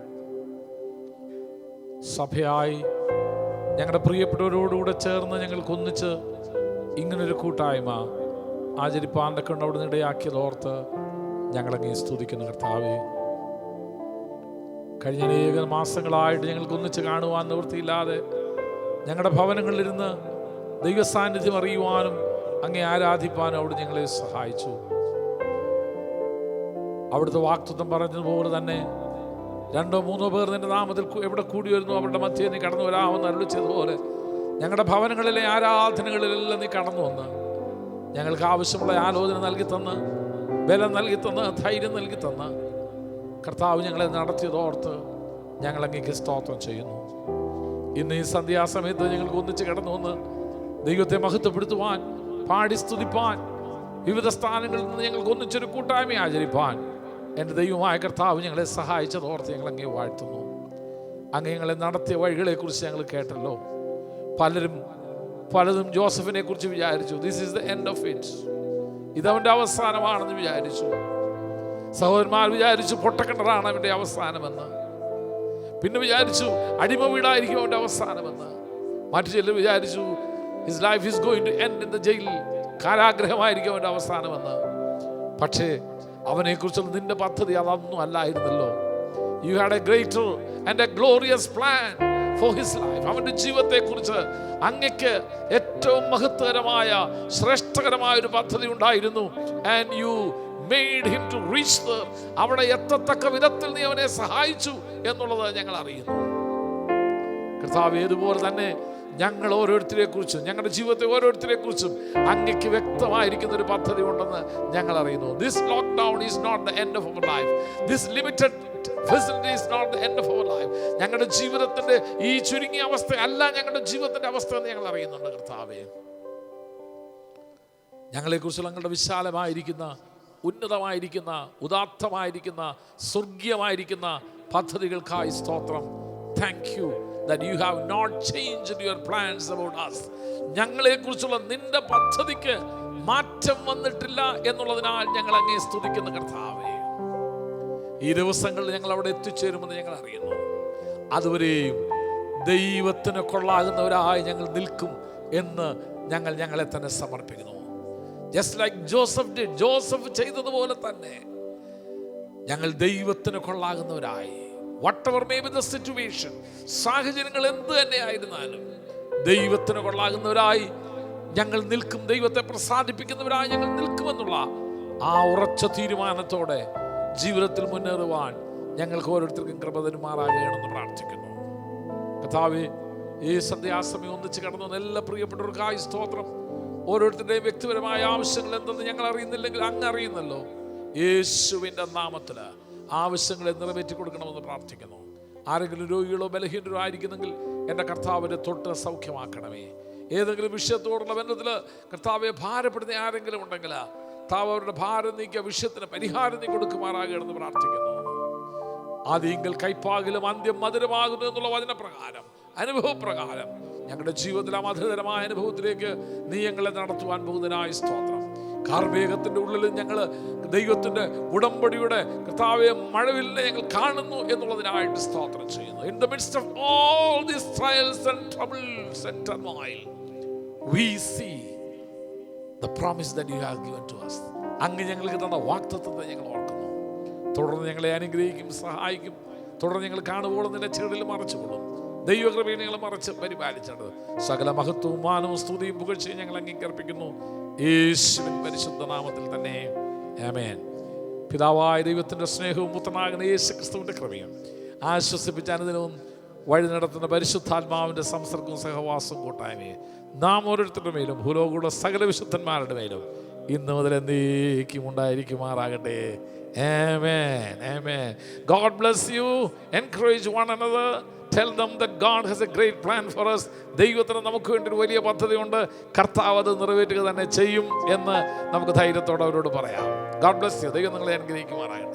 സഭയായി ഞങ്ങളുടെ പ്രിയപ്പെട്ടവരോടുകൂടെ ചേർന്ന് ഞങ്ങൾക്ക് ഒന്നിച്ച് ഇങ്ങനൊരു കൂട്ടായ്മ ആചരിപ്പാൻ്റെ കൊണ്ട് അവിടെ ഇടയാക്കിയത് ഓർത്ത് ഞങ്ങളങ്ങേ സ്തുതിക്കുന്നു കർത്താവേ. കഴിഞ്ഞ അനേക മാസങ്ങളായിട്ട് ഞങ്ങൾക്ക് ഒന്നിച്ച് കാണുവാൻ നിവൃത്തിയില്ലാതെ ഞങ്ങളുടെ ഭവനങ്ങളിലിരുന്ന് ദൈവസാന്നിധ്യം അറിയുവാനും അങ്ങേ ആരാധിപ്പാനും അവിടെ ഞങ്ങളെ സഹായിച്ചു. അവിടുത്തെ വാക്തത്വം പറഞ്ഞതുപോലെ തന്നെ 2-3 പേർ നിന്റെ നാമത്തിൽ എവിടെ കൂടി വരുന്നു അവരുടെ മധ്യേ നീ കടന്നു വരാമെന്ന് അരുളിച്ചതുപോലെ ഞങ്ങളുടെ ഭവനങ്ങളിലെ ആരാധനകളിലെല്ലാം നീ കടന്നു വന്ന് ഞങ്ങൾക്ക് ആവശ്യമുള്ള ആലോചന നൽകി തന്ന്, ബലം നൽകി തന്ന്, ധൈര്യം നൽകി തന്ന് കർത്താവ് ഞങ്ങളെ നടത്തിയതോർത്ത് ഞങ്ങൾ അങ്ങേക്ക് സ്തോത്രം ചെയ്യുന്നു. ഇന്ന് ഈ സന്ധ്യാസമയത്ത് ഞങ്ങൾക്ക് ഒന്നിച്ച് കടന്നു വന്ന് ദൈവത്തെ മഹത്വപ്പെടുത്തുവാൻ, പാടി സ്തുതിപ്പാൻ, വിവിധ സ്ഥാനങ്ങളിൽ നിന്ന് ഞങ്ങൾക്ക് ഒന്നിച്ചൊരു കൂട്ടായ്മ ആചരിപ്പാൻ എൻ്റെ ദൈവമായ കർത്താവ് ഞങ്ങളെ സഹായിച്ചതോർത്ത് ഞങ്ങൾ അങ്ങേ വാഴ്ത്തുന്നു. അങ്ങ് ഞങ്ങളെ നടത്തിയ വഴികളെക്കുറിച്ച് ഞങ്ങൾ കേട്ടല്ലോ. പലതും ജോസഫിനെ കുറിച്ച് വിചാരിച്ചു, this is the end of it, ഇതവൻ്റെ അവസാനമാണെന്ന് വിചാരിച്ചു. സഹോദരന്മാർ വിചാരിച്ചു പൊട്ടക്കിണറാണ് അവൻ്റെ അവസാനമെന്ന്. പിന്നെ വിചാരിച്ചു അടിമ വീടായിരിക്കും അവൻ്റെ അവസാനമെന്ന്. മറ്റു ചിലർ വിചാരിച്ചു his life is going to end in the jail, കാരാഗ്രഹമായിരിക്കും അവൻ്റെ അവസാനമെന്ന്. പക്ഷേ അവനെക്കുറിച്ചുള്ള നിന്റെ പദ്ധതി അതൊന്നും അല്ലായിരുന്നല്ലോ. You had a greater and a glorious plan for his life. അവൻ്റെ ജീവിതത്തെക്കുറിച്ച് അങ്ങക്ക് ഏറ്റവും മഹത്വകരമായ, ശ്രേഷ്ഠകരമായ ഒരു പദ്ധതി ഉണ്ടായിരുന്നു. And you made him to reach there. അവിടെ എത്തത്തക്ക വിധത്തിൽ നീ അവനെ സഹായിച്ചു എന്നുള്ളത് ഞങ്ങൾ അറിയുന്നു കർത്താവ്. ഏതുപോലെ തന്നെ ഞങ്ങൾ ഓരോരുത്തരെ കുറിച്ചും, ഞങ്ങളുടെ ജീവിതത്തെ ഓരോരുത്തരെ കുറിച്ചും അങ്ങക്ക് വ്യക്തമായിരിക്കുന്ന ഒരു പദ്ധതി ഉണ്ടെന്ന് ഞങ്ങൾ അറിയുന്നു. This lockdown is not the end of our life. This limited facility is not the end of our life. ഞങ്ങളുടെ ജീവിതത്തിന്റെ ഈ ചുരുങ്ങിയ അവസ്ഥ അല്ല ഞങ്ങളുടെ ജീവിതത്തിന്റെ അവസ്ഥ എന്ന് ഞങ്ങൾ അറിയുന്നുണ്ട് കർത്താവേ. ഞങ്ങളെക്കുറിച്ചുള്ള ഞങ്ങളുടെ വിശാലമായിരിക്കുന്ന, ഉന്നതമായിരിക്കുന്ന, ഉദാത്തമായിരിക്കുന്ന, സ്വർഗീയമായിരിക്കുന്ന പദ്ധതികൾക്കായി സ്തോത്രം. Thank you that you have not changed your plans about us. ഞങ്ങളെക്കുറിച്ചുള്ള നിന്റെ പദ്ധതിക്ക് മാറ്റം വന്നിട്ടില്ല എന്നുള്ളതിനാൽ ഞങ്ങൾ അങ്ങേ സ്തുതിക്കുന്ന കർത്താവേ. ഈ ദിവസങ്ങളിൽ ഞങ്ങൾ അവിടെ എത്തിച്ചേരുമെന്ന് ഞങ്ങൾ അറിയുന്നു. അതുവരെയും ദൈവത്തിന് കൊള്ളാകുന്നവരായി ഞങ്ങൾ നിൽക്കും എന്ന് ഞങ്ങളെ തന്നെ സമർപ്പിക്കുന്നു. Just like Joseph did, Joseph ചെയ്തതുപോലെ തന്നെ ഞങ്ങൾ ദൈവത്തിന് കൊള്ളാകുന്നവരായി, whatever may be the situation, സാഹചര്യങ്ങൾ എന്ത് തന്നെ ആയിരുന്നാലും ദൈവത്തിന് കൊള്ളാകുന്നവരായി ഞങ്ങൾ നിൽക്കും, ദൈവത്തെ പ്രസാദിപ്പിക്കുന്നവരായി ഞങ്ങൾ നിൽക്കുമെന്നുള്ള ആ ഉറച്ച തീരുമാനത്തോടെ ജീവിതത്തിൽ മുന്നേറുവാൻ ഞങ്ങൾക്ക് ഓരോരുത്തർക്കും കൃപ തരുമാറാകണമെന്ന് പ്രാർത്ഥിക്കുന്നു കർത്താവേ. ഈ സന്ധ്യാസമയം ഒന്നിച്ച് കടന്നു എല്ലാ പ്രിയപ്പെട്ടവർക്കായി സ്തോത്രം. ഓരോരുത്തരുടെയും വ്യക്തിപരമായ ആവശ്യങ്ങൾ എന്തെന്ന് ഞങ്ങൾ അറിയുന്നില്ലെങ്കിൽ അങ്ങ് അറിയുന്നല്ലോ. യേശുവിൻ്റെ നാമത്തിൽ ആവശ്യങ്ങളെ നിറവേറ്റി കൊടുക്കണമെന്ന് പ്രാർത്ഥിക്കുന്നു. ആരെങ്കിലും രോഗികളോ ബലഹീനരോ ആയിരിക്കുന്നെങ്കിൽ എൻ്റെ കർത്താവിനെ തൊട്ട് സൗഖ്യമാക്കണമേ. ഏതെങ്കിലും വിഷയത്തോടുള്ള ബന്ധത്തിൽ കർത്താവെ ഭാരപ്പെടുന്ന ആരെങ്കിലും ഉണ്ടെങ്കിൽ കർത്താവ് അവരുടെ ഭാരം നീക്കിയ വിഷയത്തിന് പരിഹാരം നീ കൊടുക്കുമാറാകണമെന്ന് പ്രാർത്ഥിക്കുന്നു. ആദ്യങ്ങൾ കൈപ്പാകിലും അന്ത്യം മധുരമാകുന്നു എന്നുള്ള വചനപ്രകാരം, അനുഭവപ്രകാരം ഞങ്ങളുടെ ജീവിതത്തിലെ മധുരതരമായ അനുഭവത്തിലേക്ക് നീ ഞങ്ങളെ നടത്തുവാൻ പോകുന്നതിനായി സ്തോത്രം. കാർമേഘത്തിൻ്റെ ഉള്ളിൽ ഞങ്ങൾ ദൈവത്തിൻ്റെ ഉടമ്പടിയുടെ കർത്താവെ മഴവില്ലിനെ ഞങ്ങൾ കാണുന്നു എന്നുള്ളതിനായിട്ട് സ്തോത്രം ചെയ്യുന്നു. In the midst of all these trials and troubles and turmoil, we see the promise that you have given to us. അങ്ങ് ഞങ്ങൾക്ക് തന്ന വാഗ്ദത്തത്തെ ഞങ്ങൾ ഓർക്കുന്നു. തുടർന്ന് ഞങ്ങളെ അനുഗ്രഹിക്കും, സഹായിക്കും. തുടർന്ന് ഞങ്ങൾ കാണുമ്പോൾ നിന്റെ ചെടിയിൽ മറച്ചുകൊള്ളും. ദൈവകൃപയെ ഞങ്ങൾ മറച്ച് പരിപാലിച്ചത്. സകല മഹത്വവും മാനവും സ്തുതിയും പുകഴ്ചയും ഞങ്ങൾ അംഗീകരിപ്പിക്കുന്നു യേശുവിൻ പരിശുദ്ധ നാമത്തിൽ തന്നെ. ആമേൻ. പിതാവായ ദൈവത്തിൻ്റെ സ്നേഹവും പുത്രനാകുന്ന യേശു ക്രിസ്തുവിൻ്റെ കൃപയും ആശ്വസിപ്പിച്ച അനുദിനവും വഴി നടത്തുന്ന പരിശുദ്ധാത്മാവിൻ്റെ സംസർഗവും സഹവാസവും കൂട്ടായ്മയും നാം ഓരോരുത്തരുടെ മേലും ഭൂലോകമുള്ള സകല വിശുദ്ധന്മാരുടെ മേലും ഇന്ന് മുതൽ എന്നേക്കും ഉണ്ടായിരിക്കുമാറാകട്ടെ. Amen. Amen. God bless you. Encourage one another. Tell them that God has a great plan for us. ദൈവത്തിന് നമുക്ക് വേണ്ടി ഒരു വലിയ പദ്ധതിയുണ്ട്. കർത്താവ് അത് നിറവേറ്റുക തന്നെ ചെയ്യും എന്ന് നമുക്ക് ധൈര്യത്തോടെ അവരോട് പറയാം. God bless you. ദൈവം നിങ്ങളെ അനുഗ്രഹിക്കുമാറാകട്ടെ.